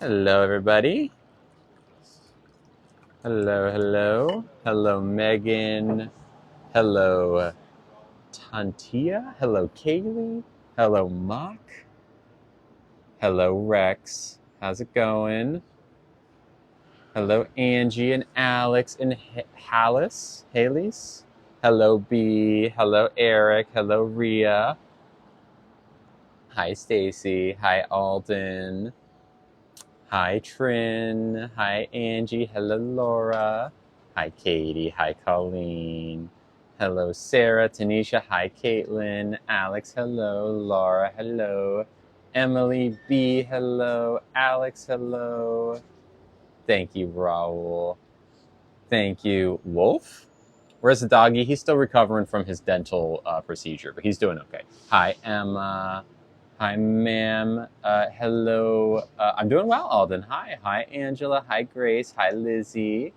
Hello, everybody. Hello, hello. Hello, Megan. Hello, Tantia. Hello, Kaylee. Hello, Mock. Hello, Rex. How's it going? Hello, Angie and Alex and Hallis. Hello, B. Hello, Eric. Hello, Ria. Hi, Stacy. Hi, Alden. Hi, Trin. Hi, Angie. Hello, Laura. Hi, Katie. Hi, Colleen. Hello, Sarah. Tanisha. Hi, Caitlin. Alex. Hello. Laura. Hello. Emily B. Hello. Alex. Hello. Thank you, Raul. Thank you, Wolf. Where's the doggy? He's still recovering from his dental procedure, but he's doing okay. Hi, Emma. Hi, ma'am. Hello. I'm doing well, Alden. Hi. Hi, Angela. Hi, Grace. Hi, Lizzie.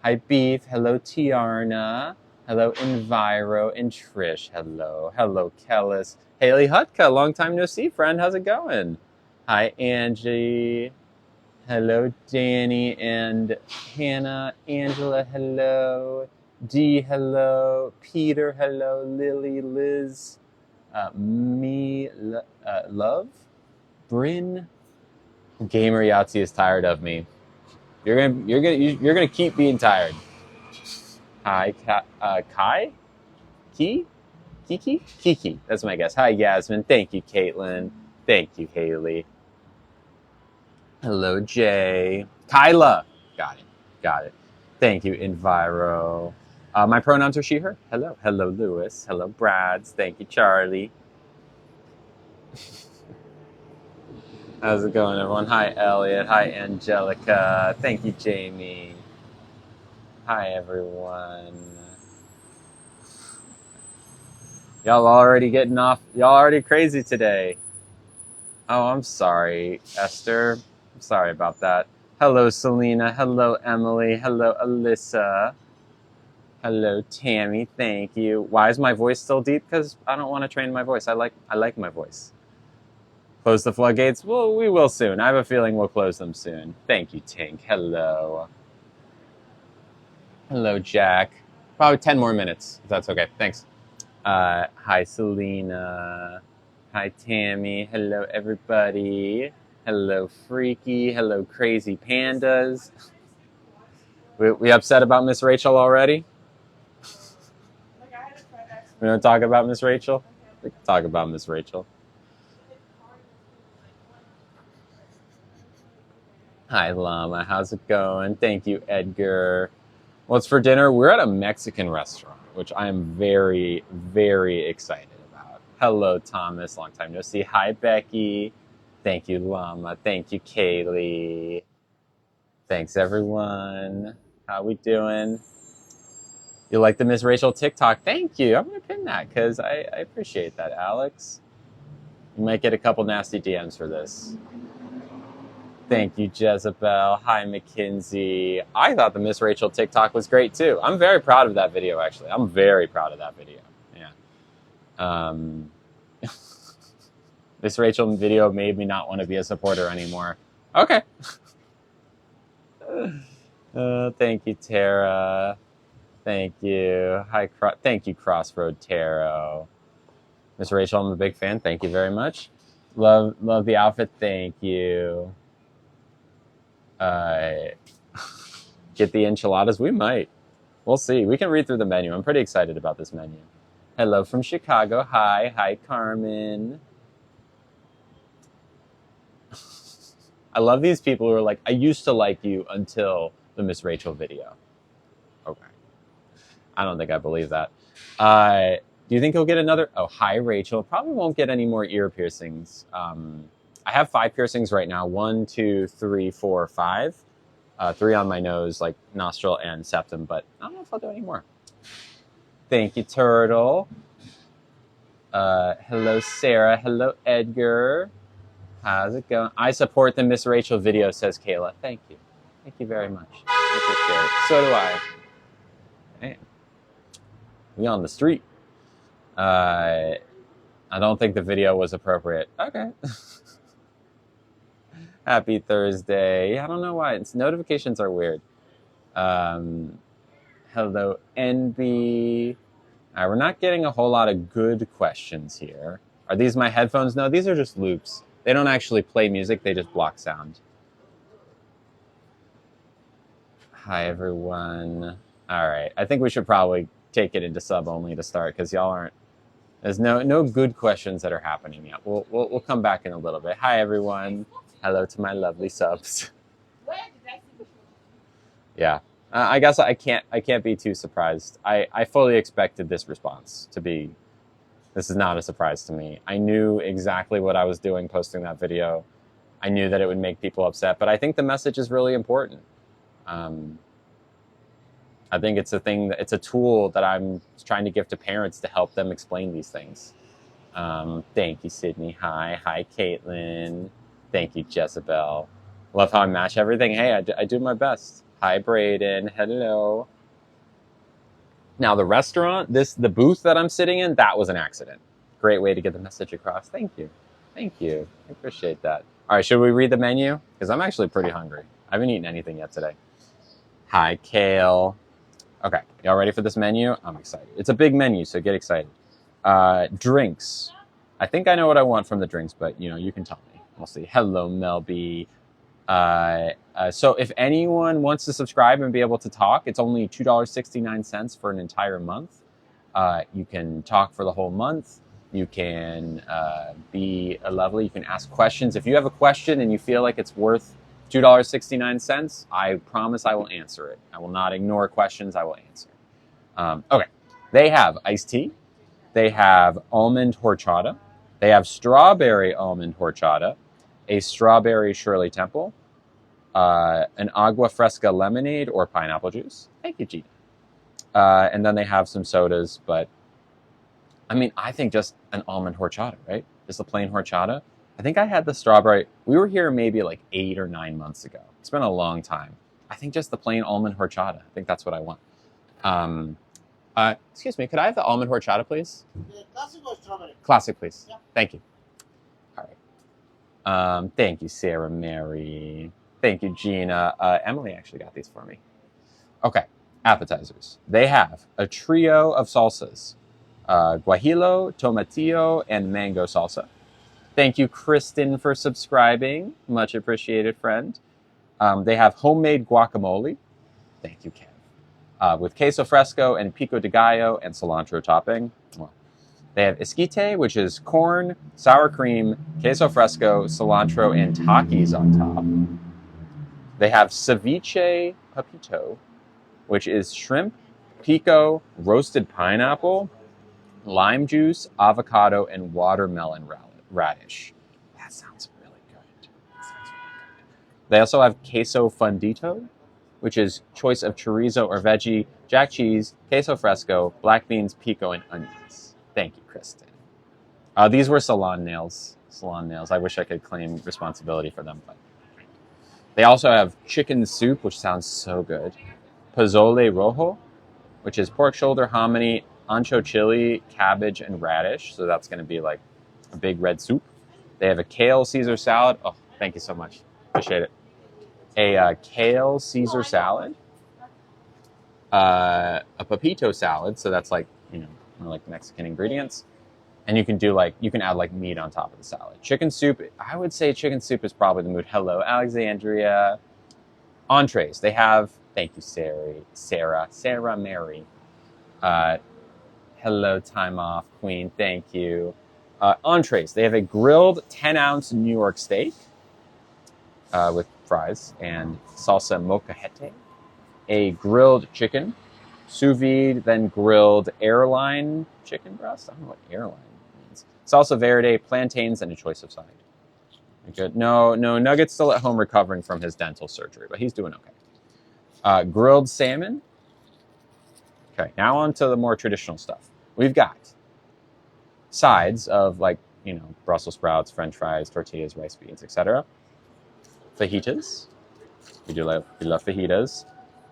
Hi, Beef. Hello, Tiarna. Hello, Enviro and Trish. Hello. Hello, Kellis. Haley Hutka. Long time no see, friend. How's it going? Hi, Angie. Hello, Danny and Hannah. Angela, hello. Dee, hello. Peter, hello. Lily, Liz. Love, Bryn. Gamer Yahtzee is tired of me. You're gonna keep being tired. Hi, Kai, Kiki. That's my guess. Hi, Yasmin. Thank you, Caitlin. Thank you, Haley. Hello, Jay. Kyla. Got it. Thank you, Enviro. My pronouns are she, her. Hello. Hello, Lewis. Hello, Brads. Thank you, Charlie. How's it going, everyone? Hi, Elliot. Hi, Angelica. Thank you, Jamie. Hi, everyone. Y'all already getting off. Y'all already crazy today. Oh, I'm sorry, Esther. I'm sorry about that. Hello, Selena. Hello, Emily. Hello, Alyssa. Hello, Tammy. Thank you. Why is my voice still deep? Because I don't want to train my voice. I like my voice. Close the floodgates? Well, we will soon. I have a feeling we'll close them soon. Thank you, Tink. Hello. Hello, Jack. Probably 10 more minutes, if that's okay. Thanks. Hi, Selena. Hi, Tammy. Hello, everybody. Hello, Freaky. Hello, Crazy Pandas. We upset about Miss Rachel already? We don't talk about Miss Rachel? We can talk about Miss Rachel. Hi, Llama. How's it going? Thank you, Edgar. What's for dinner? We're at a Mexican restaurant, which I am very, very excited about. Hello, Thomas. Long time no see. Hi, Becky. Thank you, Llama. Thank you, Kaylee. Thanks, everyone. How we doing? You like the Miss Rachel TikTok? Thank you. I'm going to pin that because I appreciate that, Alex. You might get a couple nasty DMs for this. Thank you, Jezebel. Hi, Mackenzie. I thought the Miss Rachel TikTok was great, too. I'm very proud of that video, actually. I'm very proud of that video. Yeah. Miss Rachel video made me not want to be a supporter anymore. Okay. Thank you, Tara. Thank you. Hi, thank you, Crossroad Tarot. Miss Rachel, I'm a big fan. Thank you very much. Love the outfit. Thank you. Get the enchiladas? We might. We'll see. We can read through the menu. I'm pretty excited about this menu. Hello from Chicago. Hi. Hi, Carmen. I love these people who are like, I used to like you until the Miss Rachel video. Okay. I don't think I believe that. Do you think he'll get another? Oh, hi, Rachel. Probably won't get any more ear piercings. I have 5 piercings right now. 1, 2, 3, 4, 5. 3 on my nose, like nostril and septum, but I don't know if I'll do any more. Thank you, Turtle. Hello, Sarah. Hello, Edgar. How's it going? I support the Miss Rachel video, says Kayla. Thank you. Thank you very much. I appreciate it. So do I. Man. We on the street. I don't think the video was appropriate. Okay. Happy Thursday. I don't know why. Notifications are weird. Hello, NB. We're not getting a whole lot of good questions here. Are these my headphones? No, these are just loops. They don't actually play music. They just block sound. Hi, everyone. All right. I think we should probably take it into sub only to start because y'all aren't. There's no good questions that are happening yet. We'll come back in a little bit. Hi, everyone. Hello to my lovely subs. Yeah. I guess I can't be too surprised. I fully expected this response to be. This is not a surprise to me. I knew exactly what I was doing posting that video. I knew that it would make people upset, but I think the message is really important. I think it's a tool that I'm trying to give to parents to help them explain these things. Thank you, Sydney. Hi, Caitlin. Thank you, Jezebel. Love how I match everything. Hey, I do my best. Hi, Braden. Hello. Now the restaurant, the booth that I'm sitting in, that was an accident. Great way to get the message across. Thank you. I appreciate that. All right, should we read the menu? Because I'm actually pretty hungry. I haven't eaten anything yet today. Hi, Kale. Okay, y'all ready for this menu? I'm excited. It's a big menu, so get excited. Drinks. I think I know what I want from the drinks, but you can tell me. We'll see. Hello, Melby. So if anyone wants to subscribe and be able to talk, it's only $2.69 for an entire month. You can talk for the whole month. You can be lovely. You can ask questions. If you have a question and you feel like it's worth $2.69, I promise I will answer it. I will not ignore questions. I will answer. Okay. They have iced tea. They have almond horchata. They have strawberry almond horchata, a strawberry Shirley Temple, an agua fresca lemonade or pineapple juice. Thank you, Gina. And then they have some sodas, but I mean, I think just an almond horchata, right? Just a plain horchata. I think I had the strawberry. We were here maybe like 8 or 9 months ago. It's been a long time. I think just the plain almond horchata. I think that's what I want. Excuse me, could I have the almond horchata, please? Classic or strawberry? Classic, please. Yeah. Thank you. All right. Thank you, Sarah Mary. Thank you, Gina. Emily actually got these for me. Okay, appetizers. They have a trio of salsas. Guajillo, tomatillo, and mango salsa. Thank you, Kristen, for subscribing. Much appreciated, friend. They have homemade guacamole. Thank you, Kev. With queso fresco and pico de gallo and cilantro topping. They have esquite, which is corn, sour cream, queso fresco, cilantro, and Takis on top. They have ceviche papito, which is shrimp, pico, roasted pineapple, lime juice, avocado, and watermelon radish. That sounds really good. They also have queso fundito, which is choice of chorizo or veggie, jack cheese, queso fresco, black beans, pico, and onions. Thank you, Kristen. These were salon nails. I wish I could claim responsibility for them, but they also have chicken soup, which sounds so good. Pozole rojo, which is pork shoulder, hominy, ancho chili, cabbage, and radish. So that's going to be like a big red soup. They have a kale Caesar salad. Oh, thank you so much. Appreciate it. A kale Caesar salad. A papito salad. So that's like, more like Mexican ingredients. And you can add like meat on top of the salad. Chicken soup, I would say chicken soup is probably the mood. Hello, Alexandria. Entrees. They have, thank you, Sarah Mary. Hello, time off, queen. Thank you. Entrees. They have a grilled 10-ounce New York steak with fries and salsa molcajete. A grilled chicken, sous vide, then grilled airline chicken breast. I don't know what airline means. Salsa verde, plantains, and a choice of side. Good. No, Nugget's still at home recovering from his dental surgery, but he's doing okay. Grilled salmon. Okay, now on to the more traditional stuff. We've got sides of Brussels sprouts, French fries, tortillas, rice beans, etc. Fajitas. We love fajitas.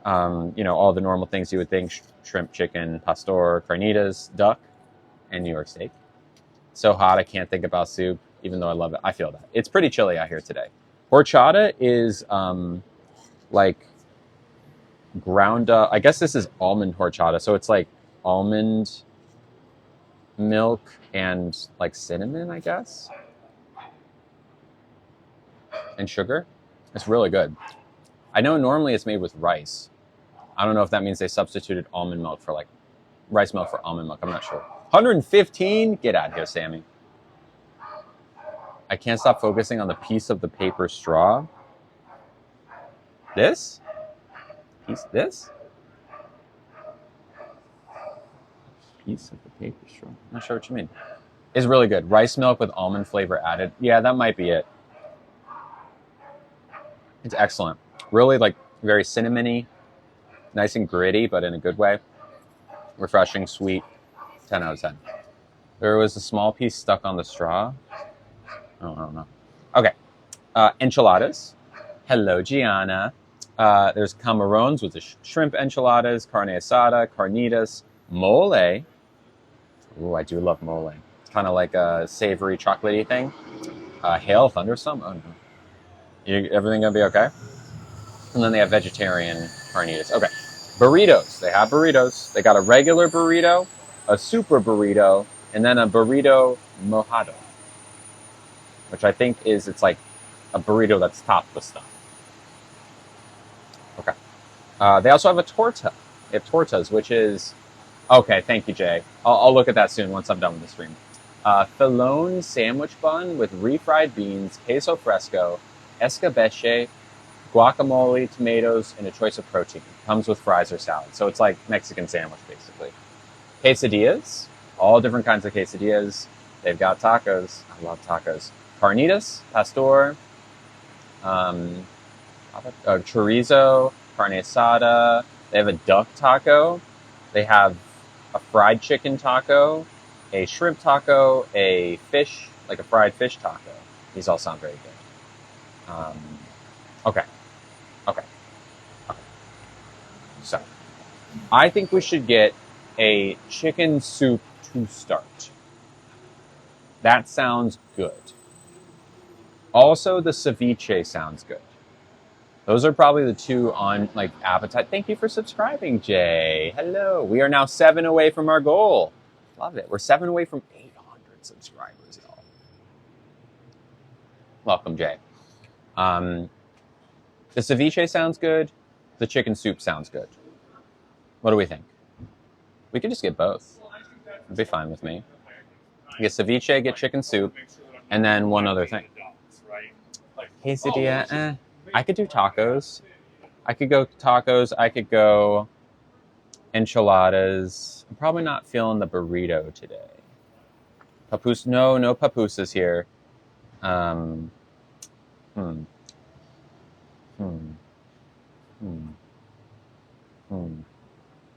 All the normal things you would think: shrimp, chicken, pastor, carnitas, duck, and New York steak. So hot, I can't think about soup, even though I love it. I feel that. It's pretty chilly out here today. Horchata is like ground up. I guess this is almond horchata, so it's like almond milk and like cinnamon, I guess, and sugar. It's really good. I know normally it's made with rice. I don't know if that means they substituted almond milk for like rice milk for almond milk. I'm not sure. 115? Get out of here, Sammy. I can't stop focusing on the piece of the paper straw. This? This? Piece of the paper straw. I'm not sure what you mean. It's really good. Rice milk with almond flavor added. Yeah, that might be it. It's excellent. Really like very cinnamony, nice and gritty, but in a good way. Refreshing, sweet. 10 out of 10. There was a small piece stuck on the straw. Oh, I don't know. Okay. Enchiladas. Hello, Gianna. There's camarones with the shrimp enchiladas, carne asada, carnitas, mole. Ooh, I do love mole. It's kind of like a savory, chocolatey thing. Hail, thunderstorm. Oh, no. Everything gonna be okay? And then they have vegetarian carnitas. Okay. Burritos. They have burritos. They got a regular burrito, a super burrito, and then a burrito mojado, which I think it's like a burrito that's topped with stuff. Okay. They also have a torta. They have tortas, which is okay. Thank you, Jay. I'll look at that soon once I'm done with the stream. Filone sandwich bun with refried beans, queso fresco, escabeche, guacamole, tomatoes, and a choice of protein. Comes with fries or salad. So it's like Mexican sandwich, basically. Quesadillas, all different kinds of quesadillas. They've got tacos. I love tacos. Carnitas, pastor, chorizo, carne asada. They have a duck taco. They have a fried chicken taco, a shrimp taco, a fish, like a fried fish taco. These all sound very good. Okay. Okay. So, I think we should get a chicken soup to start. That sounds good. Also, the ceviche sounds good. Those are probably the two on like appetite. Thank you for subscribing, Jay. Hello. We are now 7 away from our goal. Love it. We're 7 away from 800 subscribers, y'all. Welcome, Jay. The ceviche sounds good. The chicken soup sounds good. What do we think? We could just get both. It'd be fine with me. Get ceviche, get chicken soup, and then one other thing. Quesadilla, I could do tacos. I could go tacos. I could go enchiladas. I'm probably not feeling the burrito today. Papoose, no papusas here.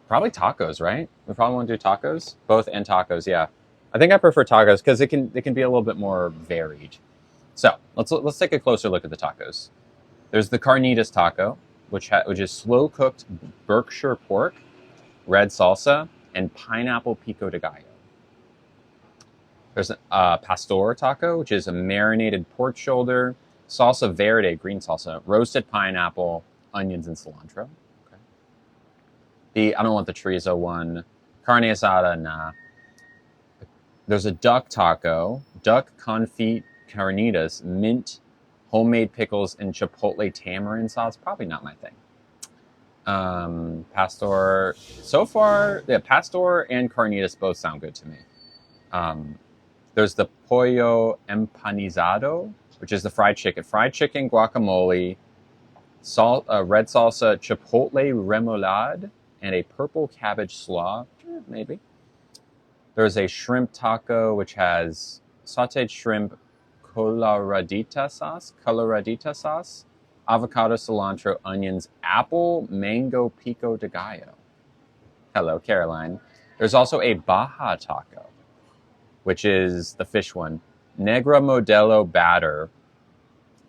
Probably tacos, right? We probably want to do tacos, both and tacos. Yeah, I think I prefer tacos because it can be a little bit more varied. So let's take a closer look at the tacos. There's the carnitas taco, which is slow cooked Berkshire pork, red salsa, and pineapple pico de gallo. There's a pastor taco, which is a marinated pork shoulder, salsa verde, green salsa, roasted pineapple, onions, and cilantro. Okay. I don't want the chorizo one. Carne asada, nah. There's a duck taco, duck confit carnitas, mint, homemade pickles, and chipotle tamarind sauce. Probably not my thing. Pastor, so far, yeah, pastor and carnitas both sound good to me. There's the pollo empanizado, which is the fried chicken. Fried chicken, guacamole, red salsa, chipotle remoulade, and a purple cabbage slaw. Maybe. There's a shrimp taco, which has sauteed shrimp, coloradita sauce, avocado, cilantro, onions, apple, mango, pico de gallo. Hello, Caroline. There's also a Baja taco, which is the fish one. Negra Modelo batter,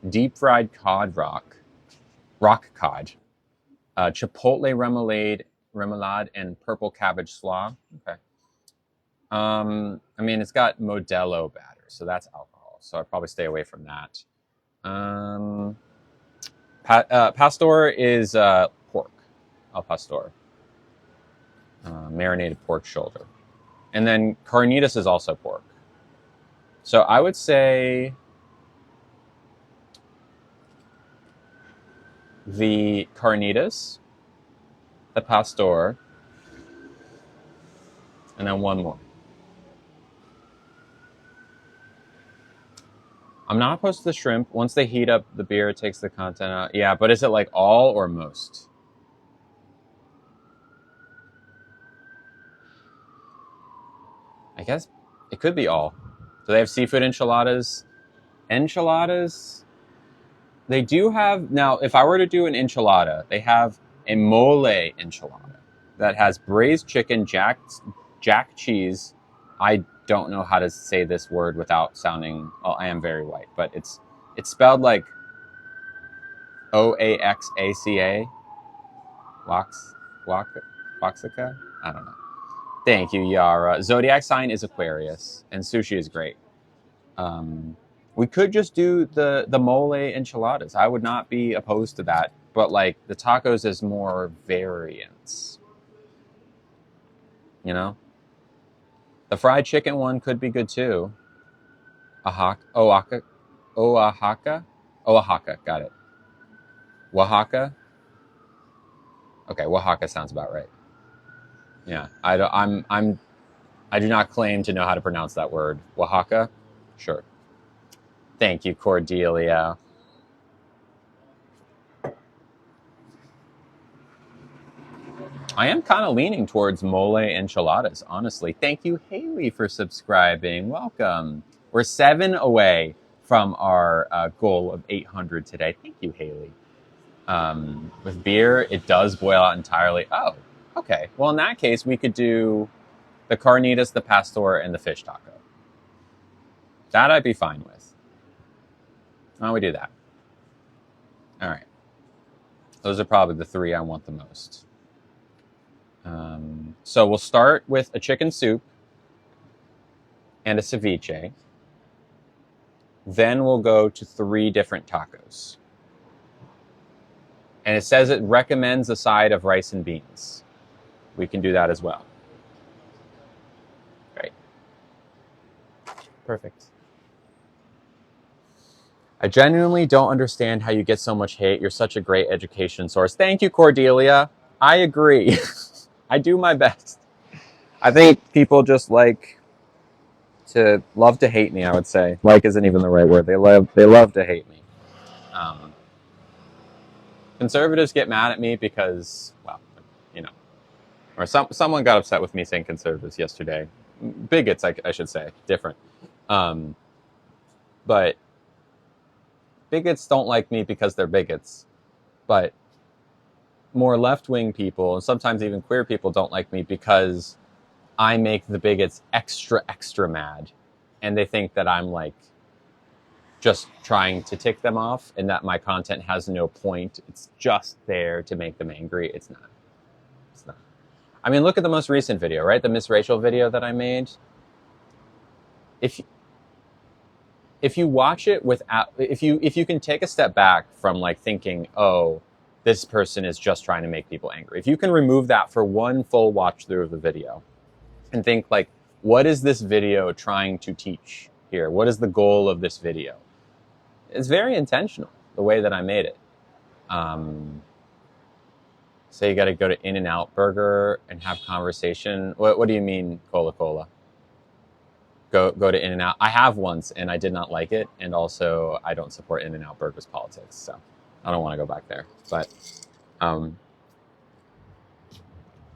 deep fried cod rock cod, chipotle remoulade, and purple cabbage slaw. Okay. I mean, it's got Modelo batter, so that's alcohol. So I'd probably stay away from that. Um, pastor is pork. Al pastor. Marinated pork shoulder. And then carnitas is also pork. So I would say the carnitas, the pastor, and then one more. I'm not opposed to the shrimp. Once they heat up the beer, it takes the content out. Yeah, but is it like all or most? I guess it could be all. Do they have seafood enchiladas? Enchiladas? They do have. Now, if I were to do an enchilada, they have a mole enchilada that has braised chicken, jack cheese. I don't know how to say this word without sounding. Well, I am very white, but it's spelled like Oaxaca. Wax, Waxaca? I don't know. Thank you, Yara. Zodiac sign is Aquarius, and sushi is great. We could just do the mole enchiladas. I would not be opposed to that, but like the tacos is more variants. You know, the fried chicken one could be good too. Oaxaca, Oaxaca. Got it. Oaxaca. Okay, Oaxaca sounds about right. Yeah, I do not claim to know how to pronounce that word. Oaxaca? Sure. Thank you, Cordelia. I am kind of leaning towards mole enchiladas, honestly. Thank you, Haley, for subscribing. Welcome. We're 7 away from our goal of 800 today. Thank you, Haley. With beer, it does boil out entirely. Oh, okay. Well, in that case, we could do the carnitas, the pastor, and the fish taco. That I'd be fine with. Why don't we do that? All right. Those are probably the 3 I want the most. So we'll start with a chicken soup and a ceviche. Then we'll go to 3 different tacos. And it says it recommends a side of rice and beans. We can do that as well. Great. Perfect. I genuinely don't understand how you get so much hate. You're such a great education source. Thank you, Cordelia. I agree. I do my best. I think people just like to love to hate me, I would say. Like isn't even the right word. They love to hate me. Conservatives get mad at me because, well, you know, or someone got upset with me saying conservatives yesterday. Bigots, I should say, different. But bigots don't like me because they're bigots. But more left-wing people, and sometimes even queer people, don't like me because I make the bigots extra, extra mad. And they think that I'm like just trying to tick them off and that my content has no point. It's just there to make them angry. It's not. It's not. I mean, look at the most recent video, right? The Miss Rachel video that I made. If you watch it without, if you can take a step back from like thinking, oh, this person is just trying to make people angry. If you can remove that for one full watch through of the video and think like, what is this video trying to teach here? What is the goal of this video? It's very intentional, the way that I made it. So you got to go to In-N-Out Burger and have conversation. What do you mean, Cola? Go to In-N-Out. I have once, and I did not like it. And also, I don't support In-N-Out Burger's politics, so I don't want to go back there. But,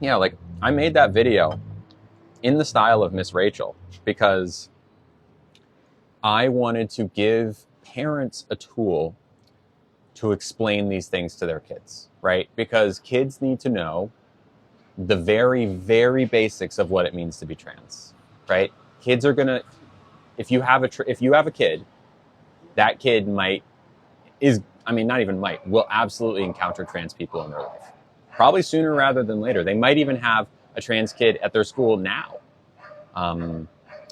yeah, like, I made that video in the style of Miss Rachel because I wanted to give parents a tool to explain these things to their kids, right? Because kids need to know the very, very basics of what it means to be trans, right? Kids are gonna, if you have a kid, that kid will absolutely encounter trans people in their life. Probably sooner rather than later. They might even have a trans kid at their school now. And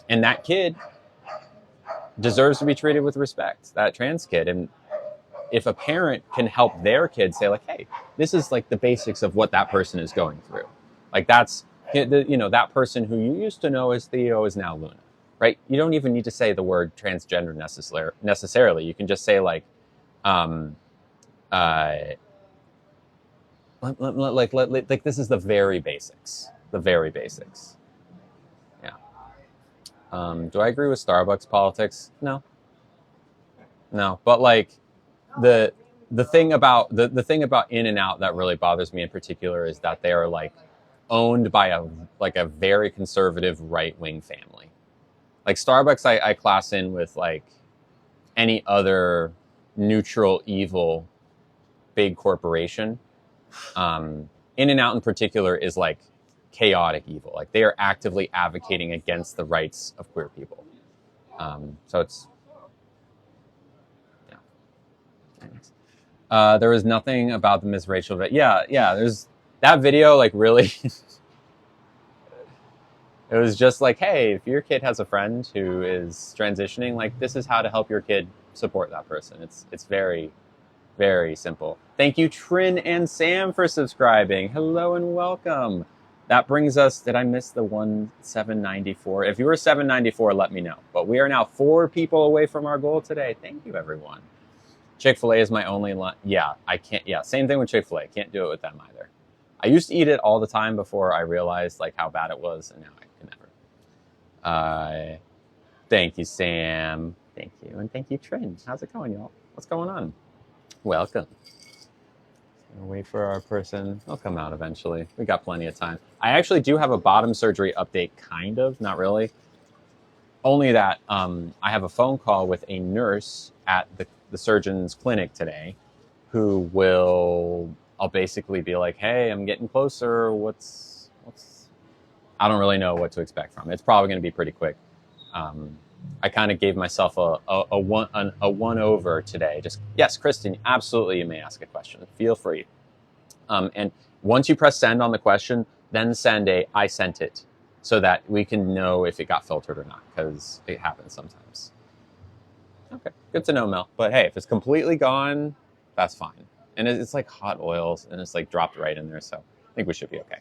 that kid deserves to be treated with respect, that trans kid. And if a parent can help their kid say like, hey, this is like the basics of what that person is going through. Like that's, that person who you used to know as Theo is now Luna, right? You don't even need to say the word transgender necessarily. You can just say like, like this is the very basics. The very basics. Yeah. Do I agree with Starbucks politics? No. But like the thing about the thing about In-N-Out that really bothers me in particular is that they are like owned by a very conservative right-wing family. Like Starbucks, I class in with like any other neutral evil big corporation. In-N-Out in particular is like chaotic evil. Like they are actively advocating against the rights of queer people. So it's there was nothing about the Miss Rachel video. Yeah. There's that video. Like really, it was just like, hey, if your kid has a friend who is transitioning, like this is how to help your kid support that person. It's very, very simple. Thank you, Trin and Sam, for subscribing. Hello and welcome. That brings us, did I miss the 794? If you were 794, let me know. But we are now 4 people away from our goal today. Thank you, everyone. Chick-fil-A is my only lunch. Yeah, I can't. Yeah, same thing with Chick-fil-A. Can't do it with them either. I used to eat it all the time before I realized like how bad it was, and now I can never. Thank you, Sam. Thank you, and thank you, Trin. How's it going, y'all? What's going on? Welcome. Gonna wait for our person. They'll come out eventually. We got plenty of time. I actually do have a bottom surgery update, kind of, not really. Only that I have a phone call with a nurse at the surgeon's clinic today who I'll basically be like, hey, I'm getting closer. What's I don't really know what to expect from it. It's probably going to be pretty quick. I kind of gave myself a one over today. Just, yes, Kristen, absolutely, you may ask a question. Feel free. And once you press send on the question, then send I sent it, so that we can know if it got filtered or not, because it happens sometimes. Okay, good to know, Mel. But hey, if it's completely gone, that's fine. And it's like hot oils, and it's like dropped right in there, so I think we should be okay.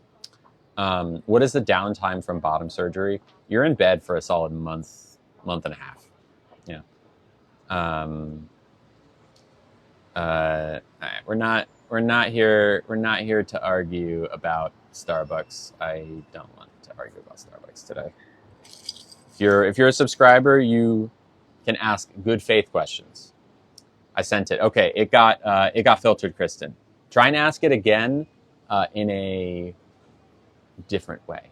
What is the downtime from bottom surgery? You're in bed for a solid month and a half. Yeah. All right, we're not here to argue about Starbucks. I don't want to argue about Starbucks today. If you're a subscriber, you can ask good faith questions. I sent it. Okay, it got filtered, Kristen. Try and ask it again in a different way.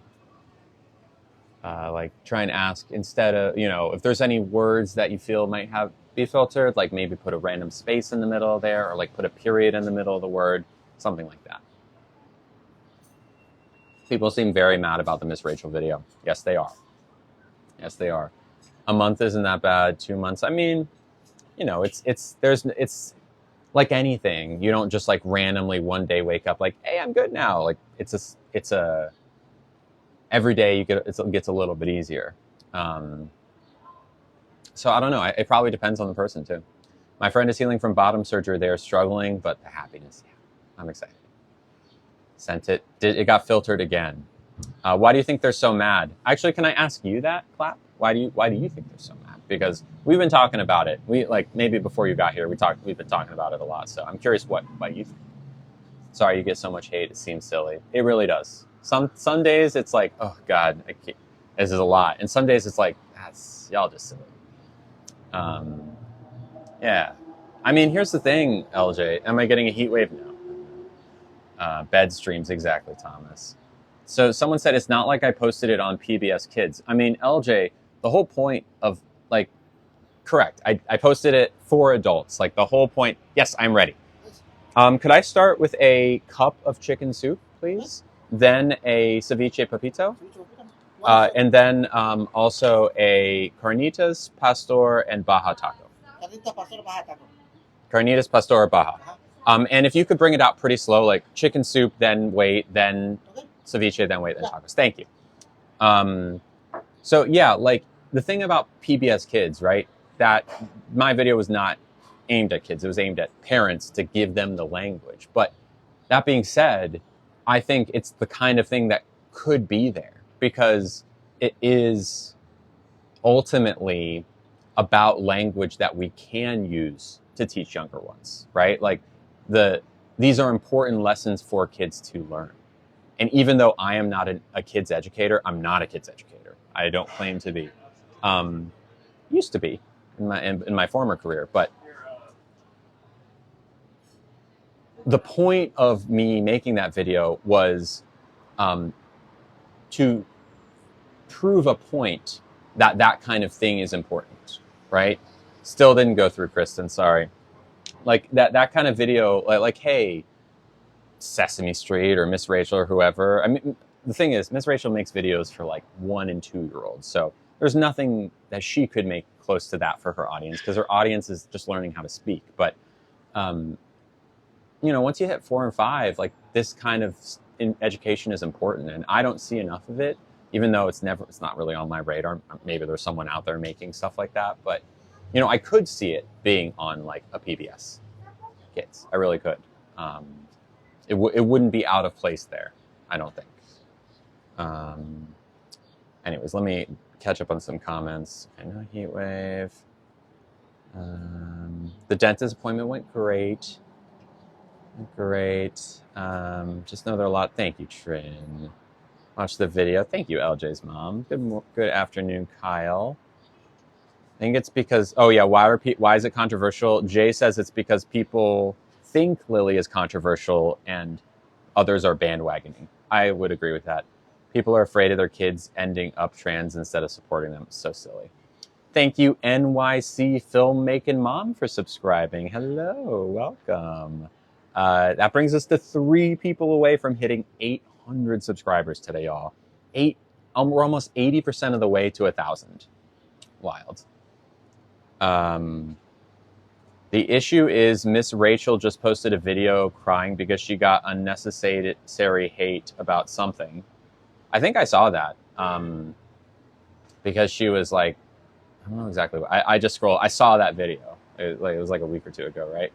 Like try and ask, instead of, if there's any words that you feel might be filtered, like maybe put a random space in the middle there, or like put a period in the middle of the word, something like that. People seem very mad about the Miss Rachel video. Yes, they are. Yes, they are. A month isn't that bad. 2 months. I mean, it's like anything. You don't just like randomly one day wake up like, hey, I'm good now. Like it's a every day it gets a little bit easier. So I don't know. It probably depends on the person too. My friend is healing from bottom surgery. They are struggling, but the happiness. Yeah, I'm excited. Sent it. It got filtered again. Why do you think they're so mad? Actually, can I ask you that, Clap? Why do you think they're so mad? Because we've been talking about it. Maybe before you got here, we've been talking about it a lot. So I'm curious why you think. Sorry you get so much hate. It seems silly. It really does. Some days it's like, oh God, this is a lot. And some days it's like, that's y'all just silly. Yeah. I mean, here's the thing, LJ. Am I getting a heat wave? No. Bed streams, exactly, Thomas. So someone said it's not like I posted it on PBS Kids. I mean, LJ, the whole point of correct. I posted it for adults. Like the whole point. Yes, I'm ready. Could I start with a cup of chicken soup, please? Then a ceviche papito. And then also a carnitas, pastor, and baja taco. Carnitas, pastor, baja. And if you could bring it out pretty slow, like chicken soup, then wait, then ceviche, then wait, then tacos. Thank you. So yeah, like the thing about PBS Kids, right? That my video was not aimed at kids. It was aimed at parents to give them the language. But that being said, I think it's the kind of thing that could be there because it is ultimately about language that we can use to teach younger ones, right? Like these are important lessons for kids to learn. And even though I am not a kids educator, I'm not a kids educator. I don't claim to be. Used to be in my former career, but the point of me making that video was to prove a point that that kind of thing is important, right? Still didn't go through, Kristen, sorry. Like that kind of video, like hey, Sesame Street or Miss Rachel or whoever. I mean, the thing is, Miss Rachel makes videos for like 1 and 2 year olds. So there's nothing that she could make close to that for her audience because her audience is just learning how to speak. But, you know, once you hit 4 and 5, like this kind of education is important. And I don't see enough of it, even though it's not really on my radar. Maybe there's someone out there making stuff like that. But, you know, I could see it being on like a PBS Kids. I really could. It wouldn't be out of place there, I don't think. Anyways, let me catch up on some comments. I know heat wave. The dentist appointment went great. Just know there are a lot. Thank you, Trin. Watch the video. Thank you, LJ's mom. Good afternoon, Kyle. I think it's because, oh yeah, why is it controversial? Jay says it's because people think Lily is controversial and others are bandwagoning. I would agree with that. People are afraid of their kids ending up trans instead of supporting them. So silly. Thank you, NYC Filmmaking Mom, for subscribing. Hello, welcome. That brings us to 3 people away from hitting 800 subscribers today, y'all. We're almost 80% of the way to 1,000. Wild. The issue is Miss Rachel just posted a video crying because she got unnecessary hate about something. I think I saw that because she was like, I don't know exactly what. I just scrolled. I saw that video. It was like a week or 2 ago, right?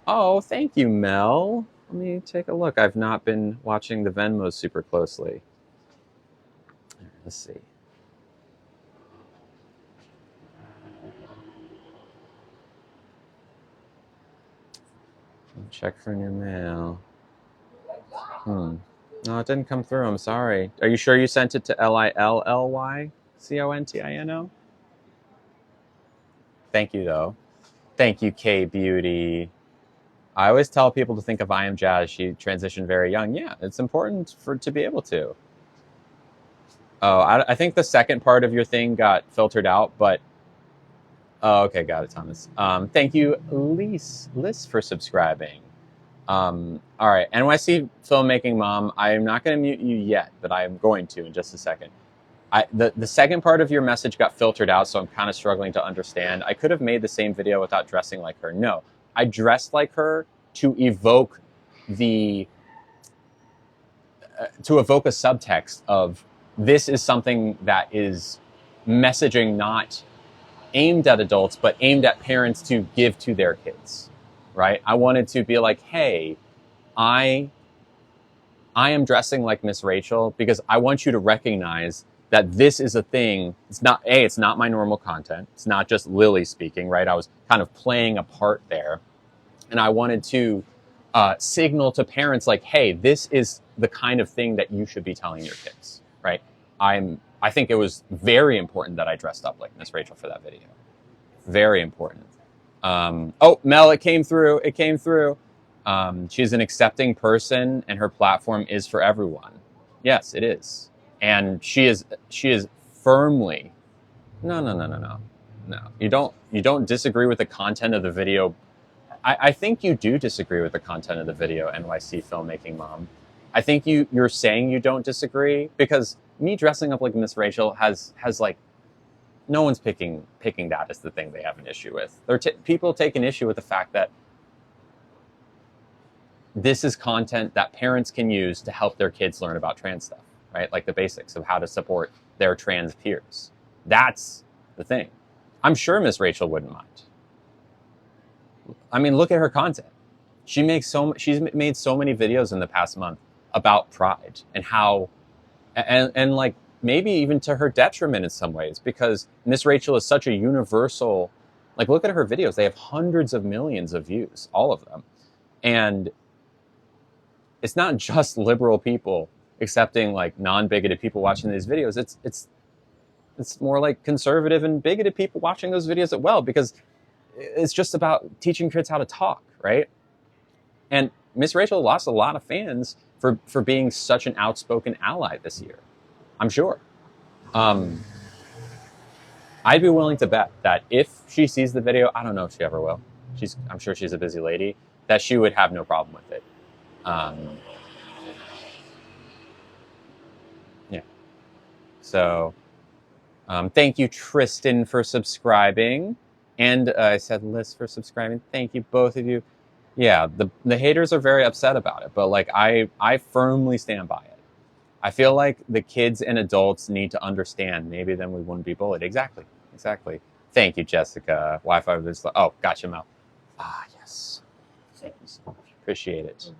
Oh, thank you, Mel. Let me take a look. I've not been watching the Venmos super closely. Let's see. Check for new mail. No, it didn't come through. I'm sorry. Are you sure you sent it to LILLYCONTINO? Thank you, though. Thank you, K Beauty. I always tell people to think of I Am Jazz. She transitioned very young. Yeah, it's important to be able to. Oh, I think the second part of your thing got filtered out, but oh, okay, got it, Thomas. Thank you, Liz, for subscribing. All right, NYC Filmmaking Mom, I am not going to mute you yet, but I am going to in just a second. The second part of your message got filtered out, so I'm kind of struggling to understand. I could have made the same video without dressing like her. No, I dressed like her to evoke a subtext of this is something that is messaging not aimed at adults, but aimed at parents to give to their kids, right? I wanted to be like, hey, I am dressing like Miss Rachel because I want you to recognize that this is a thing. It's not my normal content. It's not just Lily speaking, right? I was kind of playing a part there. And I wanted to signal to parents like, hey, this is the kind of thing that you should be telling your kids, right? I think it was very important that I dressed up like Miss Rachel for that video. Very important. Oh, Mel, it came through. It came through. She's an accepting person and her platform is for everyone. Yes, it is. And she is firmly, no. You don't disagree with the content of the video. I think you do disagree with the content of the video, NYC Filmmaking Mom. I think you're saying you don't disagree because me dressing up like Miss Rachel has like, no one's picking that as the thing they have an issue with. People take an issue with the fact that this is content that parents can use to help their kids learn about trans stuff, right? Like the basics of how to support their trans peers. That's the thing. I'm sure Miss Rachel wouldn't mind. I mean, look at her content. She's made so many videos in the past month about pride and how, and like maybe even to her detriment in some ways, because Miss Rachel is such a universal, like look at her videos. They have hundreds of millions of views, all of them. And it's not just liberal people accepting like non-bigoted people watching these videos. It's more like conservative and bigoted people watching those videos as well, because it's just about teaching kids how to talk, right? And Miss Rachel lost a lot of fans for being such an outspoken ally this year, I'm sure. I'd be willing to bet that if she sees the video, I don't know if she ever will. I'm sure she's a busy lady, that she would have no problem with it. Yeah. So, thank you, Tristan, for subscribing. And I said Liz for subscribing. Thank you, both of you. Yeah, the haters are very upset about it, but like I firmly stand by it. I feel like the kids and adults need to understand. Maybe then we wouldn't be bullied. Exactly. Thank you, Jessica. Wi-Fi was. Oh, gotcha, Mel. Ah, yes. Thank you so much. Appreciate it.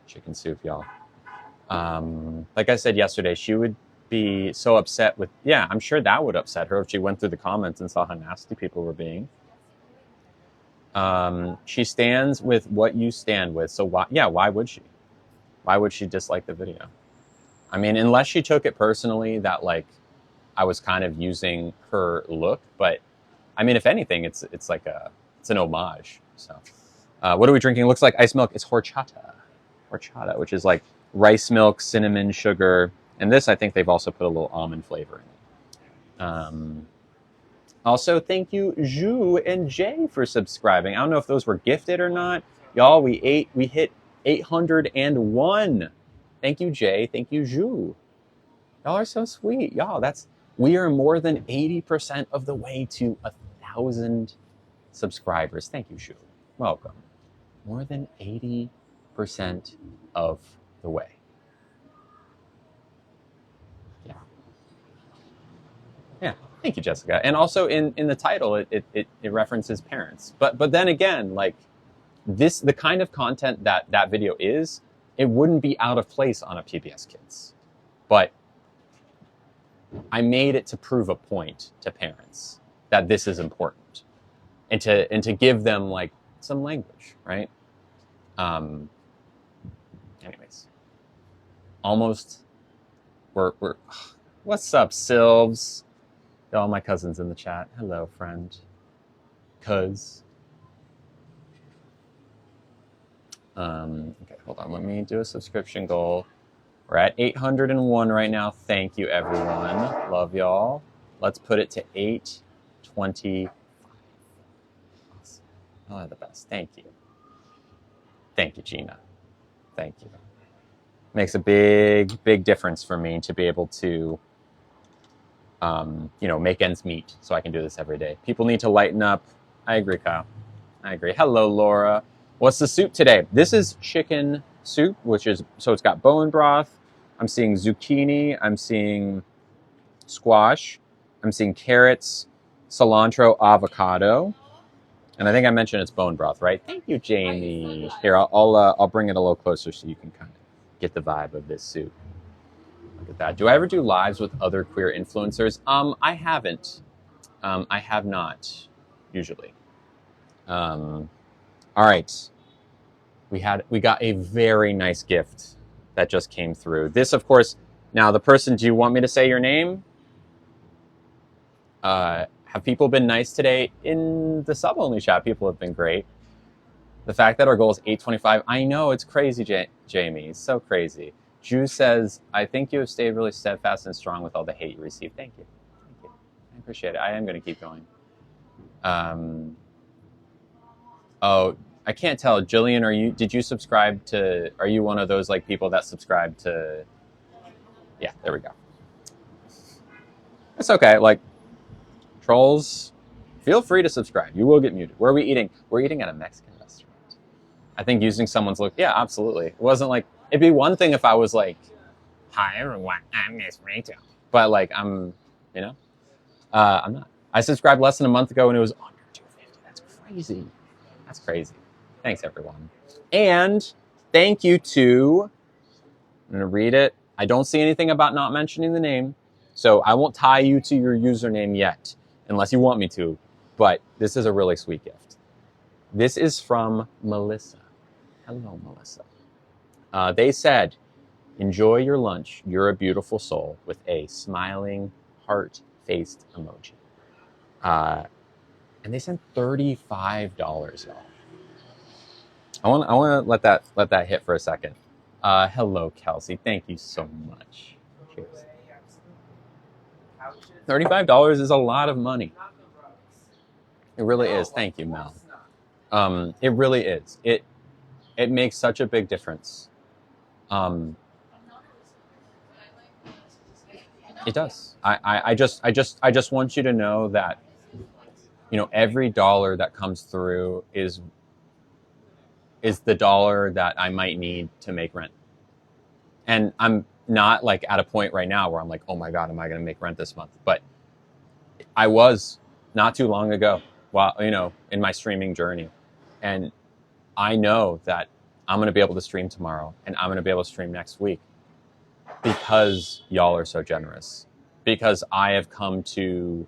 Chicken soup, y'all. Like I said yesterday, she would be so upset with. Yeah, I'm sure that would upset her if she went through the comments and saw how nasty people were being. She stands with what you stand with. So why would she? Why would she dislike the video? I mean, unless she took it personally that like I was kind of using her look, but I mean, if anything, it's an homage. So, what are we drinking? Looks like iced milk. It's horchata, which is like rice milk, cinnamon, sugar, and this I think they've also put a little almond flavor in it. Also, thank you, Ju and Jay, for subscribing. I don't know if those were gifted or not. Y'all, we hit 801. Thank you, Jay. Thank you, Ju. Y'all are so sweet. Y'all, we are more than 80% of the way to 1,000 subscribers. Thank you, Ju. Welcome. More than 80% of the way. Yeah. Thank you, Jessica. And also in the title, it references parents. But then again, like the kind of content that video is, it wouldn't be out of place on a PBS Kids. But I made it to prove a point to parents that this is important, and to give them like some language, right? Anyways, almost we're what's up, Sylves? All my cousins in the chat. Hello, friend. Cuz. Okay, hold on. Let me do a subscription goal. We're at 801 right now. Thank you, everyone. Love y'all. Let's put it to 820. Oh, the best. Thank you. Thank you, Gina. Thank you. Makes a big difference for me to be able to make ends meet so I can do this every day. People need to lighten up. I agree, Kyle. I agree. Hello, Laura. What's the soup today? This is chicken soup, so it's got bone broth. I'm seeing zucchini. I'm seeing squash. I'm seeing carrots, cilantro, avocado. And I think I mentioned it's bone broth, right? Thank you, Jamie. Here, I'll bring it a little closer so you can kind of get the vibe of this soup. Look at that. Do I ever do lives with other queer influencers? I haven't. I have not, usually. All right. We got a very nice gift that just came through. This, of course, now the person, do you want me to say your name? Have people been nice today? In the sub-only chat, people have been great. The fact that our goal is 825, I know, it's crazy, Jamie. It's so crazy. Ju says, I think you have stayed really steadfast and strong with all the hate you received. Thank you. Thank you. I appreciate it. I am going to keep going. Oh, I can't tell. Jillian, did you subscribe to, are you one of those like people that subscribe to, yeah, there we go. It's okay. Like, trolls, feel free to subscribe. You will get muted. Where are we eating? We're eating at a Mexican restaurant. I think using someone's look, yeah, absolutely. It wasn't like, it'd be one thing if I was like, hi everyone, I'm Miss Rachel. But like, I'm not. I subscribed less than a month ago and it was under crazy. That's crazy. Thanks, everyone. And thank you to, I'm going to read it. I don't see anything about not mentioning the name, so I won't tie you to your username yet, unless you want me to, but this is a really sweet gift. This is from Melissa. Hello, Melissa. They said, enjoy your lunch. You're a beautiful soul, with a smiling, heart-faced emoji. And they sent $35, y'all. I want to let that hit for a second. Hello, Kelsey. Thank you so much. Cheers. $35 is a lot of money. It really is. Thank you, Mel. It really is. It makes such a big difference. It does. I just want you to know that, you know, every dollar that comes through is the dollar that I might need to make rent. And I'm not like at a point right now where I'm like, oh my God, am I going to make rent this month? But I was not too long ago, while, you know, in my streaming journey. And I know that I'm going to be able to stream tomorrow, and I'm going to be able to stream next week because y'all are so generous. Because I have come to,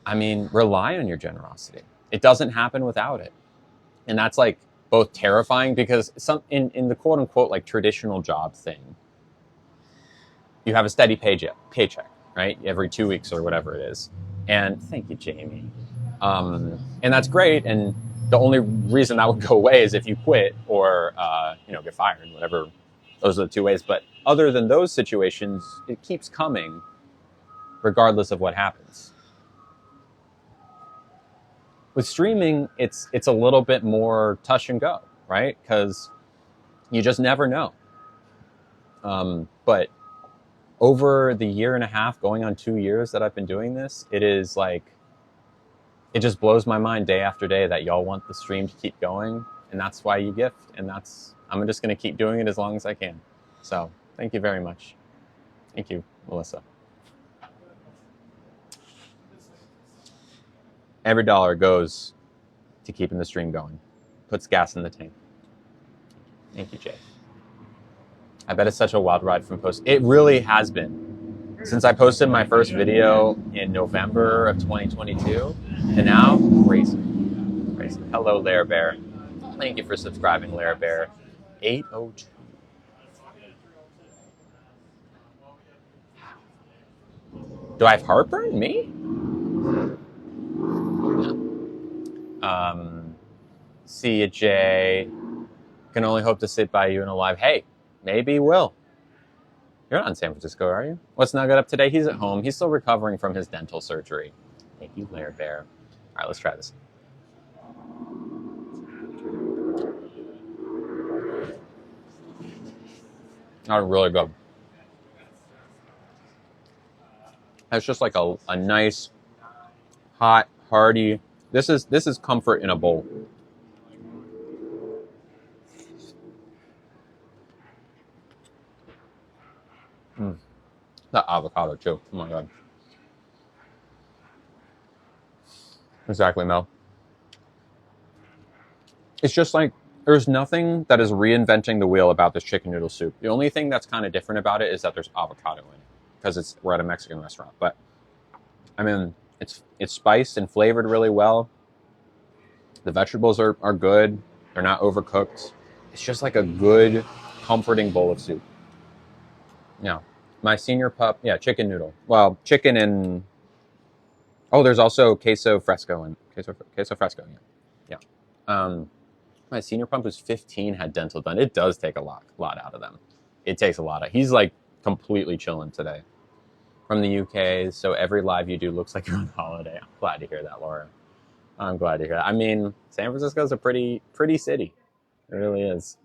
rely on your generosity. It doesn't happen without it. And that's like both terrifying because in the quote unquote like traditional job thing, you have a steady paycheck, right? Every 2 weeks or whatever it is. And thank you, Jamie. And that's great. And the only reason that would go away is if you quit or, get fired, whatever. Those are the two ways. But other than those situations, it keeps coming regardless of what happens. With streaming, it's a little bit more touch and go, right? Because you just never know. But over the year and a half, going on 2 years that I've been doing this, it is like, it just blows my mind day after day that y'all want the stream to keep going. And that's why you gift. And I'm just going to keep doing it as long as I can. So thank you very much. Thank you, Melissa. Every dollar goes to keeping the stream going. Puts gas in the tank. Thank you, Jay. I bet it's such a wild ride from post. It really has been. Since I posted my first video in November of 2022, and now, crazy. Hello, Lair Bear. Thank you for subscribing, Lair Bear. 802. Do I have heartburn? Me? No. See you, Jay. Can only hope to sit by you in a live. Hey, maybe will. You're not in San Francisco, are you? What's Nugget up today? He's at home. He's still recovering from his dental surgery. Thank you, Lair Bear. All right, let's try this. Oh, really good. That's just like a nice, hot, hearty. This is comfort in a bowl. That avocado too. Oh my God. Exactly, Mel. It's just like there's nothing that is reinventing the wheel about this chicken noodle soup. The only thing that's kind of different about it is that there's avocado in it because we're at a Mexican restaurant. But it's spiced and flavored really well. The vegetables are good. They're not overcooked. It's just like a good, comforting bowl of soup. Yeah. My senior pup, chicken noodle. Well, chicken and there's also queso fresco and queso fresco. Yeah. My senior pup who's 15 had dental done. It does take a lot out of them. It takes a lot of. He's like completely chilling today from the UK. So every live you do looks like you're on holiday. I'm glad to hear that, Laura. I'm glad to hear that. San Francisco's a pretty city. It really is.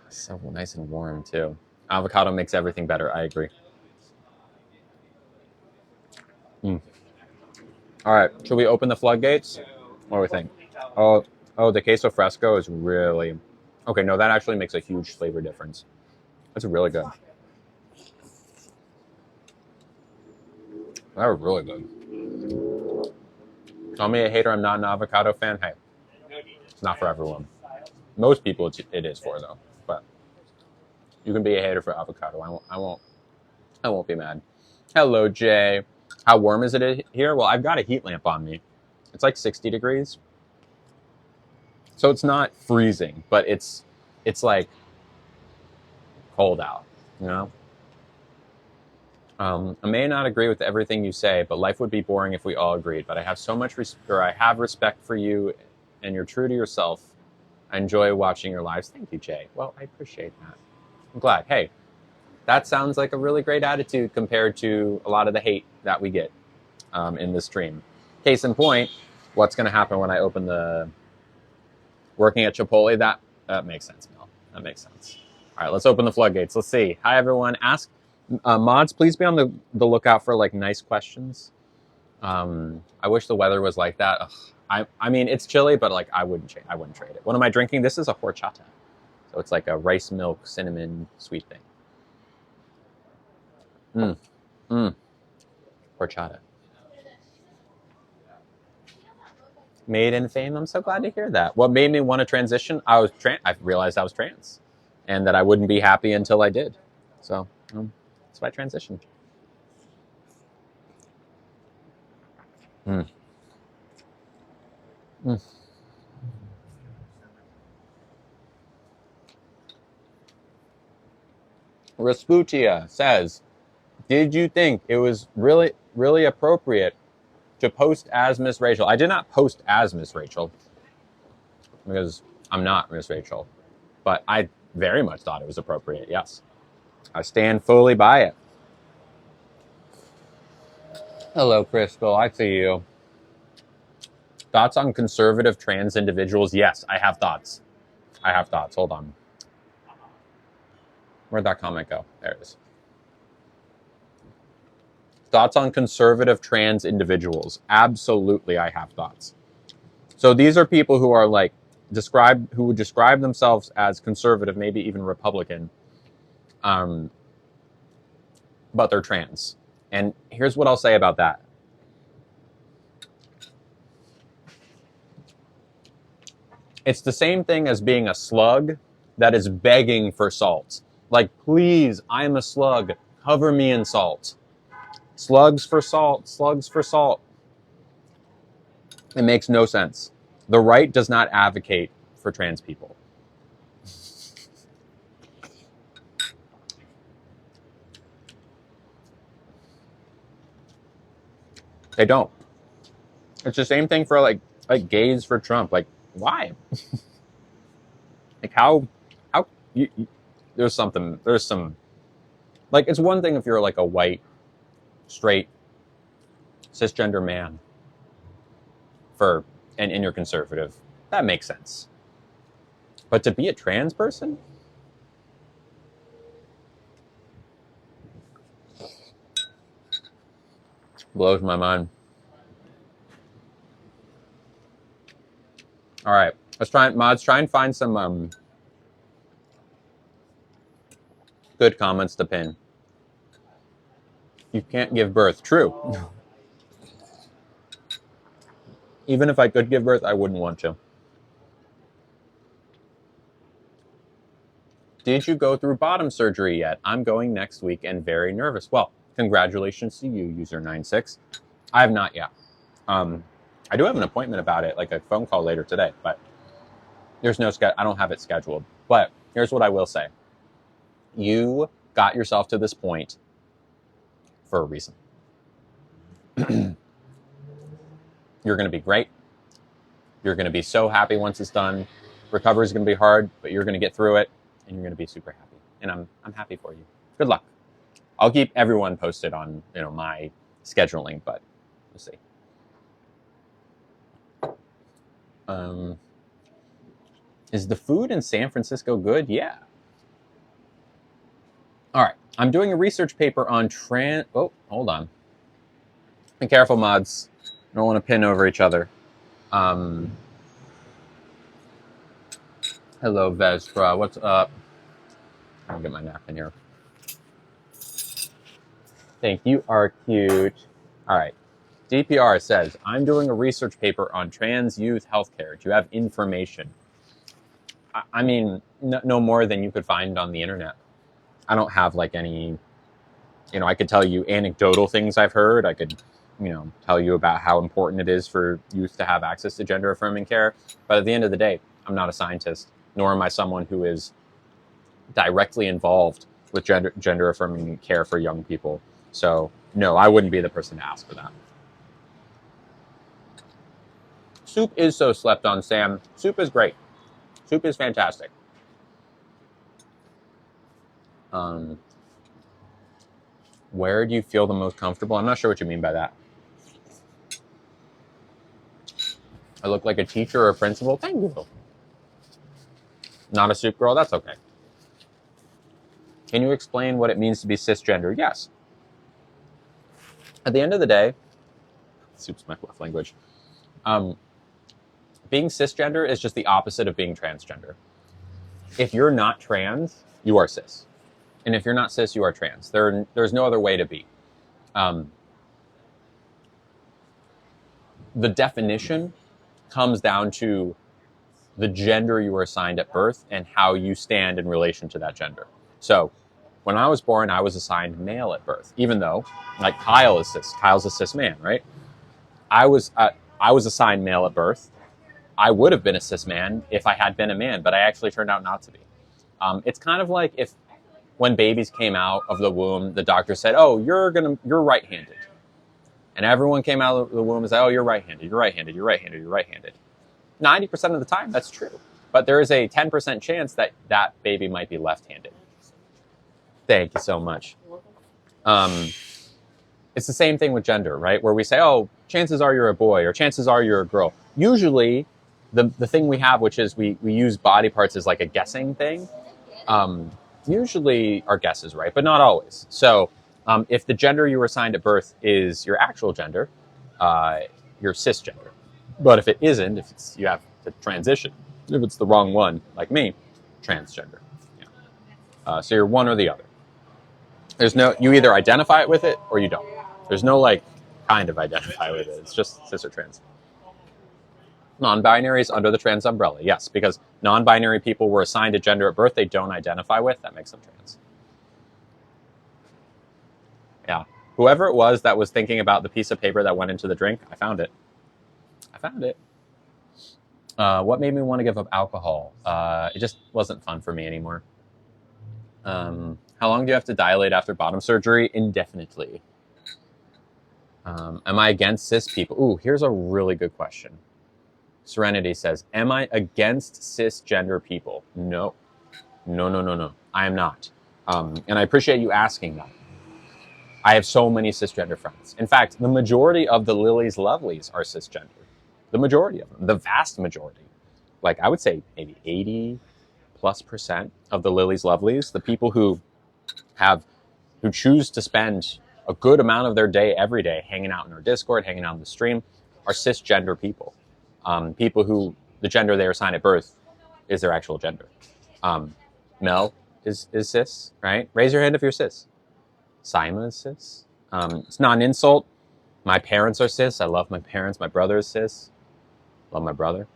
So nice and warm too. Avocado makes everything better. I agree. All right, should we open the floodgates? What do we think? Oh, the queso fresco is really okay. No, that actually makes a huge flavor difference. That's really good. That was really good. Call me a hater. I'm not an avocado fan. Hey, it's not for everyone. Most people it is for though. But you can be a hater for avocado. I won't be mad. Hello, Jay. How warm is it here? Well, I've got a heat lamp on me. It's like 60 degrees. So it's not freezing, but it's like cold out, you know? I may not agree with everything you say, but life would be boring if we all agreed. But I have so much I have respect for you, and you're true to yourself. I enjoy watching your lives. Thank you, Jay. Well, I appreciate that. I'm glad. Hey, that sounds like a really great attitude compared to a lot of the hate that we get in this stream. Case in point, what's going to happen when I open the working at Chipotle? That makes sense, Mel. That makes sense. All right, let's open the floodgates. Let's see. Hi, everyone. Ask mods, please be on the lookout for like nice questions. I wish the weather was like that. Ugh. I mean, it's chilly, but like I wouldn't trade it. What am I drinking? This is a horchata, so it's like a rice milk cinnamon sweet thing. Horchata. Made in fame. I'm so glad to hear that. What made me want to transition? I realized I was trans, and that I wouldn't be happy until I did. So that's why I transitioned. Rasputia says, "Did you think it was really, really appropriate to post as Miss Rachel?" I did not post as Miss Rachel because I'm not Miss Rachel, but I very much thought it was appropriate. Yes, I stand fully by it. Hello, Crystal. I see you. Thoughts on conservative trans individuals? Yes, I have thoughts. Hold on. Where'd that comment go? There it is. Thoughts on conservative trans individuals? Absolutely, I have thoughts. So these are people who are like who would describe themselves as conservative, maybe even Republican, but they're trans. And here's what I'll say about that. It's the same thing as being a slug that is begging for salt. Like, please, I'm a slug. Cover me in salt. Slugs for salt. Slugs for salt. It makes no sense. The right does not advocate for trans people. They don't. It's the same thing for like gays for Trump. Like, why? Like how there's some like, it's one thing if you're like a white, straight, cisgender man and you're conservative. That makes sense. But to be a trans person? Blows my mind. All right, let's try and find some good comments to pin. You can't give birth. True. Even if I could give birth, I wouldn't want to. Did you go through bottom surgery yet? I'm going next week and very nervous. Well, congratulations to you, user 96. I have not yet. I do have an appointment about it, like a phone call later today, but there's no I don't have it scheduled. But here's what I will say. You got yourself to this point for a reason. You're going to be great. You're going to be so happy once it's done. Recovery is going to be hard, but you're going to get through it, and you're going to be super happy. And I'm happy for you. Good luck. I'll keep everyone posted on my scheduling, but we'll see. Is the food in San Francisco good? Yeah. All right. I'm doing a research paper on Oh, hold on. Be careful, mods. I don't want to pin over each other. Hello, Vestra. What's up? I'll get my napkin here. Thank you, are cute. All right. DPR says, I'm doing a research paper on trans youth healthcare. Do you have information? I mean, no more than you could find on the internet. I don't have like any, I could tell you anecdotal things I've heard. I could, tell you about how important it is for youth to have access to gender affirming care. But at the end of the day, I'm not a scientist, nor am I someone who is directly involved with gender affirming care for young people. So no, I wouldn't be the person to ask for that. Soup is so slept on, Sam. Soup is great. Soup is fantastic. Where do you feel the most comfortable? I'm not sure what you mean by that. I look like a teacher or a principal? Thank you. Not a soup girl? That's okay. Can you explain what it means to be cisgender? Yes. At the end of the day, soup's my love language. Being cisgender is just the opposite of being transgender. If you're not trans, you are cis. And if you're not cis, you are trans. There's no other way to be. The definition comes down to the gender you were assigned at birth and how you stand in relation to that gender. So when I was born, I was assigned male at birth, even though, like Kyle is cis. Kyle's a cis man, right? I was assigned male at birth. I would have been a cis man if I had been a man, but I actually turned out not to be. It's kind of like if when babies came out of the womb, the doctor said, "Oh, you're right-handed," and everyone came out of the womb and said, "Oh, you're right-handed, you're right-handed, you're right-handed, you're right-handed." 90% of the time, that's true, but there is a 10% chance that that baby might be left-handed. Thank you so much. It's the same thing with gender, right? Where we say, "Oh, chances are you're a boy," or "chances are you're a girl." Usually, the thing we have, which is we use body parts as like a guessing thing. Usually our guess is right, but not always. So if the gender you were assigned at birth is your actual gender, you're cisgender. But if it isn't, if you have to transition, if it's the wrong one, like me, transgender. Yeah. So you're one or the other. You either identify with it or you don't. There's no like kind of identify with it. It's just cis or trans. Non-binaries under the trans umbrella, yes, because non-binary people were assigned a gender at birth they don't identify with. That makes them trans. Yeah. Whoever it was that was thinking about the piece of paper that went into the drink, I found it. What made me want to give up alcohol? It just wasn't fun for me anymore. How long do you have to dilate after bottom surgery? Indefinitely. Am I against cis people? Ooh, here's a really good question. Serenity says, am I against cisgender people? No. I am not. And I appreciate you asking that. I have so many cisgender friends. In fact, the majority of the Lily's Lovelies are cisgender. The majority of them. The vast majority. Like, I would say maybe 80+% of the Lily's Lovelies, the people who choose to spend a good amount of their day every day hanging out in our Discord, hanging out in the stream, are cisgender people. People who the gender they are assigned at birth is their actual gender. Mel is cis, right? Raise your hand if you're cis. Saima is cis. It's not an insult. My parents are cis. I love my parents. My brother is cis. Love my brother.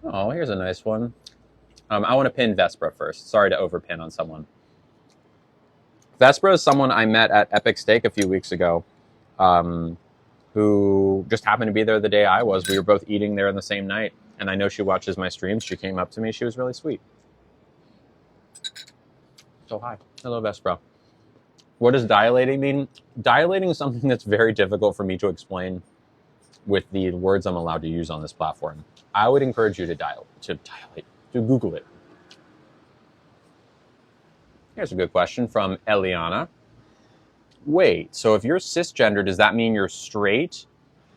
Oh, here's a nice one. I want to pin Vespra first. Sorry to overpin on someone. Vespra is someone I met at Epic Steak a few weeks ago, who just happened to be there the day I was. We were both eating there on the same night, and I know she watches my streams. She came up to me. She was really sweet. So hi. Hello, Vespra. What does dilating mean? Dilating is something that's very difficult for me to explain with the words I'm allowed to use on this platform. I would encourage you to Google it. Here's a good question from Eliana. Wait, so if you're cisgender, does that mean you're straight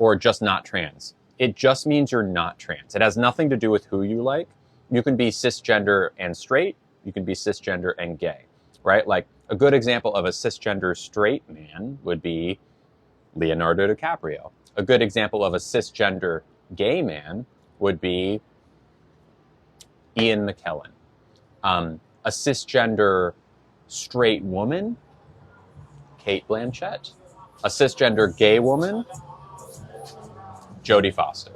or just not trans? It just means you're not trans. It has nothing to do with who you like. You can be cisgender and straight. You can be cisgender and gay, right? Like a good example of a cisgender straight man would be Leonardo DiCaprio. A good example of a cisgender gay man would be Ian McKellen. A cisgender straight woman, Kate Blanchett. A cisgender gay woman, Jodie Foster.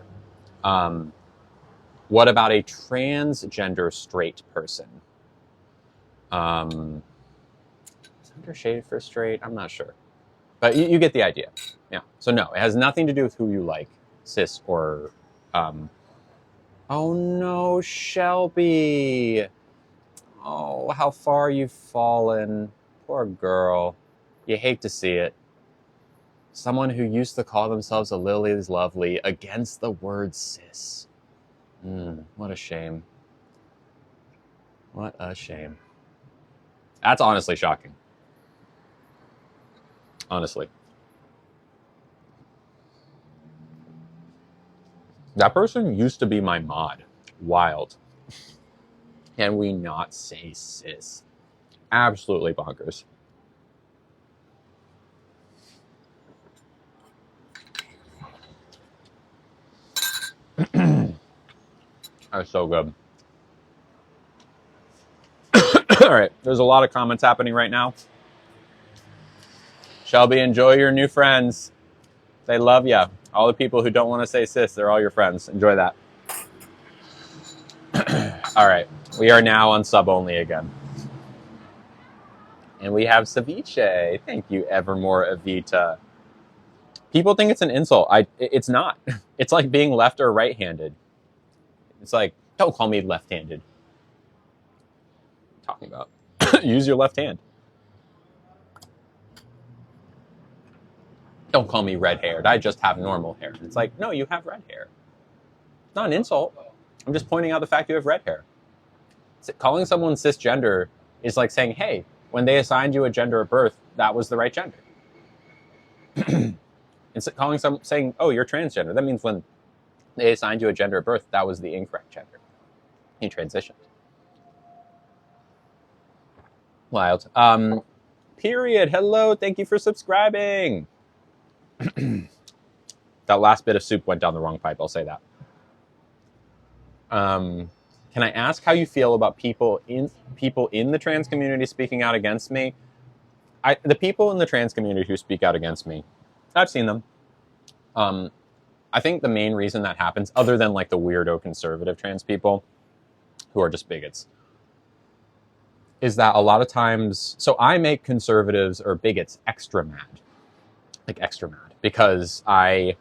What about a transgender straight person? Is under shade for straight? I'm not sure. But you get the idea. Yeah. So no, it has nothing to do with who you like, cis or... Oh no, Shelby. Oh, how far you've fallen. Poor girl. You hate to see it. Someone who used to call themselves a Lily is Lovely against the word cis. What a shame. What a shame. That's honestly shocking. Honestly. That person used to be my mod. Wild. Can we not say cis? Absolutely bonkers. That's so good. All right, there's a lot of comments happening right now. Shelby, enjoy your new friends. They love you. All the people who don't want to say cis, they're all your friends. Enjoy that. All right, we are now on sub only again. And we have Ceviche. Thank you, Evermore Evita. People think it's an insult. It's not. It's like being left or right-handed. It's like, don't call me left-handed. What are you talking about? Use your left hand. Don't call me red-haired. I just have normal hair. It's like, no, you have red hair. It's not an insult. I'm just pointing out the fact you have red hair. Calling someone cisgender is like saying, hey, when they assigned you a gender at birth, that was the right gender. And saying, oh, you're transgender, that means when they assigned you a gender at birth, that was the incorrect gender. You transitioned. Wild. Period. Hello. Thank you for subscribing. That last bit of soup went down the wrong pipe. I'll say that. Can I ask how you feel about people in the trans community speaking out against me? The people in the trans community who speak out against me, I've seen them. I think the main reason that happens, other than like the weirdo conservative trans people who are just bigots, is that a lot of times, so I make conservatives or bigots extra mad. Like extra mad. Because God.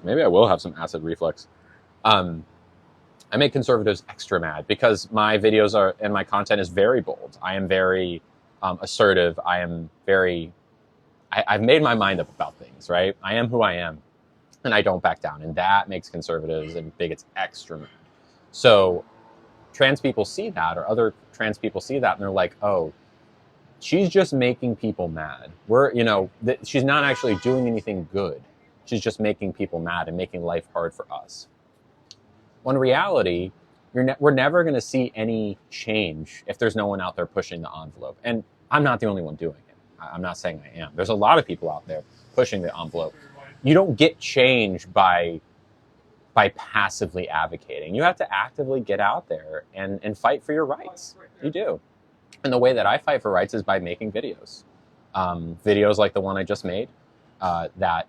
Maybe I will have some acid reflux. I make conservatives extra mad because my videos and my content is very bold. I am very assertive. I am I've made my mind up about things, right? I am who I am, and I don't back down. And that makes conservatives and bigots extra mad. So trans people see that, or other trans people see that, and they're like, oh, she's just making people mad. She's not actually doing anything good. She's just making people mad and making life hard for us. When in reality, we're never going to see any change if there's no one out there pushing the envelope. And I'm not the only one doing it. I'm not saying I am. There's a lot of people out there pushing the envelope. You don't get change by passively advocating. You have to actively get out there and fight for your rights. You do. And the way that I fight for rights is by making videos. Videos like the one I just made that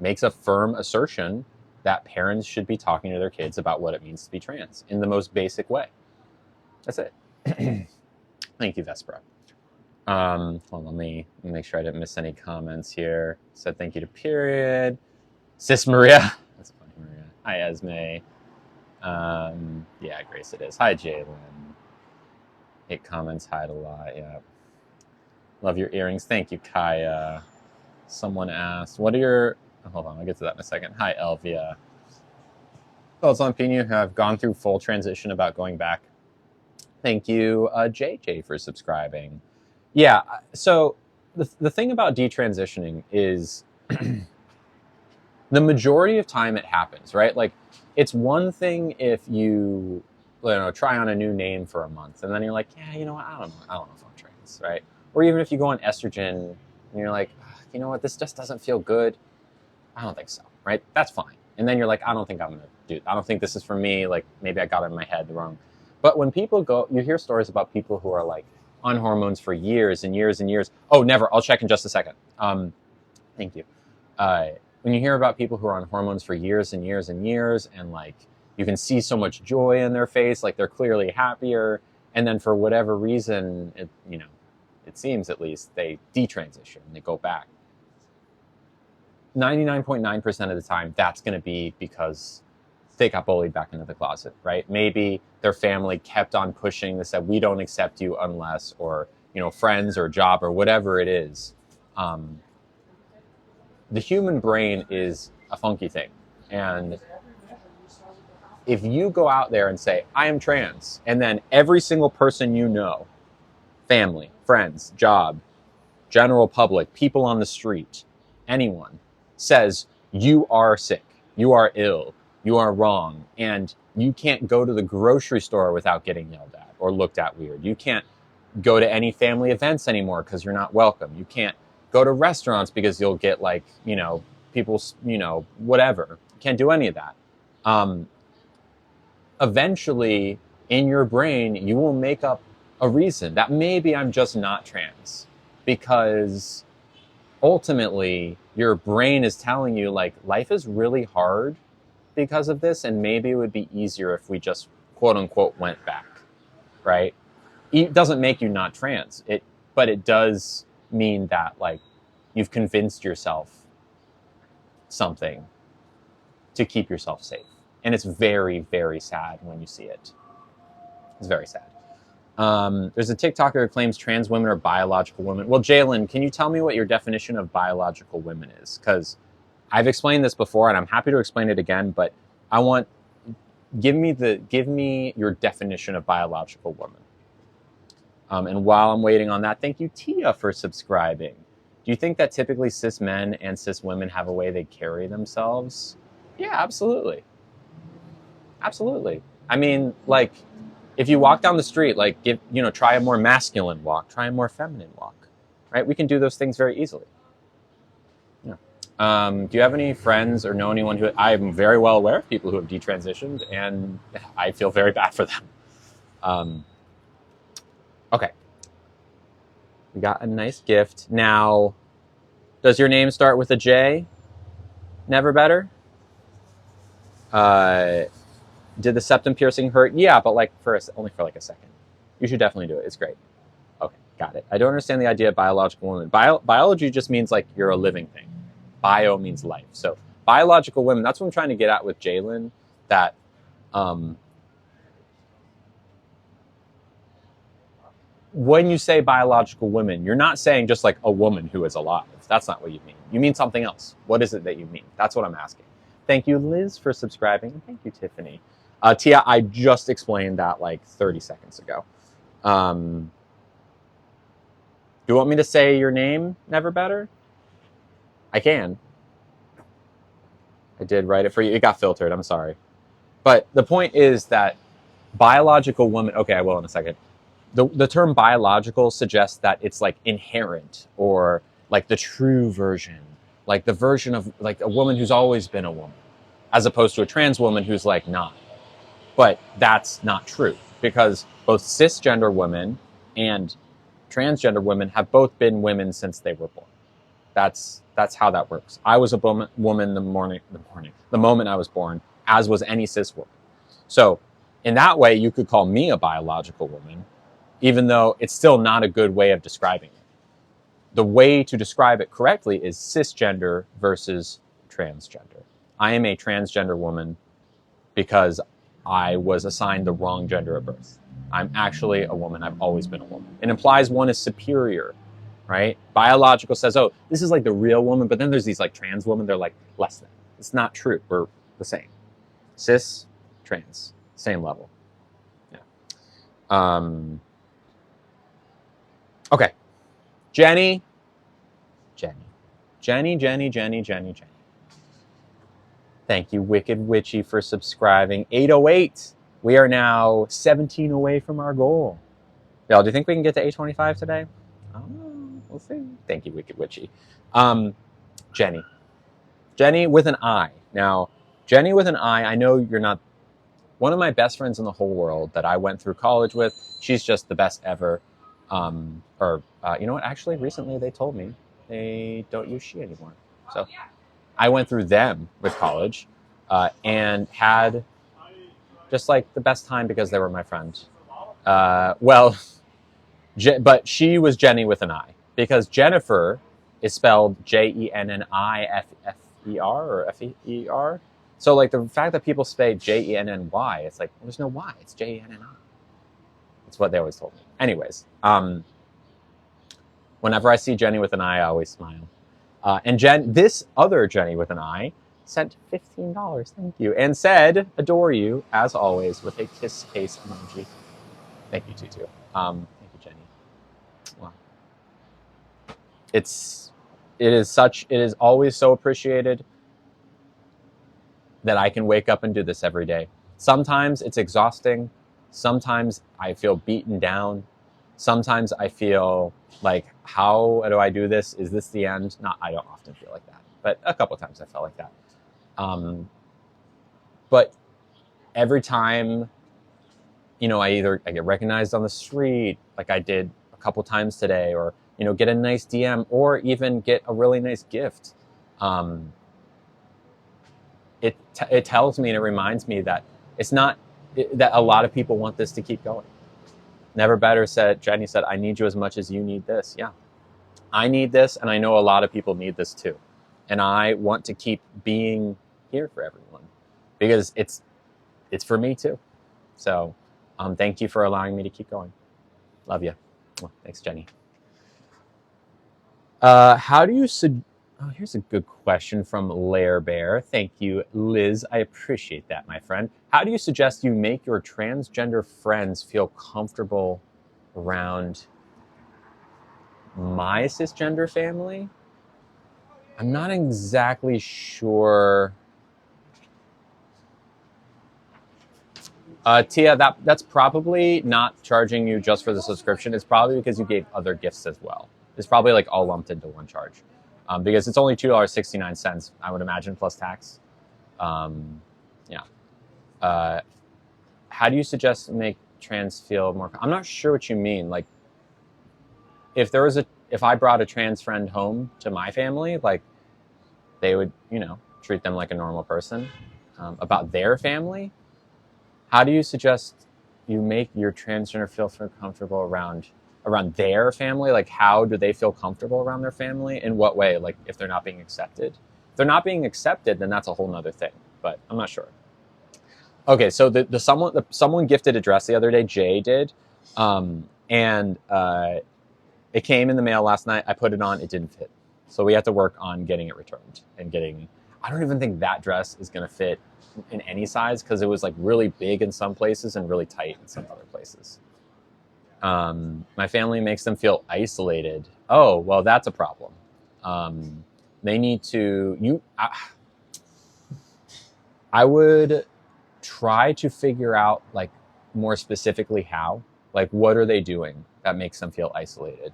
makes a firm assertion that parents should be talking to their kids about what it means to be trans in the most basic way. That's it. Thank you, Vespera. Well, let me make sure I didn't miss any comments here. Said thank you to Period. Sis Maria. That's funny, Maria. Hi, Esme. Yeah, Grace it is. Hi, Jalen. Hate comments, hide a lot, yeah. Love your earrings. Thank you, Kaya. Someone asked, what are your... Oh, hold on, I'll get to that in a second. Hi, Elvia. Thoughts on opinion who have gone through full transition about going back? Thank you, JJ, for subscribing. Yeah, so the thing about detransitioning is the majority of time it happens, right? Like, it's one thing if you try on a new name for a month, and then you're like, yeah, you know what, I don't know if I'm trans, right? Or even if you go on estrogen, and you're like, you know what, this just doesn't feel good. I don't think so, right? That's fine. And then you're like, I don't think I'm going to do it. I don't think this is for me. Like maybe I got it in my head wrong. But when people go, you hear stories about people who are like on hormones for years and years and years. Oh, never. I'll check in just a second. Thank you. When you hear about people who are on hormones for years and years and years, and like you can see so much joy in their face, like they're clearly happier, and then for whatever reason, it seems at least they detransition, they go back. 99.9% of the time, that's going to be because they got bullied back into the closet, right? Maybe their family kept on pushing. They said, we don't accept you unless, or, friends or job or whatever it is. The human brain is a funky thing. And if you go out there and say, I am trans, and then every single person you know, family, friends, job, general public, people on the street, anyone, says you are sick, you are ill, you are wrong, and you can't go to the grocery store without getting yelled at or looked at weird. You can't go to any family events anymore because you're not welcome. You can't go to restaurants because you'll get people, whatever. You can't do any of that. Eventually, in your brain, you will make up a reason that maybe I'm just not trans, because ultimately your brain is telling you like life is really hard because of this, and maybe it would be easier if we just quote unquote went back, right? It doesn't make you not trans, but it does mean that like you've convinced yourself something to keep yourself safe. And it's very, very sad when you see it. It's very sad. There's a TikToker who claims trans women are biological women. Well, Jalen, can you tell me what your definition of biological women is? Because I've explained this before, and I'm happy to explain it again, but give me your definition of biological woman. And while I'm waiting on that, thank you, Tia, for subscribing. Do you think that typically cis men and cis women have a way they carry themselves? Yeah, absolutely. Absolutely. I mean, like, if you walk down the street, like, try a more masculine walk, try a more feminine walk, right? We can do those things very easily. Yeah. Do you have any friends or know anyone who... I'm very well aware of people who have detransitioned, and I feel very bad for them. Okay. We got a nice gift. Now, does your name start with a J? Never better? Did the septum piercing hurt? Yeah, but like only for like a second. You should definitely do it. It's great. Okay, got it. I don't understand the idea of biological women. Biology just means like you're a living thing. Bio means life. So biological women, that's what I'm trying to get at with Jalen, that when you say biological women, you're not saying just like a woman who is alive. That's not what you mean. You mean something else. What is it that you mean? That's what I'm asking. Thank you, Liz, for subscribing. And thank you, Tiffany. Tia, I just explained that like 30 seconds ago. Do you want me to say your name, Never Better? I can. I did write it for you. It got filtered. I'm sorry. But the point is that biological woman... Okay, I will in a second. The term biological suggests that it's like inherent, or like the true version, like the version of like a woman who's always been a woman, as opposed to a trans woman who's like not. But that's not true, because both cisgender women and transgender women have both been women since they were born. That's how that works. I was a woman the moment I was born, as was any cis woman. So in that way, you could call me a biological woman, even though it's still not a good way of describing it. The way to describe it correctly is cisgender versus transgender. I am a transgender woman because I was assigned the wrong gender at birth. I'm actually a woman. I've always been a woman. It implies one is superior, right? Biological says, oh, this is like the real woman, but then there's these like trans women, they're like less than. It's not true. We're the same. Cis, trans, same level. Yeah. Okay. Jenny. Thank you, Wicked Witchy, for subscribing. 808. We are now 17 away from our goal. Y'all, do you think we can get to 825 today? Oh, we'll see. Thank you, Wicked Witchy. Jenny with an I. Now, Jenny with an I know you're not one of my best friends in the whole world that I went through college with. She's just the best ever. You know what? Actually, recently they told me they don't use she anymore. So I went through them with college and had just like the best time because they were my friend. Well, but she was Jenny with an I because Jennifer is spelled Jennifer or Fer. So like the fact that people say Jenny, it's like well, there's no Y. It's Jenni. That's what they always told me. Anyways, whenever I see Jenny with an I always smile. And this other Jenny with an I sent $15. Thank you, and said adore you as always with a kiss face emoji. Thank you, Tutu. Thank you, Jenny. Wow. It is always so appreciated that I can wake up and do this every day. Sometimes it's exhausting. Sometimes I feel beaten down. Sometimes I feel like, how do I do this? Is this the end? I don't often feel like that, but a couple times I felt like that. But every time, I get recognized on the street, like I did a couple times today, or get a nice DM, or even get a really nice gift. It tells me and it reminds me that it's not that a lot of people want this to keep going. Never Better said, Jenny said, I need you as much as you need this. Yeah, I need this, and I know a lot of people need this too. And I want to keep being here for everyone because it's for me too. So thank you for allowing me to keep going. Love you. Thanks, Jenny. How do you here's a good question from Lair Bear. Thank you, Liz. I appreciate that, my friend. How do you suggest you make your transgender friends feel comfortable around my cisgender family? I'm not exactly sure. Tia, that's probably not charging you just for the subscription. It's probably because you gave other gifts as well. It's probably like all lumped into one charge. Because it's only $2.69, I would imagine, plus tax. Yeah. How do you suggest make trans feel more? I'm not sure what you mean. Like, if I brought a trans friend home to my family, like, they would, treat them like a normal person. About their family, how do you suggest you make your transgender feel comfortable around their family? Like, how do they feel comfortable around their family? In what way? Like, if they're not being accepted? If they're not being accepted, then that's a whole nother thing, but I'm not sure. Okay, so someone gifted a dress the other day, Jay did, and it came in the mail last night. I put it on, it didn't fit. So we have to work on getting it returned and I don't even think that dress is gonna fit in any size because it was like really big in some places and really tight in some other places. My family makes them feel isolated. Oh, well, that's a problem. They need to, I would try to figure out like more specifically how, like, what are they doing that makes them feel isolated?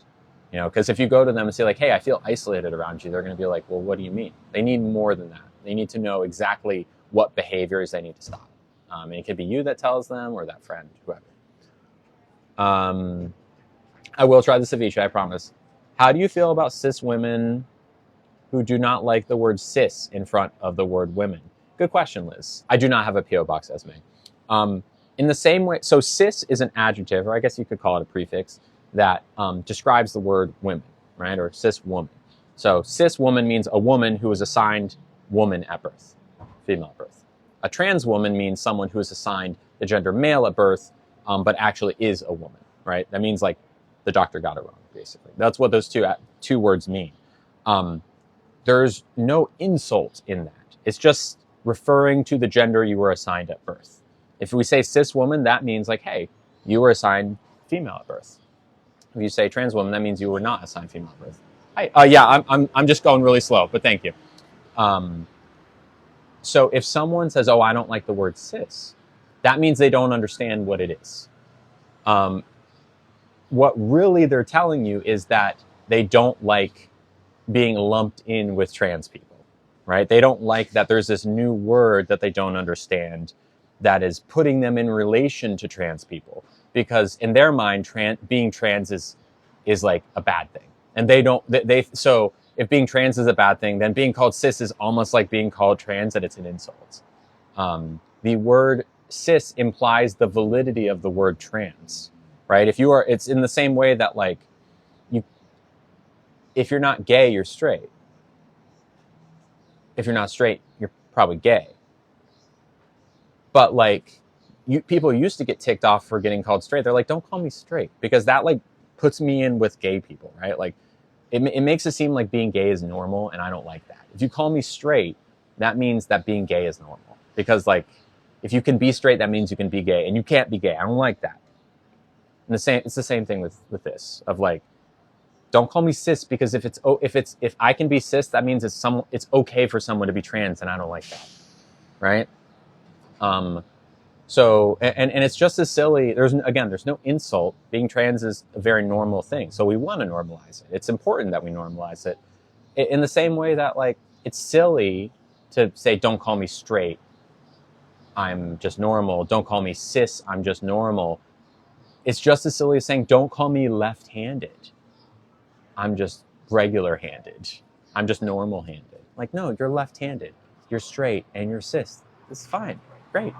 Because if you go to them and say like, hey, I feel isolated around you, they're going to be like, well, what do you mean? They need more than that. They need to know exactly what behaviors they need to stop. And it could be you that tells them or that friend, whoever. I will try the ceviche, I promise. How do you feel about cis women who do not like the word cis in front of the word women? Good question, Liz. I do not have a P.O. box, Esme. In the same way, so cis is an adjective, or I guess you could call it a prefix, that describes the word women, right? Or cis woman. So cis woman means a woman who is assigned woman at birth, female at birth. A trans woman means someone who is assigned the gender male at birth, but actually is a woman, right? That means like the doctor got it wrong, basically. That's what those two words mean. There's no insult in that. It's just referring to the gender you were assigned at birth. If we say cis woman, that means like, hey, you were assigned female at birth. If you say trans woman, that means you were not assigned female at birth. Yeah, I'm just going really slow, but thank you. So if someone says, oh, I don't like the word cis, that means they don't understand what it is. What really they're telling you is that they don't like being lumped in with trans people, right? They don't like that there's this new word that they don't understand that is putting them in relation to trans people, because in their mind, being trans is like a bad thing, and so if being trans is a bad thing, then being called cis is almost like being called trans, and it's an insult. The word cis implies the validity of the word trans, right? It's in the same way that like if you're not gay, you're straight. If you're not straight, you're probably gay. But like, people used to get ticked off for getting called straight. They're like, don't call me straight, because that like puts me in with gay people, right? Like, it makes it seem like being gay is normal, and I don't like that. If you call me straight, that means that being gay is normal, because like, if you can be straight, that means you can be gay, and you can't be gay. I don't like that. And it's the same thing with this of like, don't call me cis, because if I can be cis, that means it's okay for someone to be trans, and I don't like that, right? So it's just as silly. There's no insult. Being trans is a very normal thing, so we want to normalize it. It's important that we normalize it, in the same way that like it's silly to say, don't call me straight, I'm just normal. Don't call me cis, I'm just normal. It's just as silly as saying, don't call me left-handed, I'm just regular-handed, I'm just normal-handed. Like, no, you're left-handed, you're straight, and you're cis. It's fine. Great.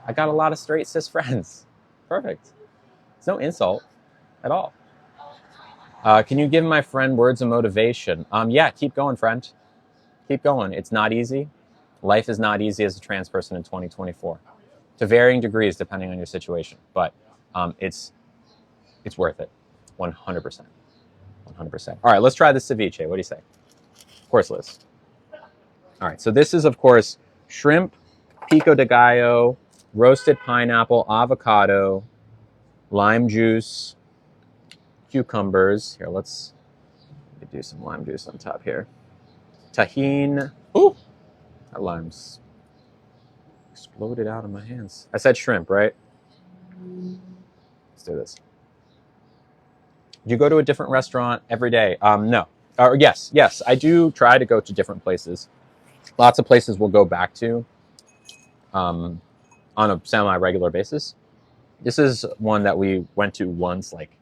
I got a lot of straight cis friends. Perfect. It's no insult at all. Can you give my friend words of motivation? Yeah, keep going, friend. Keep going. It's not easy. Life is not easy as a trans person in 2024. To varying degrees, depending on your situation. But it's worth it. 100%. 100%. All right, let's try the ceviche. What do you say? Of course, Liz. All right, so this is, of course, shrimp, pico de gallo, roasted pineapple, avocado, lime juice, cucumbers. Here, let's do some lime juice on top here. Tahine. Ooh, that lime's exploded out of my hands. I said shrimp, right? Let's do this. Do you go to a different restaurant every day? No. Or yes, I do try to go to different places. Lots of places we'll go back to on a semi-regular basis. This is one that we went to once, like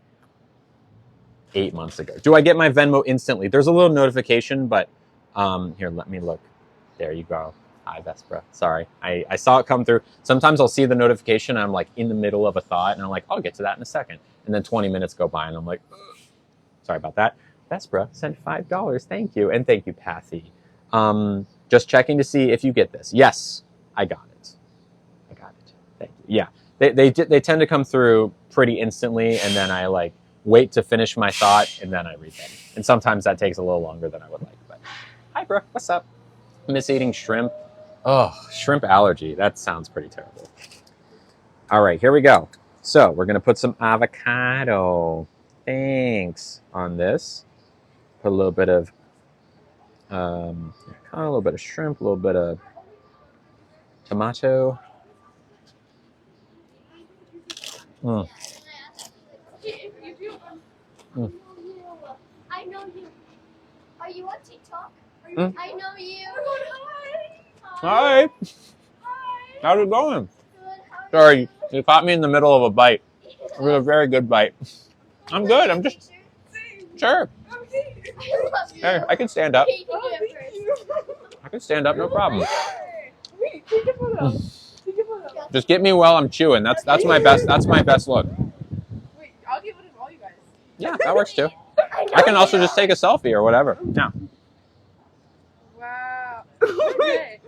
8 months ago. Do I get my Venmo instantly? There's a little notification, but here, let me look. There you go. Hi, Vespra. Sorry, I saw it come through. Sometimes I'll see the notification, and I'm like in the middle of a thought, and I'm like, I'll get to that in a second. And then 20 minutes go by, and I'm like, ugh. Sorry about that. Vespra sent $5. Thank you. And thank you, Pathy. Just checking to see if you get this. Yes, I got it. I got it. Thank you. Yeah, they tend to come through pretty instantly, and then I like wait to finish my thought, and then I read them. And sometimes that takes a little longer than I would like. But hi, bro. What's up? Miss eating shrimp. Oh, shrimp allergy. That sounds pretty terrible. All right, here we go. So we're going to put some avocado. Thanks. On this. Put a little bit of a little bit of shrimp, a little bit of tomato. Mm. Mm. I know you. Are you on TikTok? Mm. I know you. Hi. Hi. How's it going? Good. How Sorry, you caught me in the middle of a bite. It was a very good bite. I'm good. I'm just sure. I love you. Hey, I can stand up. Okay, you can do it first. I can stand up, no problem. Wait, take a photo. Take a photo. Just get me while I'm chewing. That's my best. That's my best look. Wait, I'll give it to all you guys. Yeah, that works too. I can also just take a selfie or whatever. Yeah. Wow. Okay.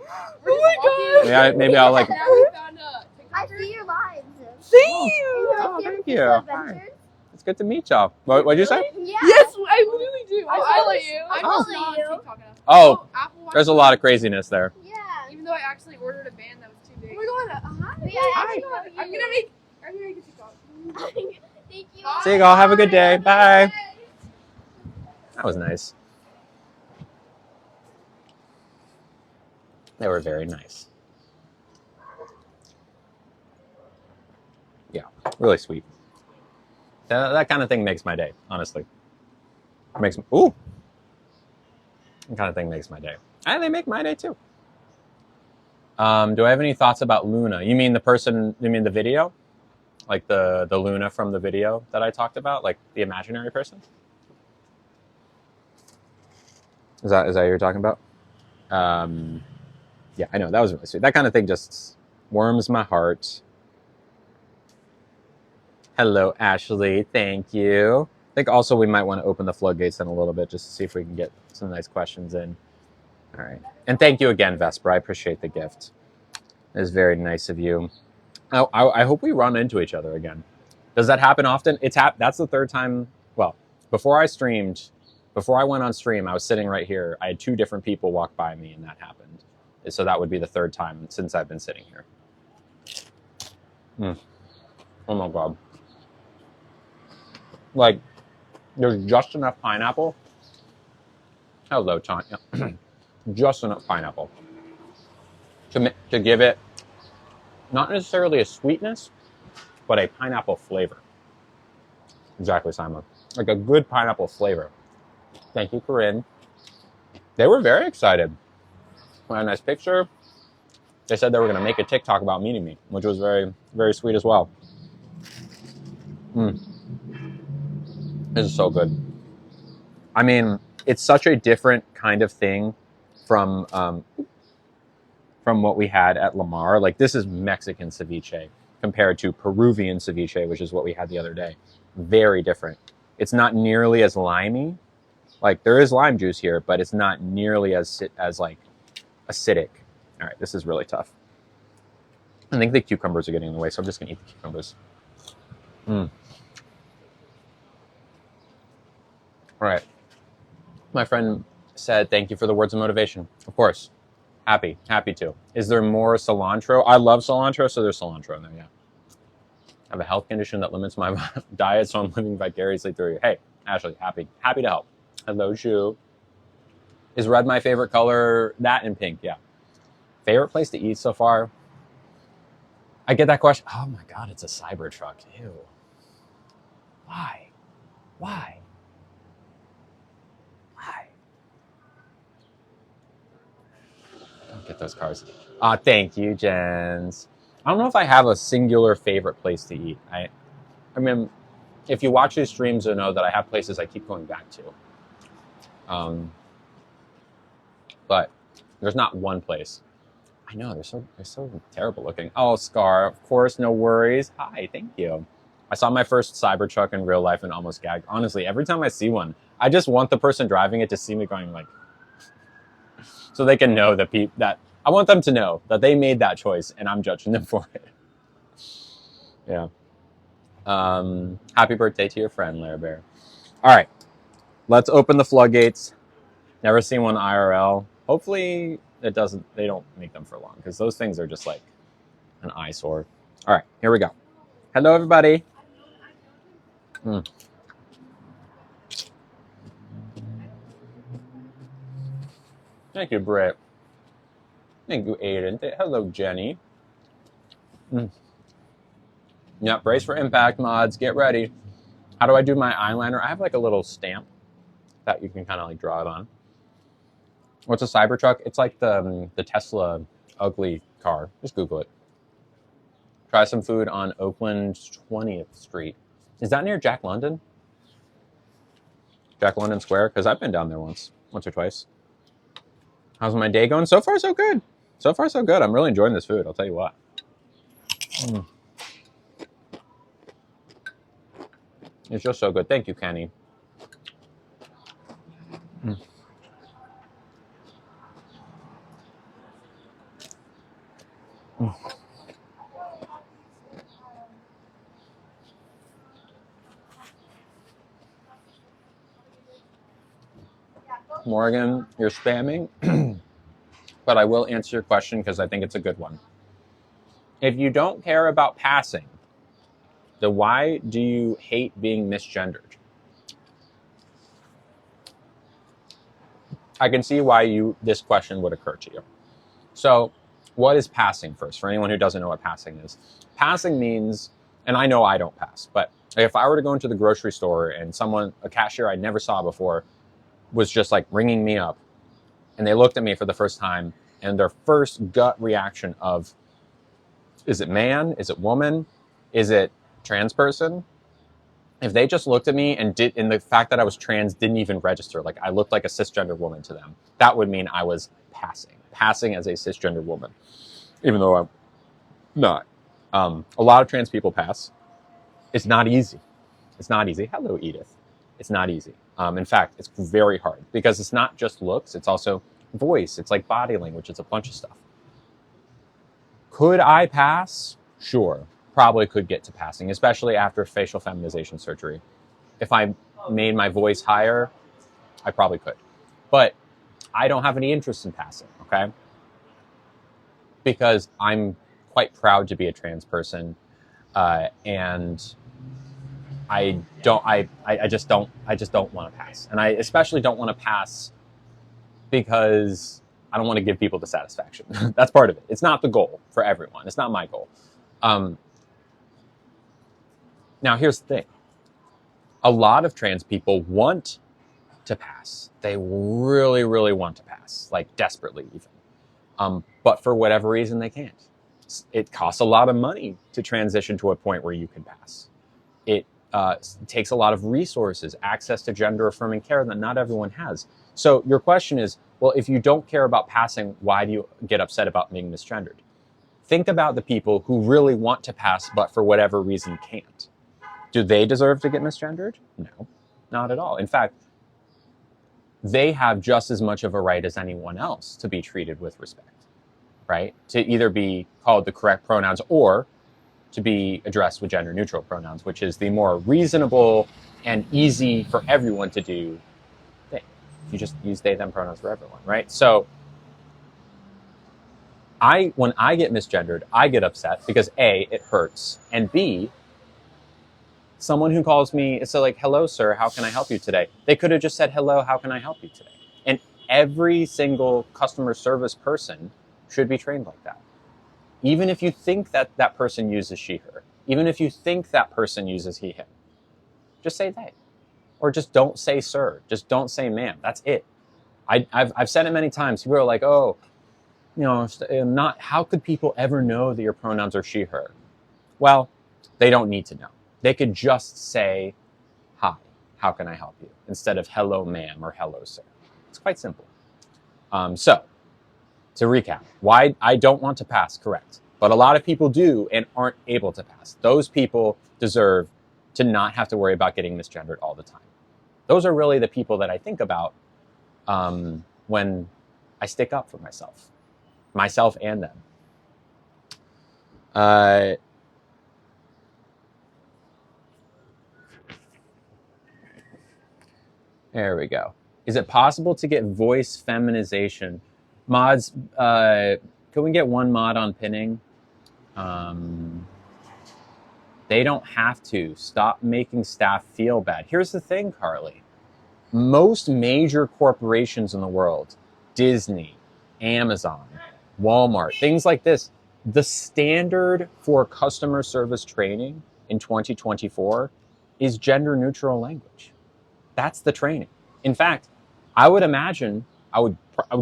Oh my god. Yeah, maybe I'll like. Now we found a I see your lives. Thank You Oh, like thank the you. adventures? It's good to meet y'all. What'd you say? Yeah. Yes, I literally do. I follow follow you. you. I'm I just follow not you. on TikTok enough. Oh, Apple Watch there's a lot of craziness there. Yeah. Even though I actually ordered a band that was too big. Oh my god. Hi. Yeah, Hi. I know you. I'm gonna make a TikTok. Thank you. See you all. Have a good day. Bye. That was nice. They were very nice. Yeah, really sweet. That kind of thing makes my day, honestly. That kind of thing makes my day. And they make my day too. Do I have any thoughts about Luna? You mean the video? Like the Luna from the video that I talked about? Like the imaginary person? Is that what you're talking about? Yeah, I know. That was really sweet. That kind of thing just warms my heart. Hello, Ashley. Thank you. I think also we might want to open the floodgates in a little bit just to see if we can get some nice questions in. All right. And thank you again, Vesper. I appreciate the gift. It's very nice of you. I hope we run into each other again. Does that happen often? That's the third time. Well, before I went on stream, I was sitting right here. I had two different people walk by me, and that happened. So that would be the third time since I've been sitting here. Oh my God. Like, there's just enough pineapple. Hello, Tanya. Just enough pineapple to give it not necessarily a sweetness, but a pineapple flavor. Exactly, Simon. Like a good pineapple flavor. Thank you, Corinne. They were very excited. We had a nice picture. They said they were going to make a TikTok about meeting me, which was very, very sweet as well. This is so good. I mean, it's such a different kind of thing from what we had at Lamar. Like, this is Mexican ceviche compared to Peruvian ceviche, which is what we had the other day. Very different. It's not nearly as limey. Like, there is lime juice here, but it's not nearly as like acidic. All right, this is really tough. I think the cucumbers are getting in the way, so I'm just gonna eat the cucumbers. All right. My friend said, thank you for the words of motivation. Of course. Happy to. Is there more cilantro? I love cilantro, so there's cilantro in there, yeah. I have a health condition that limits my diet, so I'm living vicariously through you. Hey, Ashley, happy to help. Hello, Shu. Is red my favorite color? That and pink, yeah. Favorite place to eat so far? I get that question. Oh my God, it's a Cybertruck. Ew. Why? Don't get those cars. Thank you, Jens. I don't know if I have a singular favorite place to eat. I mean, if you watch these streams, you'll know that I have places I keep going back to. But there's not one place. I know, they're so terrible looking. Oh, Scar, of course, no worries. Hi, thank you. I saw my first Cybertruck in real life and almost gagged. Honestly, every time I see one, I just want the person driving it to see me going like, so they can know that I want them to know that they made that choice and I'm judging them for it. Yeah. Happy birthday to your friend, Lair Bear. All right, let's open the floodgates. Never seen one IRL. Hopefully they don't make them for long because those things are just like an eyesore. All right, here we go. Hello, everybody. Thank you, Britt. Thank you, Aiden. Hello, Jenny. Yeah, brace for impact, mods. Get ready. How do I do my eyeliner? I have like a little stamp that you can kind of like draw it on. What's a Cybertruck? It's like the Tesla ugly car. Just Google it. Try some food on Oakland 20th Street. Is that near Jack London? Jack London Square? Because I've been down there once or twice. How's my day going? So far, so good. So far, so good. I'm really enjoying this food. I'll tell you what. It's just so good. Thank you, Kenny. Morgan, you're spamming, but I will answer your question because I think it's a good one. If you don't care about passing, then why do you hate being misgendered? I can see why this question would occur to you. So, what is passing first? For anyone who doesn't know what passing is, passing means, and I know I don't pass, but if I were to go into the grocery store and a cashier I never saw before, was just like ringing me up, and they looked at me for the first time, and their first gut reaction of, is it man? Is it woman? Is it trans person? If they just looked at me and the fact that I was trans didn't even register, like I looked like a cisgender woman to them, that would mean I was passing as a cisgender woman, even though I'm not. A lot of trans people pass. It's not easy. It's not easy. Hello, Edith. It's not easy. In fact, it's very hard because it's not just looks, it's also voice. It's like body language. It's a bunch of stuff. Could I pass? Sure. Probably could get to passing, especially after facial feminization surgery. If I made my voice higher, I probably could. But I don't have any interest in passing, okay? Because I'm quite proud to be a trans person, and I just don't want to pass. And I especially don't want to pass because I don't want to give people dissatisfaction. That's part of it. It's not the goal for everyone. It's not my goal. Now, here's the thing. A lot of trans people want to pass. They really, really want to pass, like desperately even. But for whatever reason, they can't. It costs a lot of money to transition to a point where you can pass. It takes a lot of resources, access to gender-affirming care that not everyone has. So your question is, well, if you don't care about passing, why do you get upset about being misgendered? Think about the people who really want to pass, but for whatever reason can't. Do they deserve to get misgendered? No, not at all. In fact, they have just as much of a right as anyone else to be treated with respect, right? To either be called the correct pronouns or to be addressed with gender neutral pronouns, which is the more reasonable and easy for everyone to do thing. You just use they, them pronouns for everyone, right? So when I get misgendered, I get upset because A, it hurts, and B, someone who calls me, it's like, hello, sir, how can I help you today? They could have just said, hello, how can I help you today? And every single customer service person should be trained like that. Even if you think that that person uses she, her, even if you think that person uses he, him, just say they. Or just don't say sir, just don't say ma'am. That's it. I've said it many times. People are like, oh, how could people ever know that your pronouns are she, her? Well, they don't need to know. They could just say, hi, how can I help you? Instead of hello, ma'am, or hello, sir. It's quite simple. So, to recap, why I don't want to pass, correct. But a lot of people do and aren't able to pass. Those people deserve to not have to worry about getting misgendered all the time. Those are really the people that I think about when I stick up for myself and them. There we go. Is it possible to get voice feminization? Mods, can we get one mod on pinning? They don't have to. Stop making staff feel bad. Here's the thing, Carly. Most major corporations in the world, Disney, Amazon, Walmart, things like this, the standard for customer service training in 2024 is gender neutral language. That's the training. In fact, I would imagine, I would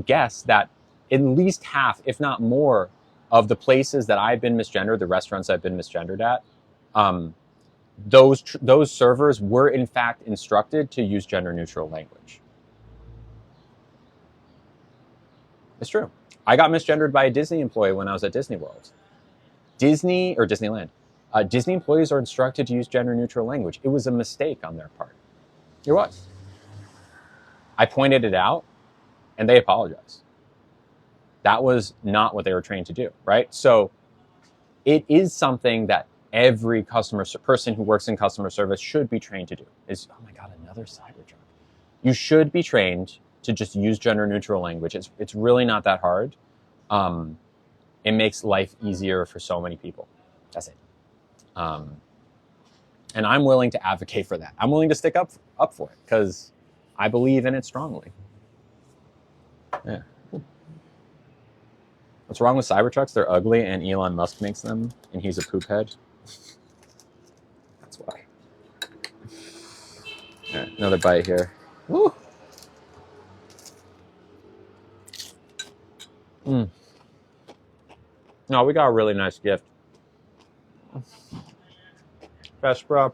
guess that at least half, if not more, of the places that I've been misgendered, the restaurants I've been misgendered at, those servers were in fact instructed to use gender neutral language. It's true. I got misgendered by a Disney employee when I was at Disney World. Disneyland. Disney employees are instructed to use gender neutral language. It was a mistake on their part. It was. I pointed it out and they apologized. That was not what they were trained to do, right? So it is something that every person who works in customer service should be trained to do. Oh my God, another Cybertruck. You should be trained to just use gender neutral language. It's really not that hard. It makes life easier for so many people. That's it. And I'm willing to advocate for that. I'm willing to stick up for it because I believe in it strongly. Yeah. What's wrong with Cybertrucks? They're ugly and Elon Musk makes them and he's a poop head. That's why. All right, another bite here. Woo. No, we got a really nice gift. Vespera.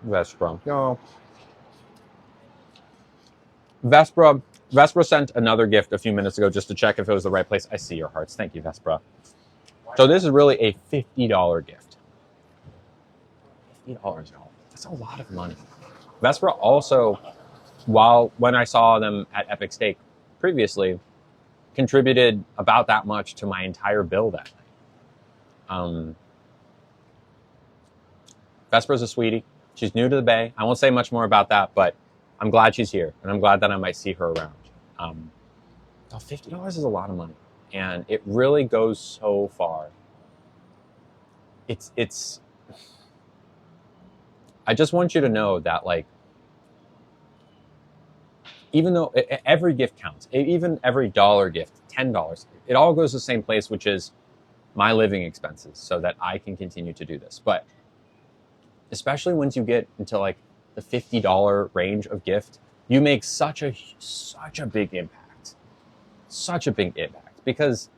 Vespera. No. Vespera sent another gift a few minutes ago just to check if it was the right place. I see your hearts. Thank you, Vespera. So this is really a $50 gift. $50, y'all. That's a lot of money. Vespera also, when I saw them at Epic Steak previously, contributed about that much to my entire bill that night. Vespera's a sweetie. She's new to the Bay. I won't say much more about that, but I'm glad she's here, and I'm glad that I might see her around. $50 is a lot of money, and it really goes so far. It's. I just want you to know that, like, even though every gift counts, even every dollar gift, $10, it all goes to the same place, which is my living expenses, so that I can continue to do this. But especially once you get into like the $50 range of gift, you make such a big impact. Such a big impact. Because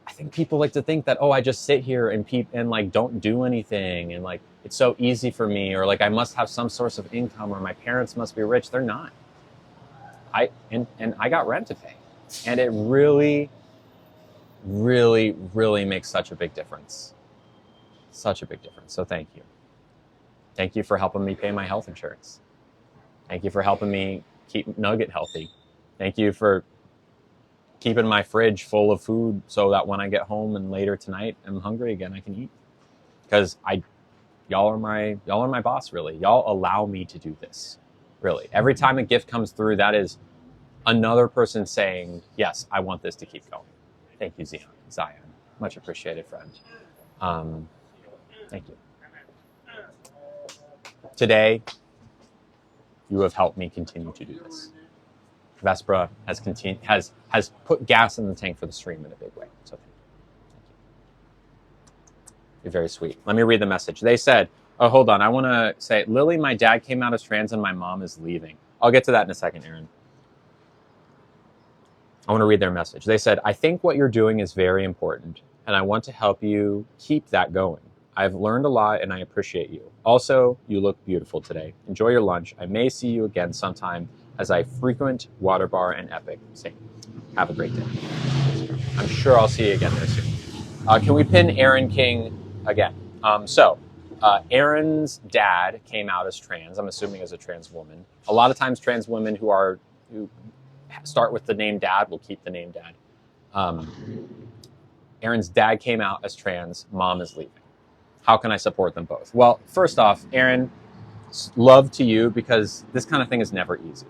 I think people like to think that, oh, I just sit here and like don't do anything, and like it's so easy for me, or like I must have some source of income, or my parents must be rich. They're not. I got rent to pay. And it really, really, really makes such a big difference. Such a big difference. So thank you. Thank you for helping me pay my health insurance. Thank you for helping me keep Nugget healthy. Thank you for keeping my fridge full of food so that when I get home and later tonight I'm hungry again, I can eat. Because y'all are my boss, really. Y'all allow me to do this. Really. Every time a gift comes through, that is another person saying, yes, I want this to keep going. Thank you, Zion. Much appreciated, friend. Thank you. Today, you have helped me continue to do this. Vespera has put gas in the tank for the stream in a big way. So thank you. You're very sweet. Let me read the message. They said, oh, hold on. I want to say, Lily, my dad came out as trans and my mom is leaving. I'll get to that in a second, Aaron. I want to read their message. They said, I think what you're doing is very important, and I want to help you keep that going. I've learned a lot, and I appreciate you. Also, you look beautiful today. Enjoy your lunch. I may see you again sometime, as I frequent Water Bar and Epic. Same. Have a great day. I'm sure I'll see you again there soon. Can we pin Aaron King again? Aaron's dad came out as trans. I'm assuming as a trans woman. A lot of times trans women who start with the name dad will keep the name dad. Aaron's dad came out as trans. Mom is leaving. How can I support them both? Well, first off, Aaron, love to you, because this kind of thing is never easy.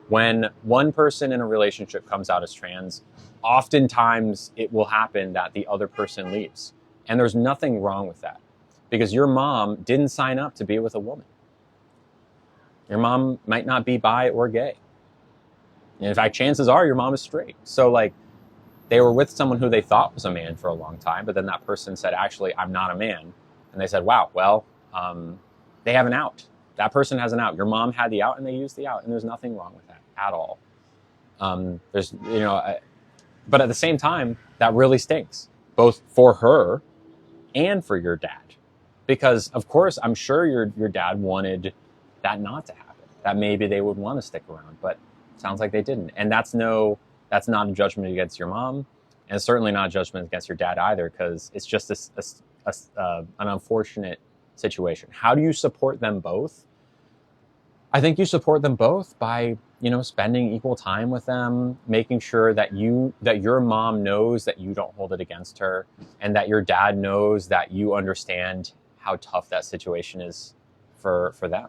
When one person in a relationship comes out as trans, oftentimes it will happen that the other person leaves. And there's nothing wrong with that, because your mom didn't sign up to be with a woman. Your mom might not be bi or gay. And in fact, chances are your mom is straight. So like, they were with someone who they thought was a man for a long time, but then that person said, actually, I'm not a man. And they said, wow, well, they have an out. That person has an out. Your mom had the out and they used the out, and there's nothing wrong with that at all. But at the same time, that really stinks, both for her and for your dad. Because of course, I'm sure your dad wanted that not to happen, that maybe they would want to stick around, but it sounds like they didn't. And that's not a judgment against your mom, and it's certainly not a judgment against your dad either, because it's just an unfortunate situation. How do you support them both? I think you support them both by, spending equal time with them, making sure that your mom knows that you don't hold it against her, and that your dad knows that you understand how tough that situation is for them.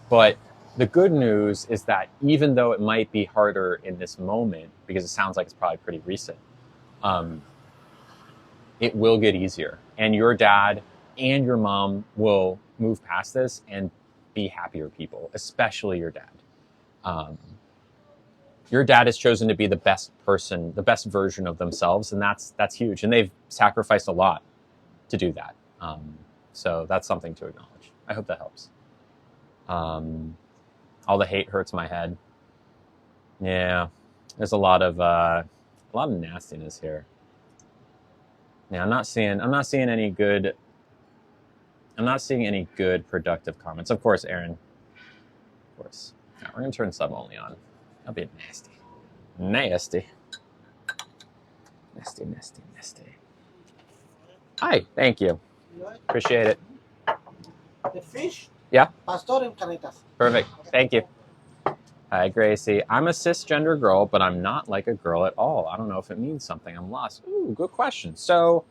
But the good news is that even though it might be harder in this moment, because it sounds like it's probably pretty recent, it will get easier. And your dad and your mom will move past this and be happier people, especially your dad. Your dad has chosen to be the best person, the best version of themselves, and that's huge. And they've sacrificed a lot to do that. So that's something to acknowledge. I hope that helps. All the hate hurts my head. Yeah, there's a lot of nastiness here. Yeah, I'm not seeing any good. I'm not seeing any good productive comments. Of course, Aaron. Of course. Yeah, we're gonna turn sub only on. That'll be nasty. Nasty. Nasty, nasty, nasty. Hi, thank you. Appreciate it. The fish? Yeah. Pastor and carnitas. Perfect. Thank you. Hi, Gracie. I'm a cisgender girl, but I'm not like a girl at all. I don't know if it means something. I'm lost. Ooh, good question. So,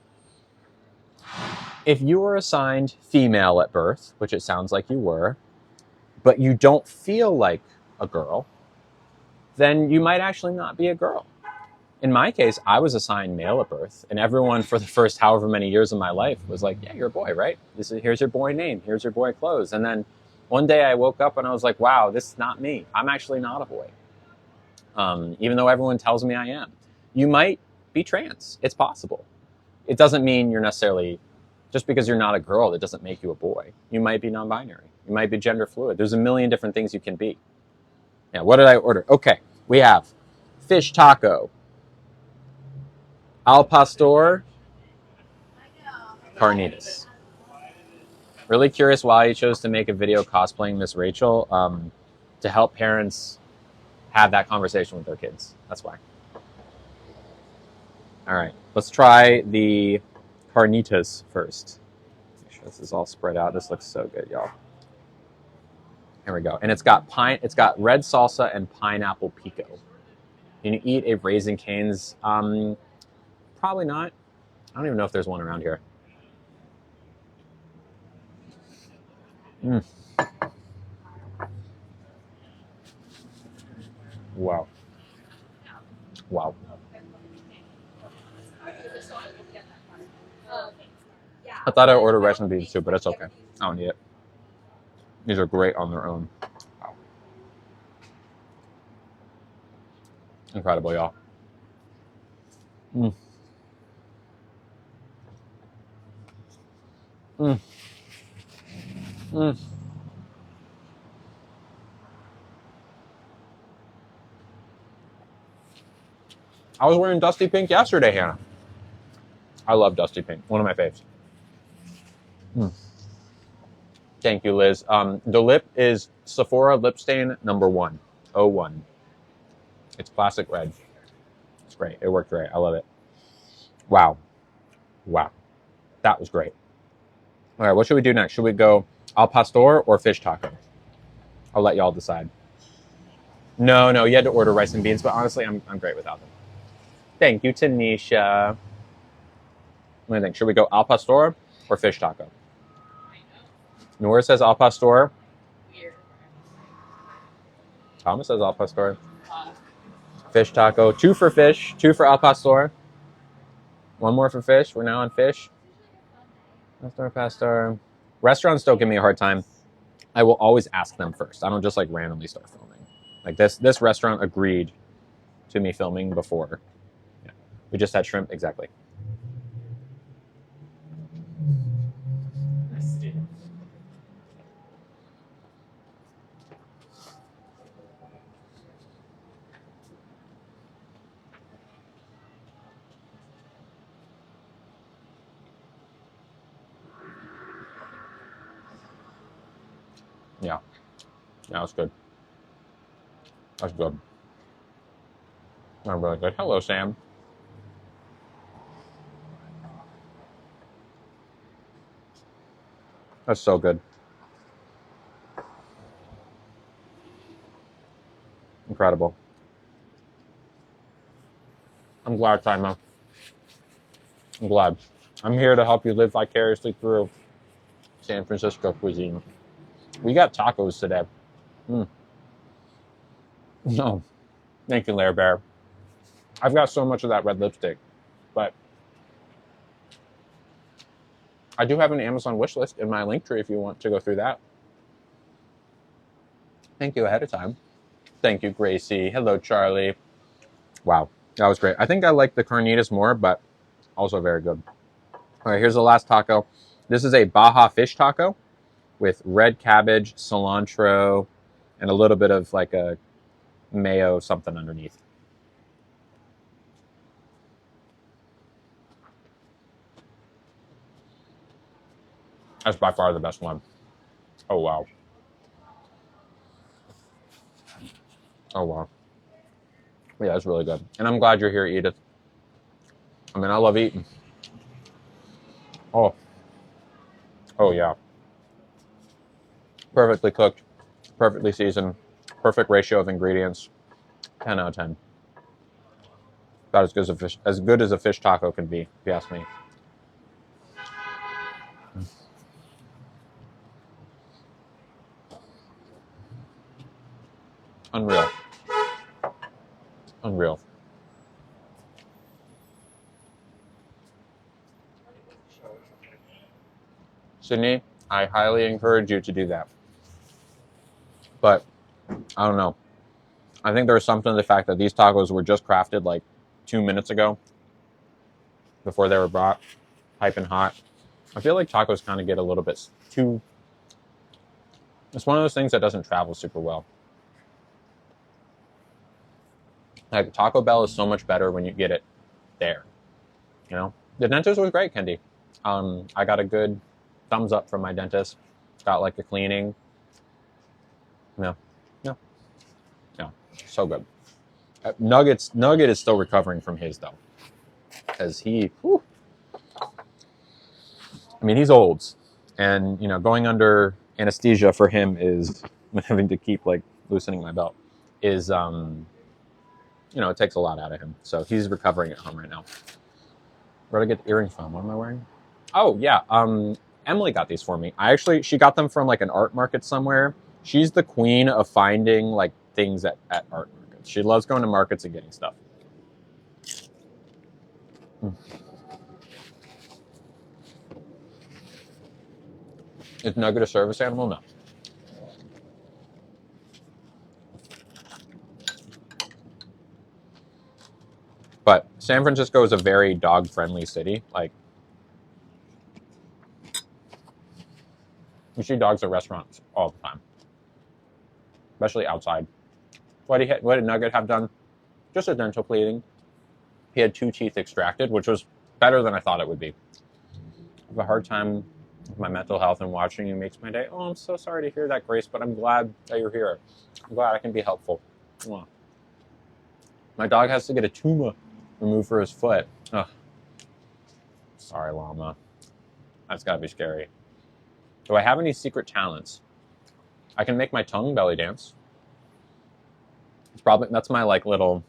if you were assigned female at birth, which it sounds like you were, but you don't feel like a girl, then you might actually not be a girl. In my case, I was assigned male at birth, and everyone for the first however many years of my life was like, yeah, you're a boy, right? Here's your boy name, here's your boy clothes. And then one day I woke up and I was like, wow, this is not me. I'm actually not a boy. Even though everyone tells me I am. You might be trans. It's possible. It doesn't mean you're necessarily, just because you're not a girl, that doesn't make you a boy. You might be non-binary. You might be gender fluid. There's a million different things you can be. Yeah, what did I order? Okay, we have fish taco, al pastor, carnitas. Really curious why you chose to make a video cosplaying Miss Rachel, to help parents have that conversation with their kids. That's why. All right, let's try the carnitas first. Make sure this is all spread out. This looks so good, y'all. Here we go. And it's got red salsa and pineapple pico. Can you eat a Raising Cane's? Probably not. I don't even know if there's one around here. Wow. Wow. I thought I ordered rice and beans too, but it's okay. I don't need it. These are great on their own. Wow. Incredible, y'all. Mm. Mm. Mm. I was wearing Dusty Pink yesterday, Hannah. I love Dusty Pink. One of my faves. Mm. Thank you, Liz. The lip is Sephora Lip Stain number 1. 01. It's classic red. It's great. It worked great. I love it. Wow. Wow. That was great. All right, what should we do next? Should we go al pastor or fish taco? I'll let y'all decide. No, you had to order rice and beans, but honestly, I'm great without them. Thank you, Tanisha. What do you think? Should we go al pastor or fish taco? Nora says al pastor. Thomas says al pastor. Fish taco. 2 for fish, 2 for al pastor. 1 more for fish. We're now on fish. Pastor. Restaurants don't give me a hard time. I will always ask them first. I don't just like randomly start filming. Like this restaurant agreed to me filming before. Yeah. We just had shrimp, exactly. Yeah. Yeah, that's good. That's good. I'm really good. Hello, Sam. That's so good. Incredible. I'm glad, Timo. I'm glad. I'm here to help you live vicariously through San Francisco cuisine. We got tacos today. No. Thank you, Lair Bear. I've got so much of that red lipstick, but I do have an Amazon wish list in my link tree if you want to go through that. Thank you ahead of time. Thank you, Gracie. Hello, Charlie. Wow, that was great. I think I like the carnitas more, but also very good. All right, here's the last taco. This is a Baja fish taco with red cabbage, cilantro, and a little bit of like a mayo something underneath. That's by far the best one. Oh, wow. Oh, wow. Yeah, it's really good. And I'm glad you're here, Edith. I mean, I love eating. Oh. Oh, yeah. Perfectly cooked, perfectly seasoned, perfect ratio of ingredients. 10 out of 10. About as good as a fish taco can be, if you ask me. Unreal. Unreal. Sydney, I highly encourage you to do that. But I don't know. I think there was something to the fact that these tacos were just crafted like 2 minutes ago before they were brought, piping hot. I feel like tacos kind of get a little bit too. It's one of those things that doesn't travel super well. Like Taco Bell is so much better when you get it there. You know, the dentist was great, Kendi. I got a good thumbs up from my dentist. Got like a cleaning. No, no, no, so good. Nugget is still recovering from his though, because whew, I mean, he's old, and you know, going under anesthesia for him is having to keep like loosening my belt is you know, it takes a lot out of him. So he's recovering at home right now. Where'd I get the earrings from? What am I wearing? Oh yeah, Emily got these for me. She got them from like an art market somewhere. She's the queen of finding like things at art markets. She loves going to markets and getting stuff. Is Nugget a service animal? No. But San Francisco is a very dog-friendly city. Like, you see dogs at restaurants all the time, especially outside. What did Nugget have done? Just a dental cleaning. He had 2 teeth extracted, which was better than I thought it would be. I have a hard time with my mental health, and watching you makes my day. Oh, I'm so sorry to hear that, Grace, but I'm glad that you're here. I'm glad I can be helpful. Mwah. My dog has to get a tumor removed for his foot. Ugh. Sorry, llama. That's gotta be scary. Do I have any secret talents? I can make my tongue belly dance. That's my like little.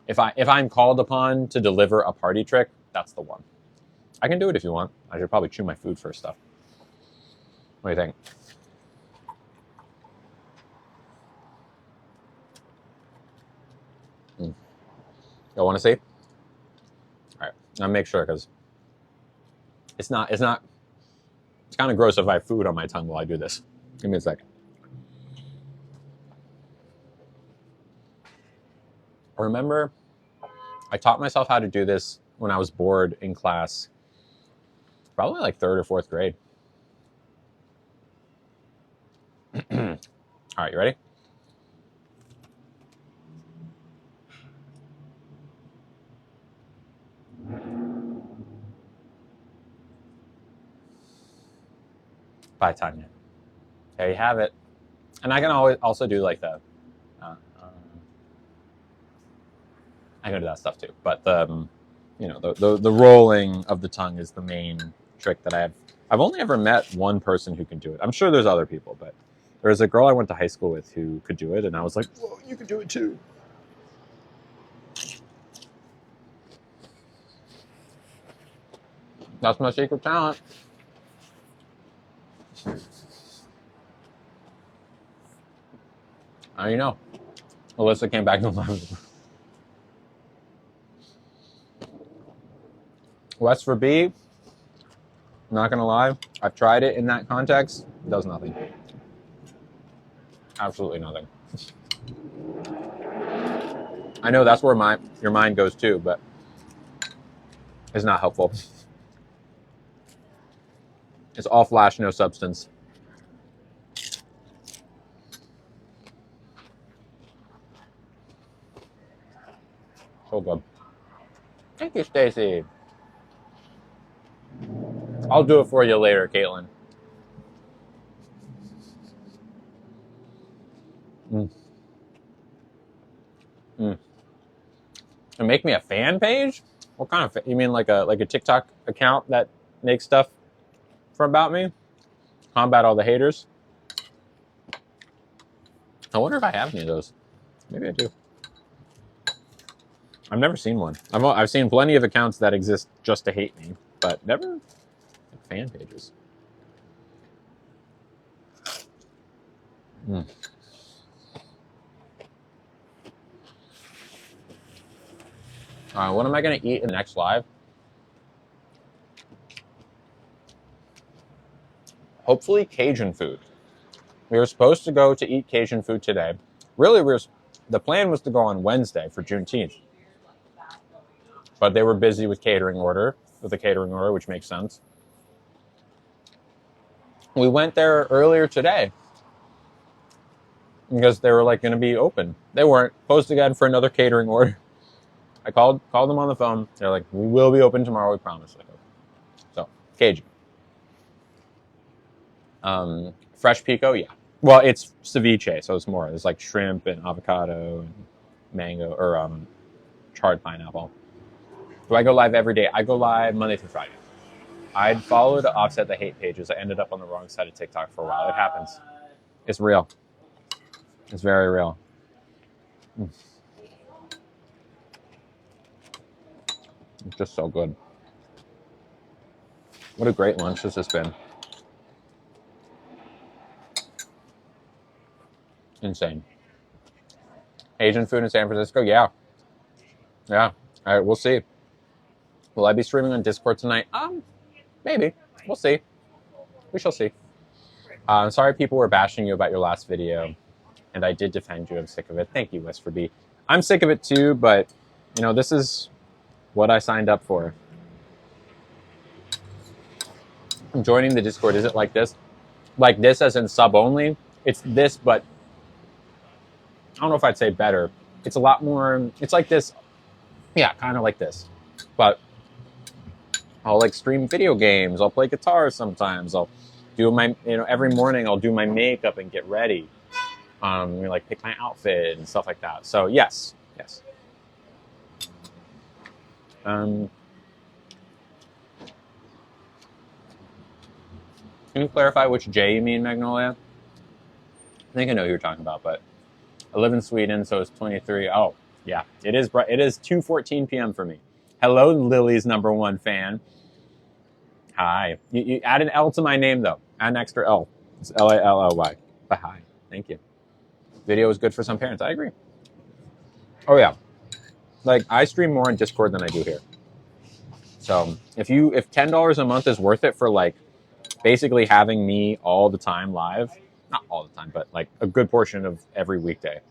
If I'm called upon to deliver a party trick, that's the one. I can do it if you want. I should probably chew my food first, though. What do you think? You want to see? All right, I'll make sure because it's kind of gross if I have food on my tongue while I do this. Give me a second. Remember, I taught myself how to do this when I was bored in class, probably like 3rd or 4th grade. All right, you ready? Bye, Tanya. There you have it. And I can always also do like the. I can do that stuff too, but you know, the rolling of the tongue is the main trick that I have. I've only ever met one person who can do it. I'm sure there's other people, but there was a girl I went to high school with who could do it, and I was like, "Whoa, you can do it too." That's my secret talent. Now you know. Alyssa came back to life. West for B, not gonna lie, I've tried it in that context. It does nothing. Absolutely nothing. I know that's where your mind goes too, but it's not helpful. It's all flash, no substance. So good. Thank you, Stacy. I'll do it for you later, Caitlin. And make me a fan page? What kind of? You mean like a TikTok account that makes stuff for about me? Combat all the haters. I wonder if I have any of those. Maybe I do. I've never seen one. I've seen plenty of accounts that exist just to hate me, but never like fan pages. Mm. What am I going to eat in the next live? Hopefully Cajun food. We were supposed to go to eat Cajun food today. Really, the plan was to go on Wednesday for Juneteenth. But they were busy with the catering order, which makes sense. We went there earlier today because they were like going to be open. They weren't. Closed again for another catering order. I called them on the phone. They're like, we will be open tomorrow, we promise. Like, okay. So, Cajun. Fresh pico, yeah. Well, it's ceviche, so it's more. There's like shrimp and avocado and mango, or charred pineapple. Do I go live every day? I go live Monday through Friday. I'd follow to offset the hate pages. I ended up on the wrong side of TikTok for a while. It happens. It's real. It's very real. It's just so good. What a great lunch this has been. Insane. Asian food in San Francisco? Yeah. Yeah. All right, we'll see. Will I be streaming on Discord tonight? Maybe. We'll see. We shall see. I'm sorry people were bashing you about your last video, and I did defend you. I'm sick of it. Thank you, West for B. I'm sick of it too, but, you know, this is what I signed up for. I'm joining the Discord. Is it like this? Like this as in sub only? It's this, but I don't know if I'd say better. It's a lot more, it's like this. Yeah, kind of like this. But I'll like stream video games. I'll play guitar sometimes. I'll do my, every morning I'll do my makeup and get ready. Like pick my outfit and stuff like that. So yes. Can you clarify which J you mean, Magnolia? I think I know who you're talking about, but I live in Sweden, so it's 23. Oh, yeah, it is 2:14 p.m. for me. Hello, Lily's #1 fan. Hi. You add an L to my name, though. Add an extra L. It's Lally. But hi. Thank you. Video is good for some parents. I agree. Oh, yeah. Like, I stream more on Discord than I do here. So if $10 a month is worth it for, like, basically having me all the time live, not all the time, but, like, a good portion of every weekday.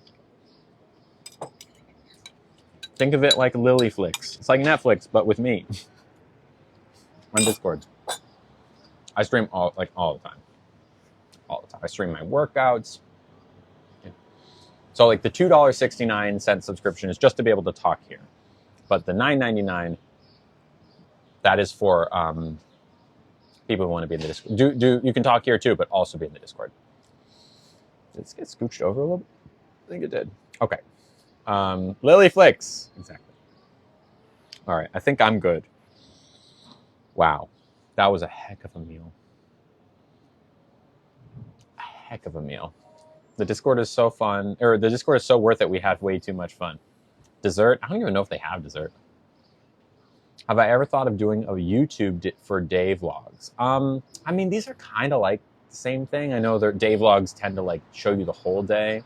Think of it like Lilyflix. It's like Netflix, but with me. On Discord. I stream all the time. All the time. I stream my workouts. So like the $2.69 subscription is just to be able to talk here. But the $9.99, that is for people who want to be in the Discord. You can talk here too, but also be in the Discord. Did this get scooched over a little bit? I think it did. Okay. Lilyflix. Exactly. All right. I think I'm good. Wow. That was a heck of a meal. A heck of a meal. The Discord is so fun, or the Discord is so worth it. We had way too much fun. Dessert? I don't even know if they have dessert. Have I ever thought of doing a YouTube for day vlogs? I mean, these are kind of like the same thing. I know their day vlogs tend to like show you the whole day,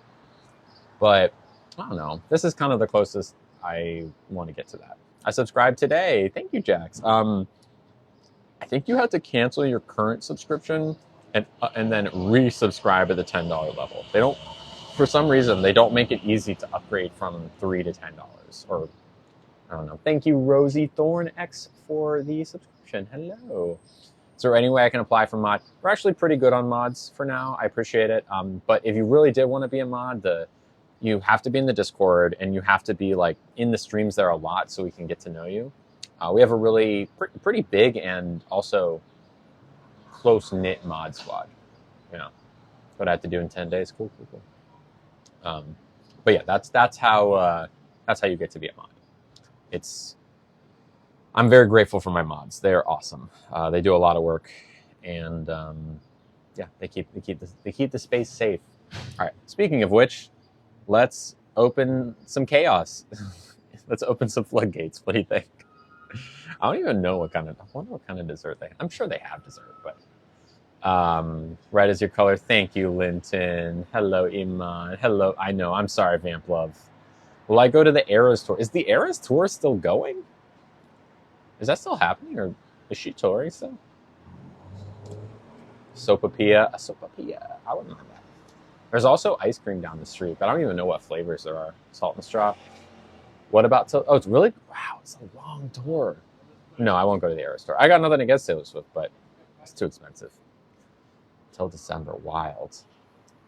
but I don't know. This is kind of the closest I want to get to that. I subscribed today. Thank you, Jax. I think you have to cancel your current subscription and then resubscribe at the $10 level. They don't, for some reason, they don't make it easy to upgrade from $3 to $10, or I don't know. Thank you, Rosie Thorn X, for the subscription. Hello. Is there any way I can apply for mod? We're actually pretty good on mods for now. I appreciate it. But if you really did want to be a mod, you have to be in the Discord and you have to be like in the streams there a lot so we can get to know you. We have a really pretty big and also close-knit mod squad. You know, what I have to do in 10 days. Cool. But yeah, that's how you get to be a mod. I'm very grateful for my mods. They are awesome. They do a lot of work, and yeah, they keep the space safe. All right. Speaking of which, let's open some chaos. Let's open some floodgates. What do you think? I don't even know I wonder what kind of dessert they have. I'm sure they have dessert, but red is your color. Thank you, Linton. Hello, Iman. Hello. I know. I'm sorry, Vamp Love. Will I go to the Eras tour? Is the Eras tour still going? Is that still happening, or is she touring still? Sopapilla. A sopapilla. I wouldn't mind that. There's also ice cream down the street, but I don't even know what flavors there are. Salt and straw. What about... Oh, it's really... Wow, it's a long tour. No, I won't go to the Eras tour. I got nothing against Taylor Swift, but it's too expensive. Till December. Wild.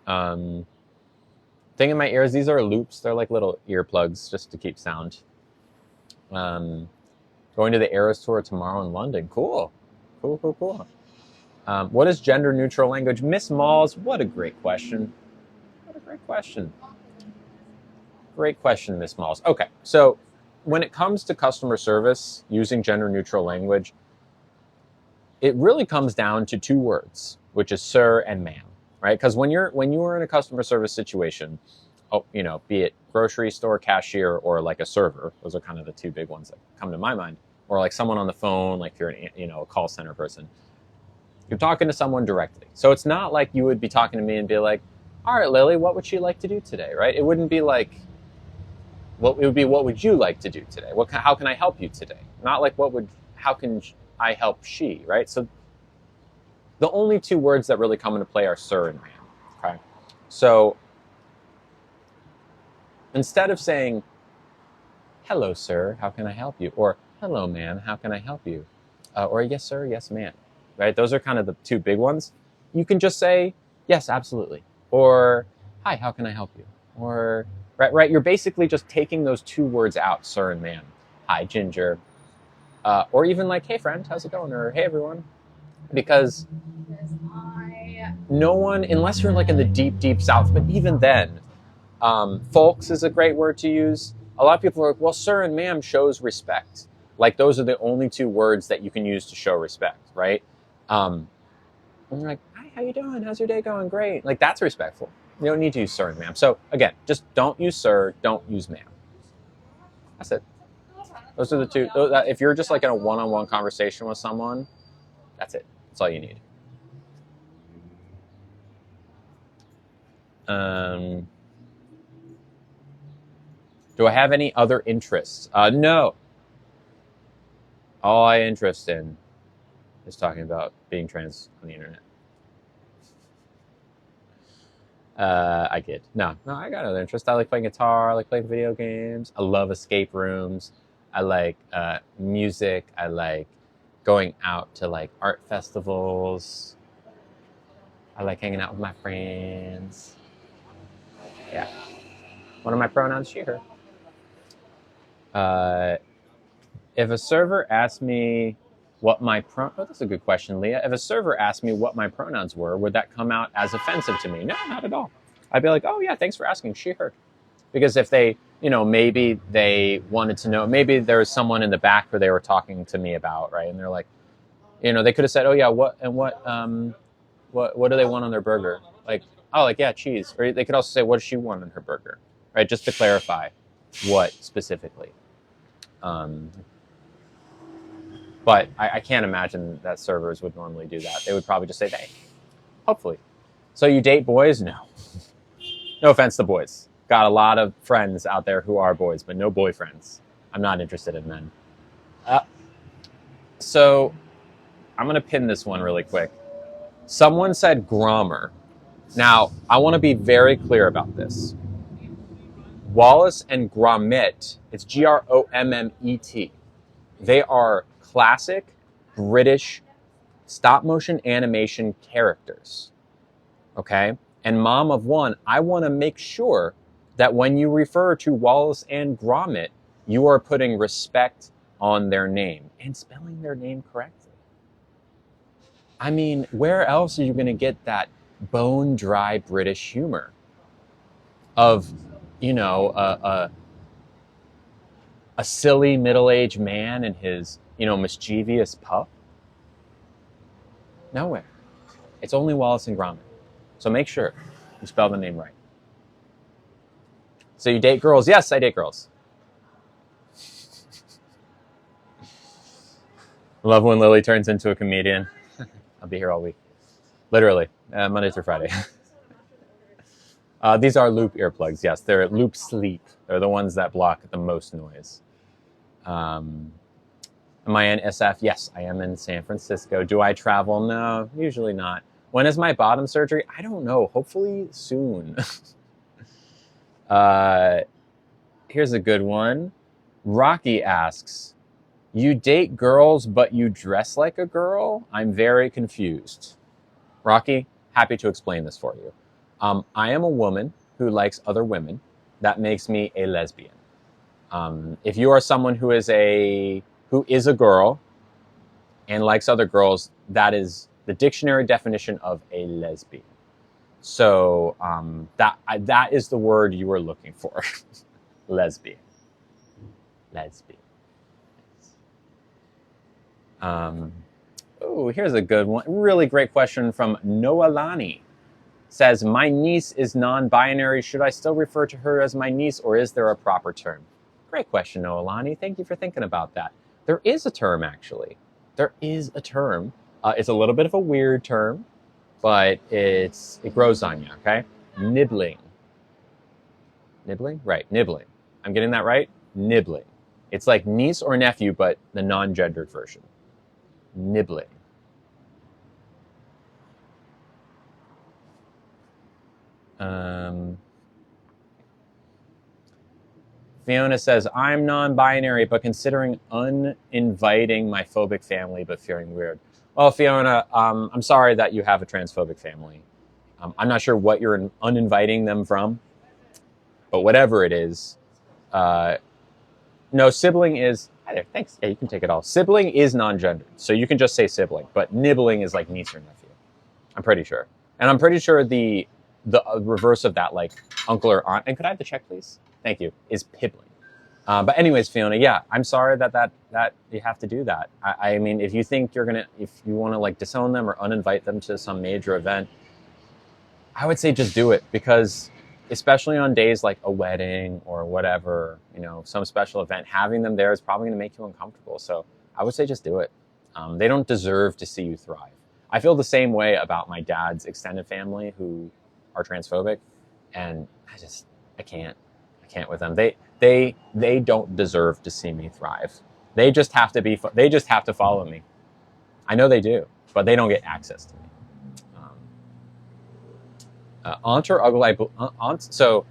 Thing in my ears, these are loops. They're like little earplugs just to keep sound. Going to the Eras tour tomorrow in London. Cool. What is gender neutral language? Miss Malls, what a great question. Great question, Miss Malls. Okay, so when it comes to customer service using gender neutral language, it really comes down to two words, which is sir and ma'am, right? Because when you are in a customer service situation, be it grocery store cashier or like a server, those are kind of the two big ones that come to my mind, or like someone on the phone, like if you're a call center person, you're talking to someone directly. So it's not like you would be talking to me and be like, all right, Lily, what would she like to do today, right? It wouldn't be like, what would you like to do today? How can I help you today? Not like how can I help she, right? So the only two words that really come into play are sir and ma'am, okay? So instead of saying, hello, sir, how can I help you? Or hello, ma'am, how can I help you? Or yes, sir, yes, ma'am, right? Those are kind of the two big ones. You can just say, yes, absolutely. Or, hi, how can I help you? Or, right? You're basically just taking those two words out, sir and ma'am. Hi, Ginger. Or even like, hey, friend, how's it going? Or, hey, everyone. Because no one, unless you're like in the deep, deep South, but even then, folks is a great word to use. A lot of people are like, well, sir and ma'am shows respect. Like those are the only two words that you can use to show respect, right? And you're like, hi, how you doing? How's your day going? Great. Like that's respectful. You don't need to use sir and ma'am. So again, just don't use sir, don't use ma'am. That's it. Those are the two. If you're just like in a one-on-one conversation with someone, that's it. That's all you need. Do I have any other interests? No. All I interest in is talking about being trans on the internet. I kid. No, I got other interests. I like playing guitar. I like playing video games. I love escape rooms. I like music. I like going out to like art festivals. I like hanging out with my friends. Yeah. One of my pronouns, she, her. If a server asked me what my that's a good question, Leah. If a server asked me what my pronouns were, would that come out as offensive to me? No, not at all. I'd be like, oh yeah, thanks for asking, she, her. Because if they, maybe they wanted to know, maybe there was someone in the back where they were talking to me about, right? And they're like, they could have said, oh yeah, what do they want on their burger? Like, oh, like, yeah, cheese. Or they could also say, what does she want on her burger? Right? Just to clarify what specifically. But I can't imagine that servers would normally do that. They would probably just say they. Hopefully. So you date boys? No. No offense to boys. Got a lot of friends out there who are boys, but no boyfriends. I'm not interested in men. So I'm going to pin this one really quick. Someone said Grommer. Now, I want to be very clear about this. Wallace and Gromit, it's Grommet. They are classic British stop motion animation characters. Okay? And mom of one, I want to make sure that when you refer to Wallace and Gromit, you are putting respect on their name and spelling their name correctly. I mean, where else are you going to get that bone dry British humor of, you know, a silly middle-aged man and his, you know, mischievous pup? Nowhere. It's only Wallace and Gromit. So make sure you spell the name right. So you date girls? Yes, I date girls. Love when Lily turns into a comedian. I'll be here all week. Literally, Monday through Friday. These are loop earplugs. Yes, they're loop sleep. They're the ones that block the most noise. Am I in SF? Yes, I am in San Francisco. Do I travel? No, usually not. When is my bottom surgery? I don't know. Hopefully soon. Here's a good one. Rocky asks, you date girls, but you dress like a girl? I'm very confused. Rocky, happy to explain this for you. I am a woman who likes other women. That makes me a lesbian. If you are someone who is a girl and likes other girls, that is the dictionary definition of a lesbian. So that is the word you were looking for. Lesbian. Lesbian. Oh, here's a good one. Really great question from Noelani. Says, my niece is non-binary. Should I still refer to her as my niece, or is there a proper term? Great question, Noelani. Thank you for thinking about that. There is a term, actually. There is a term. It's a little bit of a weird term, but it grows on you, okay? Nibbling. Nibbling? Right, nibbling. I'm getting that right? Nibbling. It's like niece or nephew, but the non-gendered version. Nibbling. Fiona says, I'm non-binary, but considering uninviting my phobic family, but feeling weird. Well, Fiona, I'm sorry that you have a transphobic family. I'm not sure what you're uninviting them from, but whatever it is, no, sibling is, hi there, thanks. Yeah, you can take it all. Sibling is non-gendered, so you can just say sibling, but nibbling is like niece or nephew. I'm pretty sure. And I'm pretty sure the reverse of that, like uncle or aunt, and could I have the check, please? Thank you, is pibbling. But anyways, Fiona, yeah, I'm sorry that you have to do that. I mean, if you think if you want to like disown them or uninvite them to some major event, I would say just do it, because especially on days like a wedding or whatever, you know, some special event, having them there is probably going to make you uncomfortable. So I would say just do it. They don't deserve to see you thrive. I feel the same way about my dad's extended family who are transphobic, and I can't with them. They don't deserve to see me thrive. They just have to follow me. I know they do, but they don't get access to me. Aunt or uncle, aunt. So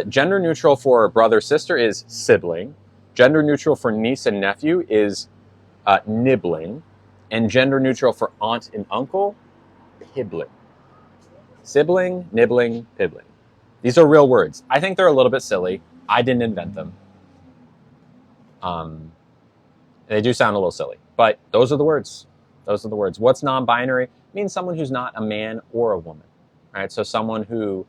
gender neutral for brother sister is sibling. Gender neutral for niece and nephew is nibbling, and gender neutral for aunt and uncle, pibbling. Sibling, nibbling, pibbling. These are real words. I think they're a little bit silly. I didn't invent them. They do sound a little silly, but those are the words. Those are the words. What's non-binary? It means someone who's not a man or a woman, right? So someone who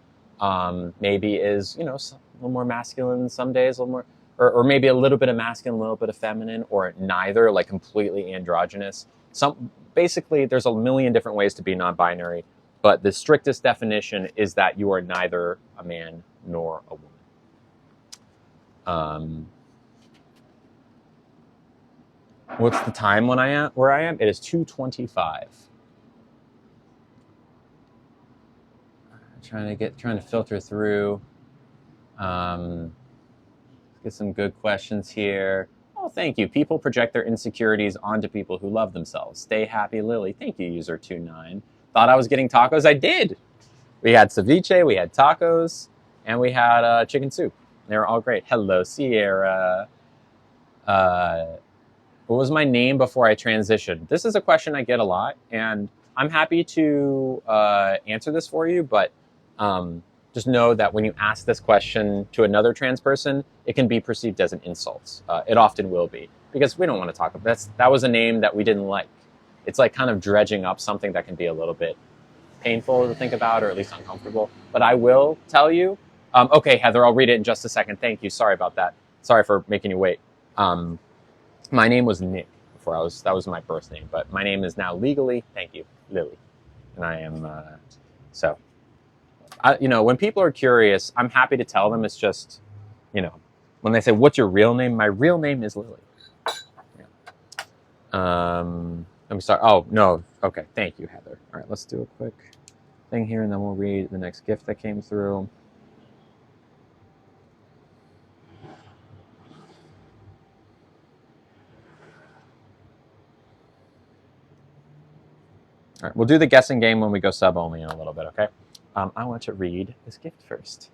maybe is, you know, a little more masculine some days, a little more, or maybe a little bit of masculine, a little bit of feminine, or neither, like completely androgynous. Basically, there's a million different ways to be non-binary, but the strictest definition is that you are neither a man nor a woman. What's the time where I am? It is 2:25. Trying to filter through. Get some good questions here. Oh, thank you. People project their insecurities onto people who love themselves. Stay happy, Lily. Thank you, user 29. Thought I was getting tacos. I did. We had ceviche, we had tacos, and we had chicken soup. They were all great. Hello, Sierra. What was my name before I transitioned? This is a question I get a lot, and I'm happy to answer this for you, but just know that when you ask this question to another trans person, it can be perceived as an insult. It often will be, because we don't want to talk about that was a name that we didn't like. It's like kind of dredging up something that can be a little bit painful to think about, or at least uncomfortable. But I will tell you, okay, Heather, I'll read it in just a second. Thank you. Sorry about that. Sorry for making you wait. My name was Nick before that was my birth name, but my name is now legally, thank you, Lily. And I am, when people are curious, I'm happy to tell them. It's just, when they say, what's your real name? My real name is Lily. Yeah. Let me start. Oh, no. Okay. Thank you, Heather. All right, let's do a quick thing here, and then we'll read the next gift that came through. All right, we'll do the guessing game when we go sub only in a little bit, okay? I want to read this gift first.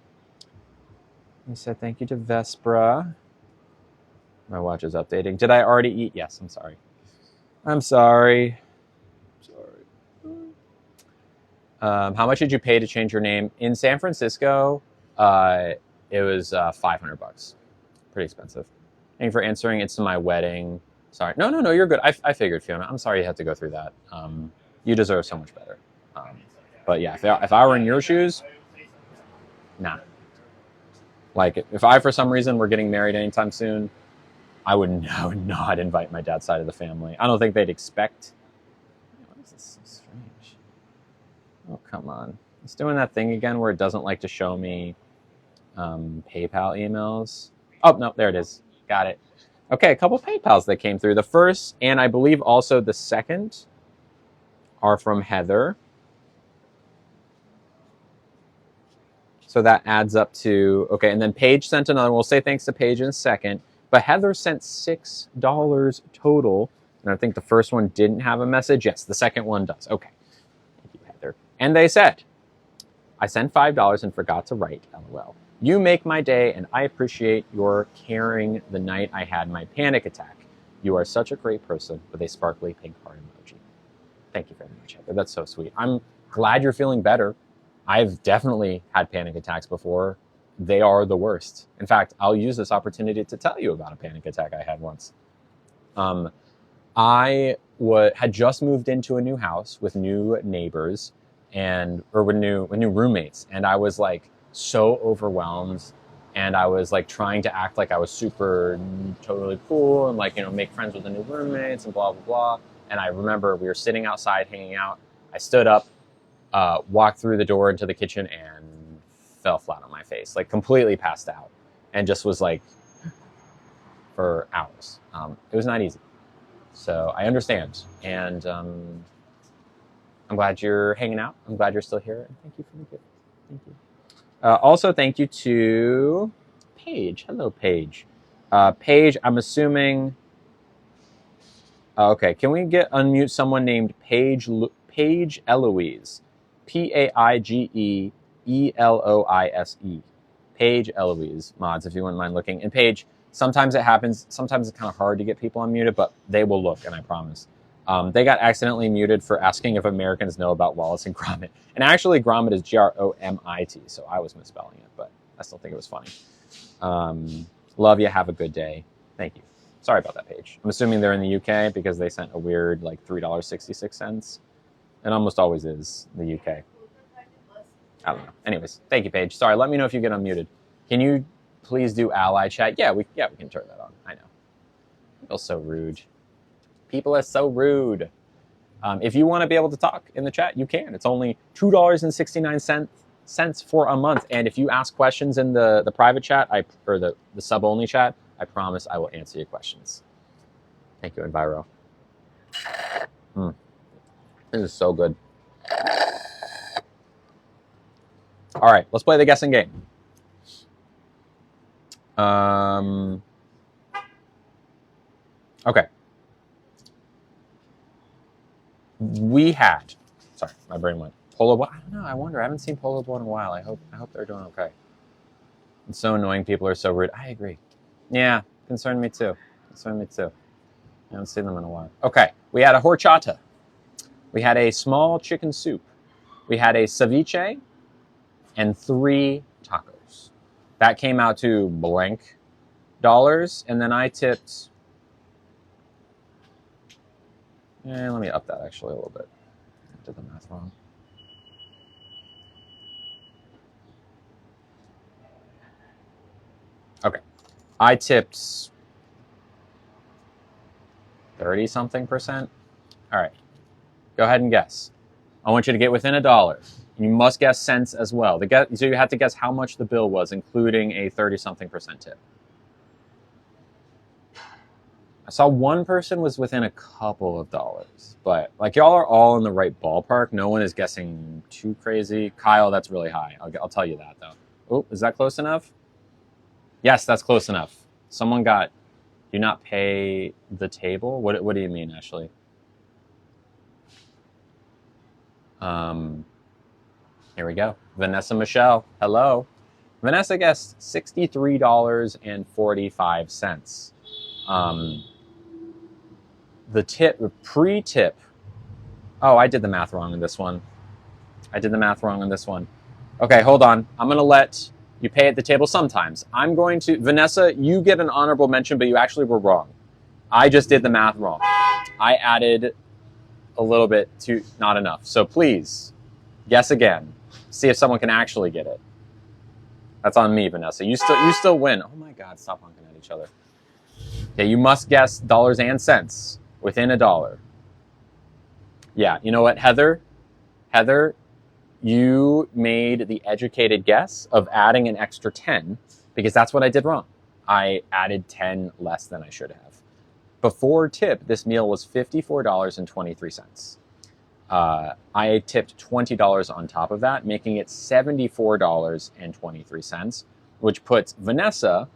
He said, thank you to Vespra. My watch is updating. Did I already eat? Yes, I'm sorry. I'm sorry. How much did you pay to change your name? In San Francisco, it was $500. Pretty expensive. Thank you for answering. It's my wedding. Sorry. No, you're good. I figured, Fiona. I'm sorry you had to go through that. You deserve so much better. But yeah, if I were in your shoes, nah. Like, if I, for some reason, were getting married anytime soon, I would not invite my dad's side of the family. I don't think they'd expect. Why is this so strange? Oh, come on. It's doing that thing again where it doesn't like to show me PayPal emails. Oh, no, there it is. Got it. Okay, a couple PayPals that came through. The first, and I believe also the second, are from Heather. So that adds up to, okay, and then Paige sent another one. We'll say thanks to Paige in a second. But Heather sent $6 total. And I think the first one didn't have a message. Yes, the second one does. Okay. Thank you, Heather. And they said, I sent $5 and forgot to write, LOL. You make my day, and I appreciate your caring the night I had my panic attack. You are such a great person with a sparkly pink heart emoji. Thank you very much, Heather. That's so sweet. I'm glad you're feeling better. I've definitely had panic attacks before. They are the worst. In fact, I'll use this opportunity to tell you about a panic attack I had once. I had just moved into a new house with new neighbors or with new roommates, and I was like so overwhelmed, and I was like trying to act like I was super totally cool and like make friends with the new roommates and blah blah blah. And I remember we were sitting outside hanging out. I stood up, walked through the door into the kitchen, and fell flat on my face, like completely passed out, and just was like for hours. It was not easy. So I understand, and I'm glad you're hanging out. I'm glad you're still here, and thank you for the gift. Thank you. Also, thank you to Paige. Hello, Paige. Paige, I'm assuming. Okay, can we unmute someone named Paige Eloise? PAIGE ELOISE. Paige Eloise, mods, if you wouldn't mind looking. And Paige, sometimes it happens. Sometimes it's kind of hard to get people unmuted, but they will look, and I promise. They got accidentally muted for asking if Americans know about Wallace and Gromit. And actually, Gromit is Gromit, so I was misspelling it, but I still think it was funny. Love you. Have a good day. Thank you. Sorry about that, Paige. I'm assuming they're in the UK because they sent a weird, like, $3.66. It almost always is the UK. I don't know. Anyways, thank you, Paige. Sorry, let me know if you get unmuted. Can you please do ally chat? Yeah, we can turn that on. I know. People are so rude. People are so rude. If you want to be able to talk in the chat, you can. It's only $2.69 for a month. And if you ask questions in the private chat, or the sub-only chat, I promise I will answer your questions. Thank you, Enviro. This is so good. All right, let's play the guessing game. Okay. Sorry, my brain went. Polo Boy. I don't know. I wonder. I haven't seen Polo Boy in a while. I hope they're doing okay. It's so annoying. People are so rude. I agree. Yeah, concerned me too. I haven't seen them in a while. Okay, we had a horchata. We had a small chicken soup. We had a ceviche and 3 tacos. That came out to blank dollars, and then I tipped. Let me up that actually a little bit. I did the math wrong. Okay, I tipped 30-something%. All right, go ahead and guess. I want you to get within $1. You must guess cents as well. So you have to guess how much the bill was, including a 30-something% tip. I saw one person was within a couple of dollars, but like y'all are all in the right ballpark. No one is guessing too crazy. Kyle, that's really high. I'll tell you that though. Oh, is that close enough? Yes, that's close enough. Someone got, do not pay the table? What do you mean, Ashley? Here we go. Vanessa Michelle, hello. Vanessa guessed $63.45. The pre-tip. Oh, I did the math wrong in this one. Okay, hold on. I'm going to let you pay at the table sometimes. Vanessa, you get an honorable mention, but you actually were wrong. I just did the math wrong. I added a little bit to not enough. So please, guess again. See if someone can actually get it. That's on me, Vanessa. You still win. Oh my God, stop honking at each other. Okay, you must guess dollars and cents within $1. Yeah, you know what, Heather, you made the educated guess of adding an extra 10 because that's what I did wrong. I added 10 less than I should have. Before tip, this meal was $54.23. I tipped $20 on top of that, making it $74.23, which puts Vanessa,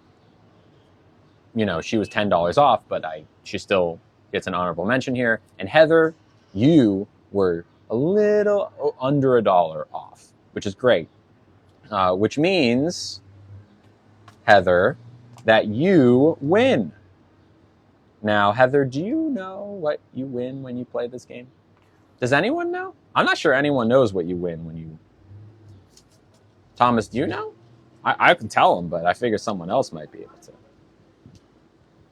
she was $10 off, but she still gets an honorable mention here. And Heather, you were a little under $1 off, which is great. Which means, Heather, that you win. Now, Heather, do you know what you win when you play this game? Does anyone know? I'm not sure anyone knows what you win when you... Thomas, do you know? I can tell them, but I figure someone else might be able to.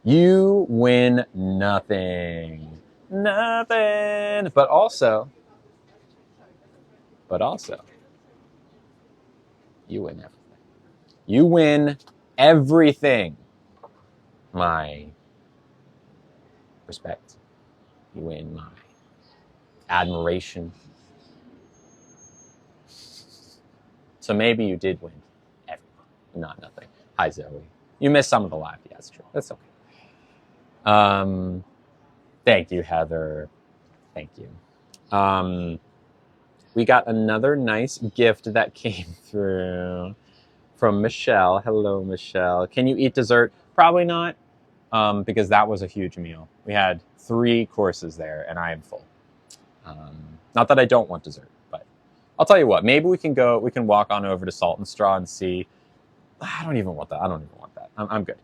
You win nothing. Nothing. But also, you win everything. You win everything. My respect. You win my admiration. So maybe you did win everything, not nothing. Hi, Zoe. You missed some of the live. Yeah, that's true. That's okay. Thank you, Heather. Thank you. We got another nice gift that came through from Michelle. Hello, Michelle. Can you eat dessert? Probably not, because that was a huge meal. We had 3 courses there, and I am full. Not that I don't want dessert, but I'll tell you what. Maybe we can walk on over to Salt and Straw and see. I don't even want that. I'm good.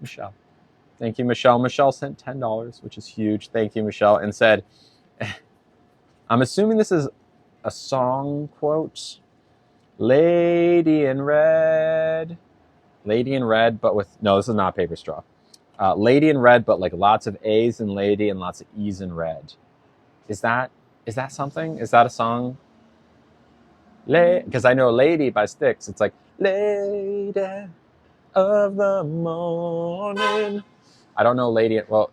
Michelle. Thank you, Michelle. Michelle sent $10, which is huge. Thank you, Michelle, and said, I'm assuming this is a song quote. Lady in red, but with, no, this is not Paper Straw. Lady in red, but like lots of A's in lady and lots of E's in red. Is that something? Is that a song? Because I know Lady by Styx. It's like, Lady of the morning. I don't know Lady. Well,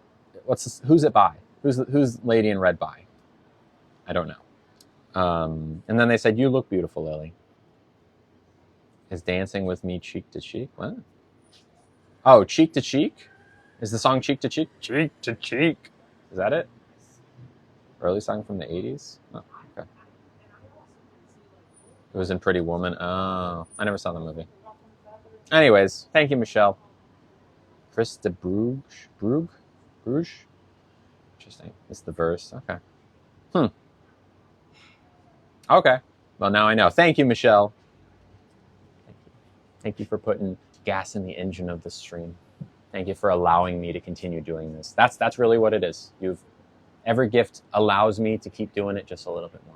who's it by? Who's Lady in Red by? I don't know. And then they said, you look beautiful, Lily. Is Dancing with Me Cheek to Cheek? What? Oh, Cheek to Cheek? Is the song Cheek to Cheek? Cheek to Cheek. Is that it? Early song from the 80s? Oh, okay. It was in Pretty Woman. Oh, I never saw the movie. Anyways, thank you, Michelle. Chris de Bruges? Interesting. It's the verse. Okay. Okay. Well, now I know. Thank you, Michelle. Thank you for putting gas in the engine of the stream. Thank you for allowing me to continue doing this. That's really what it is. Every gift allows me to keep doing it just a little bit more.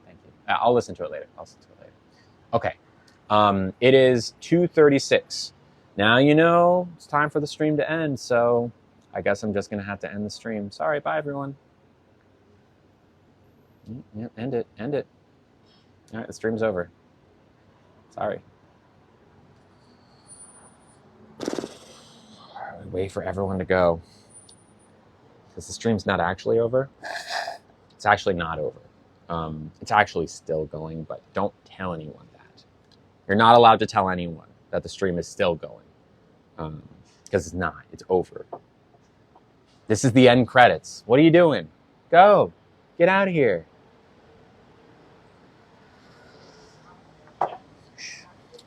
Thank you. I'll listen to it later. Okay. It is 2:36. Now you know it's time for the stream to end, so I guess I'm just going to have to end the stream. Sorry, bye everyone. Yep, end it. All right, the stream's over. Sorry. Wait for everyone to go. Because the stream's not actually over. It's actually not over. It's actually still going, but don't tell anyone that. You're not allowed to tell anyone that the stream is still going. Because it's not. It's over. This is the end credits. What are you doing? Go. Get out of here.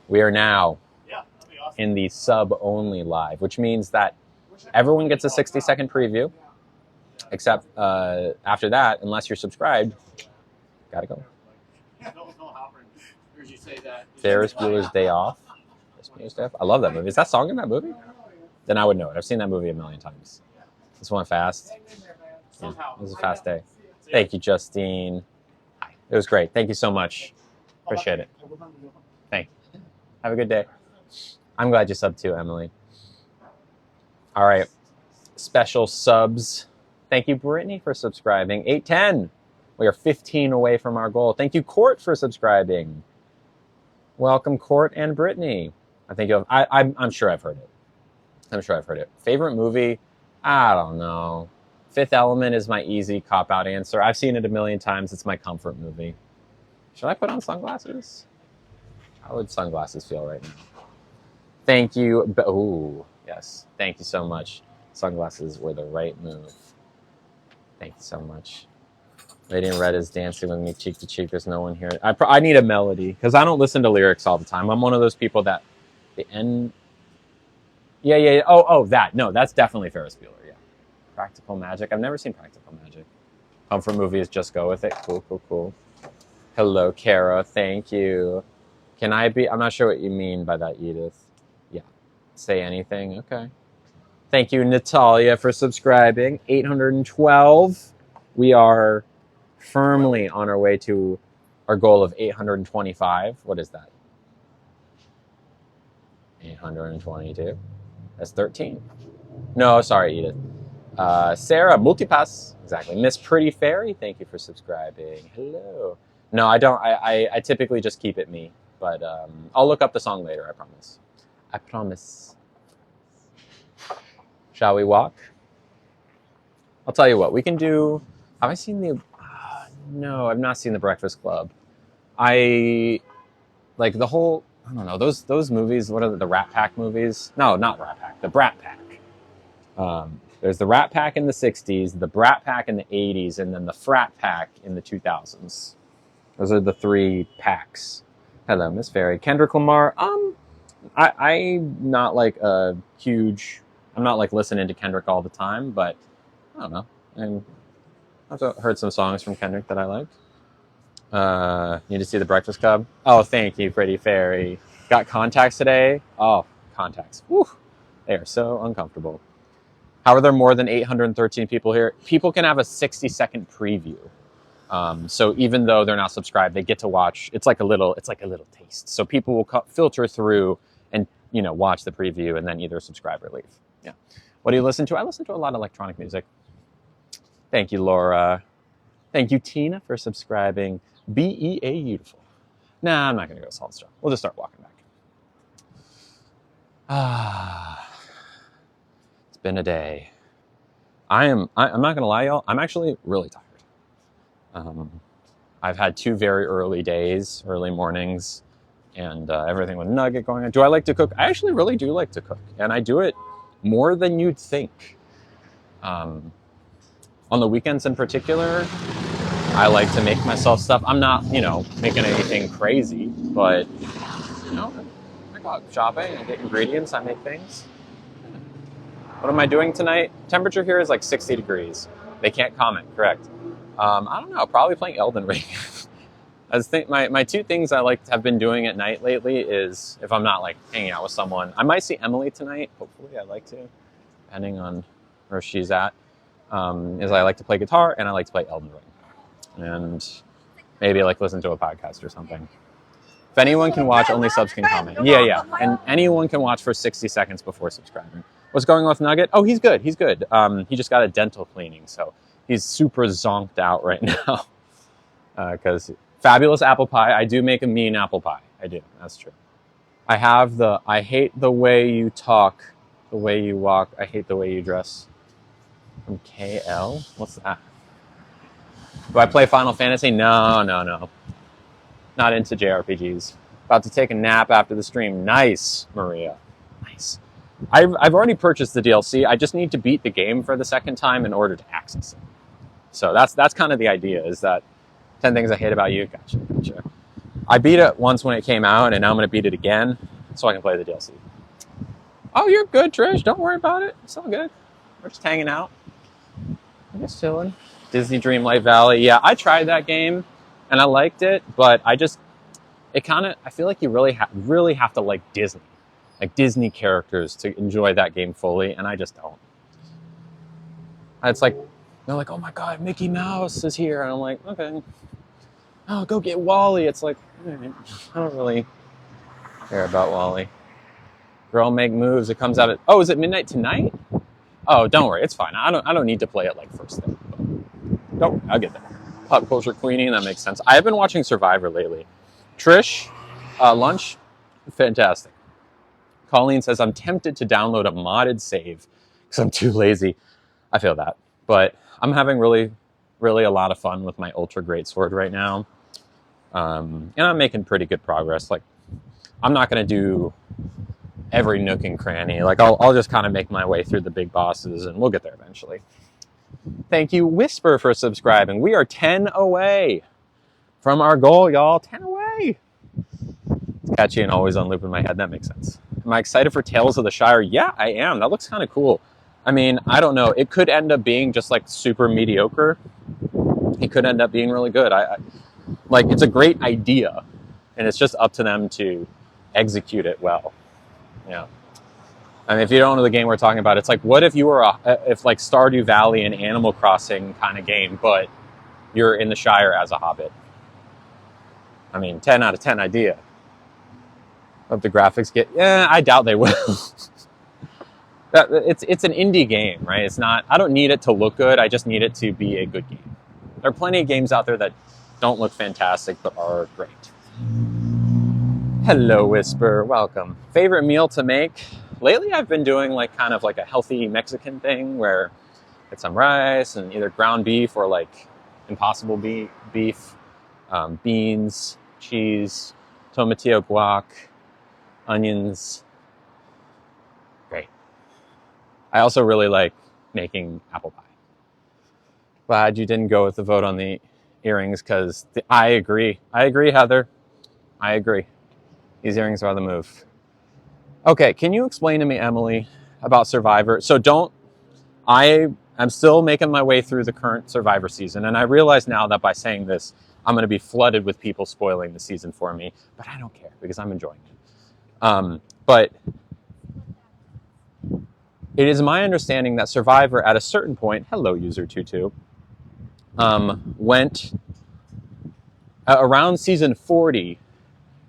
We are now in the sub-only live, which means that everyone gets a 60-second preview, except after that, unless you're subscribed, gotta go. Ferris Bueller's Day Off. I love that movie. Is that song in that movie? Then I would know it. I've seen that movie a million times. This one fast. Yeah, it was a fast day. Thank you, Justine. It was great. Thank you so much. Appreciate it. Thanks. Have a good day. I'm glad you subbed too, Emily. All right. Special subs. Thank you, Brittany, for subscribing. 810. We are 15 away from our goal. Thank you, Court, for subscribing. Welcome, Court and Brittany. I think I'm sure I've heard it. Favorite movie? I don't know. Fifth Element is my easy cop-out answer. I've seen it a million times. It's my comfort movie. Should I put on sunglasses? How would sunglasses feel right now? Thank you. Oh, yes. Thank you so much. Sunglasses were the right move. Thank you so much. Radiant Red is dancing with me cheek to cheek. There's no one here. I need a melody because I don't listen to lyrics all the time. I'm one of those people that the end. Yeah. Oh, that. No, that's definitely Ferris Bueller. Yeah. Practical Magic. I've never seen Practical Magic. Comfort movie is Just Go With It. Cool. Hello, Kara. Thank you. Can I be? I'm not sure what you mean by that, Edith. Yeah. Say anything. Okay. Thank you, Natalia, for subscribing. 812. We are firmly on our way to our goal of 825. What is that? 822. That's 13. No, sorry, Edith. Sarah, Multipass. Exactly. Miss Pretty Fairy, thank you for subscribing. Hello. No, I don't. I typically just keep it me. But I'll look up the song later, I promise. I promise. Shall we walk? I'll tell you what, we can do... Have I seen the... no, I've not seen The Breakfast Club. Like the whole... I don't know, those movies, what are the Rat Pack movies? No, not Rat Pack, the Brat Pack. There's the Rat Pack in the 60s, the Brat Pack in the 80s, and then the Frat Pack in the 2000s. Those are the three packs. Hello, Miss Fairy. Kendrick Lamar, I'm not like a huge... I'm not like listening to Kendrick all the time, but I don't know. And I've heard some songs from Kendrick that I liked. Need to see The Breakfast Club? Oh, thank you, Pretty Fairy. Got contacts today? Oh, contacts. Whew. They are so uncomfortable. How are there more than 813 people here? People can have a 60-second preview. So even though they're not subscribed, they get to watch. It's like a little taste. So people will filter through and watch the preview and then either subscribe or leave. Yeah. What do you listen to? I listen to a lot of electronic music. Thank you, Laura. Thank you, Tina, for subscribing. BEA beautiful. Nah, I'm not gonna go Salt Straw. We'll just start walking back. It's been a day. I'm not gonna lie, y'all. I'm actually really tired. I've had 2 very early days, early mornings, and everything with Nugget going on. Do I like to cook? I actually really do like to cook, and I do it more than you'd think. On the weekends in particular, I like to make myself stuff. I'm not, making anything crazy, but, I go out shopping, I get ingredients, I make things. What am I doing tonight? Temperature here is like 60 degrees. They can't comment, correct. I don't know, probably playing Elden Ring. My 2 things I have been doing at night lately is, if I'm not like hanging out with someone, I might see Emily tonight. Hopefully, I'd like to. depending on where she's at, is I like to play guitar and I like to play Elden Ring. And maybe like listen to a podcast or something. If anyone can watch, only subs can comment. Yeah. And anyone can watch for 60 seconds before subscribing. What's going on with Nugget? Oh, he's good. He's good. He just got a dental cleaning, so he's super zonked out right now. Because fabulous apple pie. I do make a mean apple pie. I do. That's true. I hate the way you talk, the way you walk. I hate the way you dress. From KL? What's that? Do I play Final Fantasy? No. Not into JRPGs. About to take a nap after the stream. Nice, Maria. Nice. I've already purchased the DLC. I just need to beat the game for the second time in order to access it. So that's kind of the idea, is that 10 things I hate about you. Gotcha. I beat it once when it came out, and now I'm going to beat it again so I can play the DLC. Oh, you're good, Trish. Don't worry about it. It's all good. We're just hanging out. I'm just chilling. Disney Dreamlight Valley. Yeah, I tried that game, and I liked it, but I feel like you really have to like Disney characters to enjoy that game fully, and I just don't. It's like, they're like, oh my god, Mickey Mouse is here, and I'm like, okay. Oh, go get Wally. It's like, I don't really care about Wally. Girl make moves. It comes out at, oh, is it midnight tonight? Oh, don't worry, it's fine. I don't need to play it like first thing. Don't worry, I'll get there. Pop culture queenie, that makes sense. I have been watching Survivor lately. Trish, lunch, fantastic. Colleen says, I'm tempted to download a modded save because I'm too lazy. I feel that. But I'm having really a lot of fun with my ultra great sword right now. And I'm making pretty good progress. Like, I'm not going to do every nook and cranny. Like, I'll just kind of make my way through the big bosses, and we'll get there eventually. Thank you, Whisper, for subscribing. We are 10 away from our goal, y'all. 10 away. It's catchy and always on loop in my head. That makes sense. Am I excited for Tales of the Shire? Yeah, I am. That looks kind of cool. I mean, I don't know. It could end up being just like super mediocre. It could end up being really good. Like, it's a great idea, and it's just up to them to execute it well. Yeah. I mean, if you don't know the game we're talking about, it's like, what if you were if like Stardew Valley and Animal Crossing kind of game, but you're in the Shire as a hobbit? I mean, 10 out of 10 idea. Hope the graphics get, I doubt they will. It's an indie game, right? It's not, I don't need it to look good. I just need it to be a good game. There are plenty of games out there that don't look fantastic, but are great. Hello, Whisper. Welcome. Favorite meal to make? Lately, I've been doing like kind of like a healthy Mexican thing where it's some rice and either ground beef or like impossible beef, beans, cheese, tomatillo guac, onions. Great. I also really like making apple pie. Glad you didn't go with the vote on the earrings, because I agree. Heather. I agree. These earrings are the move. Okay, can you explain to me, Emily, about Survivor? So I'm still making my way through the current Survivor season, and I realize now that by saying this, I'm going to be flooded with people spoiling the season for me, but I don't care because I'm enjoying it. But it is my understanding that Survivor, at a certain point, hello, user22, went around season 40.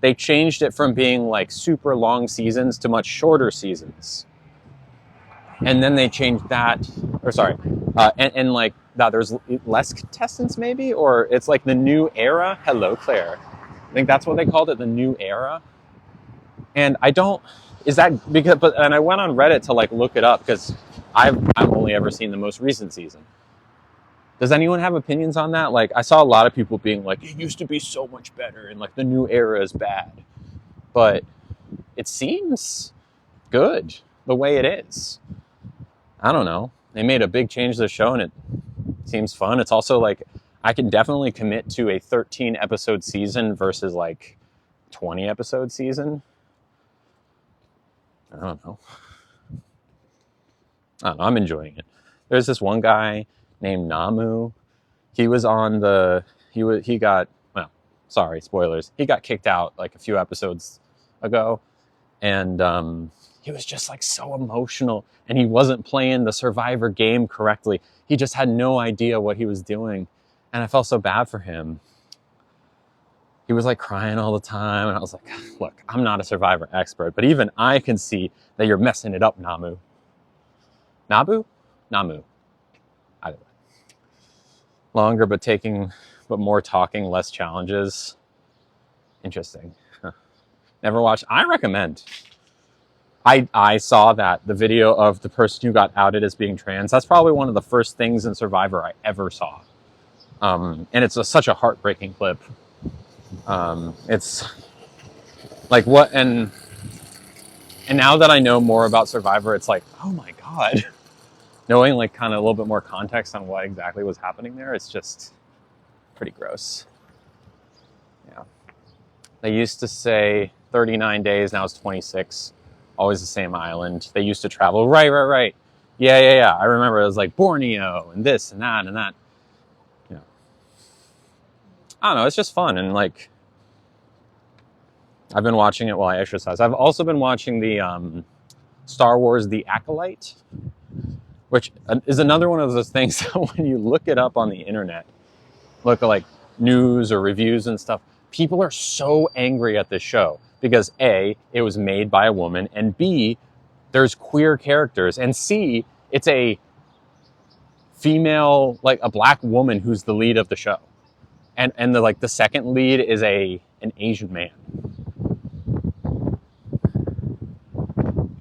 They changed it from being like super long seasons to much shorter seasons. And then they changed that, or sorry, and like that there's less contestants maybe, or it's like the new era. Hello, Claire. I think that's what they called it, the new era. And is that because, and I went on Reddit to like look it up because I've only ever seen the most recent season. Does anyone have opinions on that? Like, I saw a lot of people being like, it used to be so much better and like the new era is bad. But it seems good the way it is. I don't know. They made a big change to the show and it seems fun. It's also like, I can definitely commit to a 13 episode season versus like 20 episode season. I don't know. I'm enjoying it. There's this one guy named Namu. He was on he got, well, sorry, spoilers. He got kicked out like a few episodes ago. And he was just like so emotional, and he wasn't playing the Survivor game correctly. He just had no idea what he was doing, and I felt so bad for him. He was like crying all the time, and I was like, look, I'm not a Survivor expert, but even I can see that you're messing it up, Namu. Nabu? Namu. Either way. Longer but more talking, less challenges. Interesting. Huh. Never watched. I recommend. I saw that, the video of the person who got outed as being trans. That's probably one of the first things in Survivor I ever saw. And it's such a heartbreaking clip. It's like what, and now that I know more about Survivor, it's like, oh my God. Knowing like kind of a little bit more context on what exactly was happening there, it's just pretty gross. Yeah. They used to say 39 days, now it's 26. Always the same island. They used to travel. Right. Yeah. I remember it was like Borneo and this and that and that. Yeah. I don't know. It's just fun. And like, I've been watching it while I exercise. I've also been watching the Star Wars The Acolyte, which is another one of those things that when you look it up on the internet, look at like news or reviews and stuff, people are so angry at this show because A, it was made by a woman, and B, there's queer characters, and C, it's a female, like a black woman who's the lead of the show. And the second lead is an Asian man.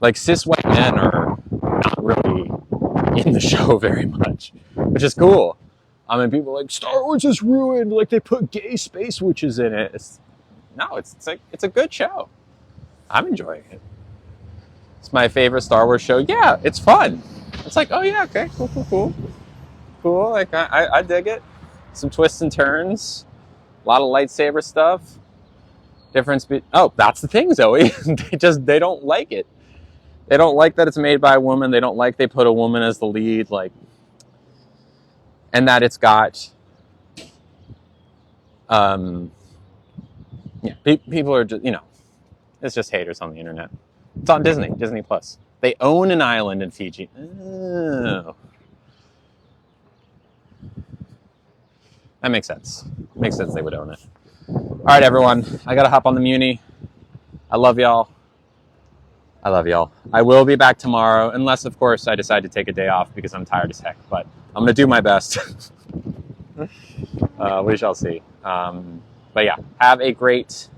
Like cis white men are not really in the show very much, which is cool. I mean, people are like, Star Wars is ruined, like they put gay space witches in it. It's a good show. I'm enjoying it. It's my favorite Star Wars show. Yeah, it's fun. It's like, oh yeah, okay, cool. Like I dig it. Some twists and turns, a lot of lightsaber stuff. Oh, that's the thing, Zoe. They don't like it. They don't like that it's made by a woman. They don't like they put a woman as the lead, like, and that it's got, people are just, it's just haters on the internet. It's on Disney Plus. They own an island in Fiji. Oh. That makes sense. Makes sense they would own it. All right, everyone. I got to hop on the Muni. I love y'all. I will be back tomorrow, unless, of course, I decide to take a day off because I'm tired as heck. But I'm going to do my best. We shall see. But yeah, have a great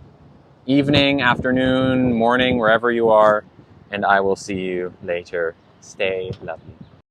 evening, afternoon, morning, wherever you are. And I will see you later. Stay lovely.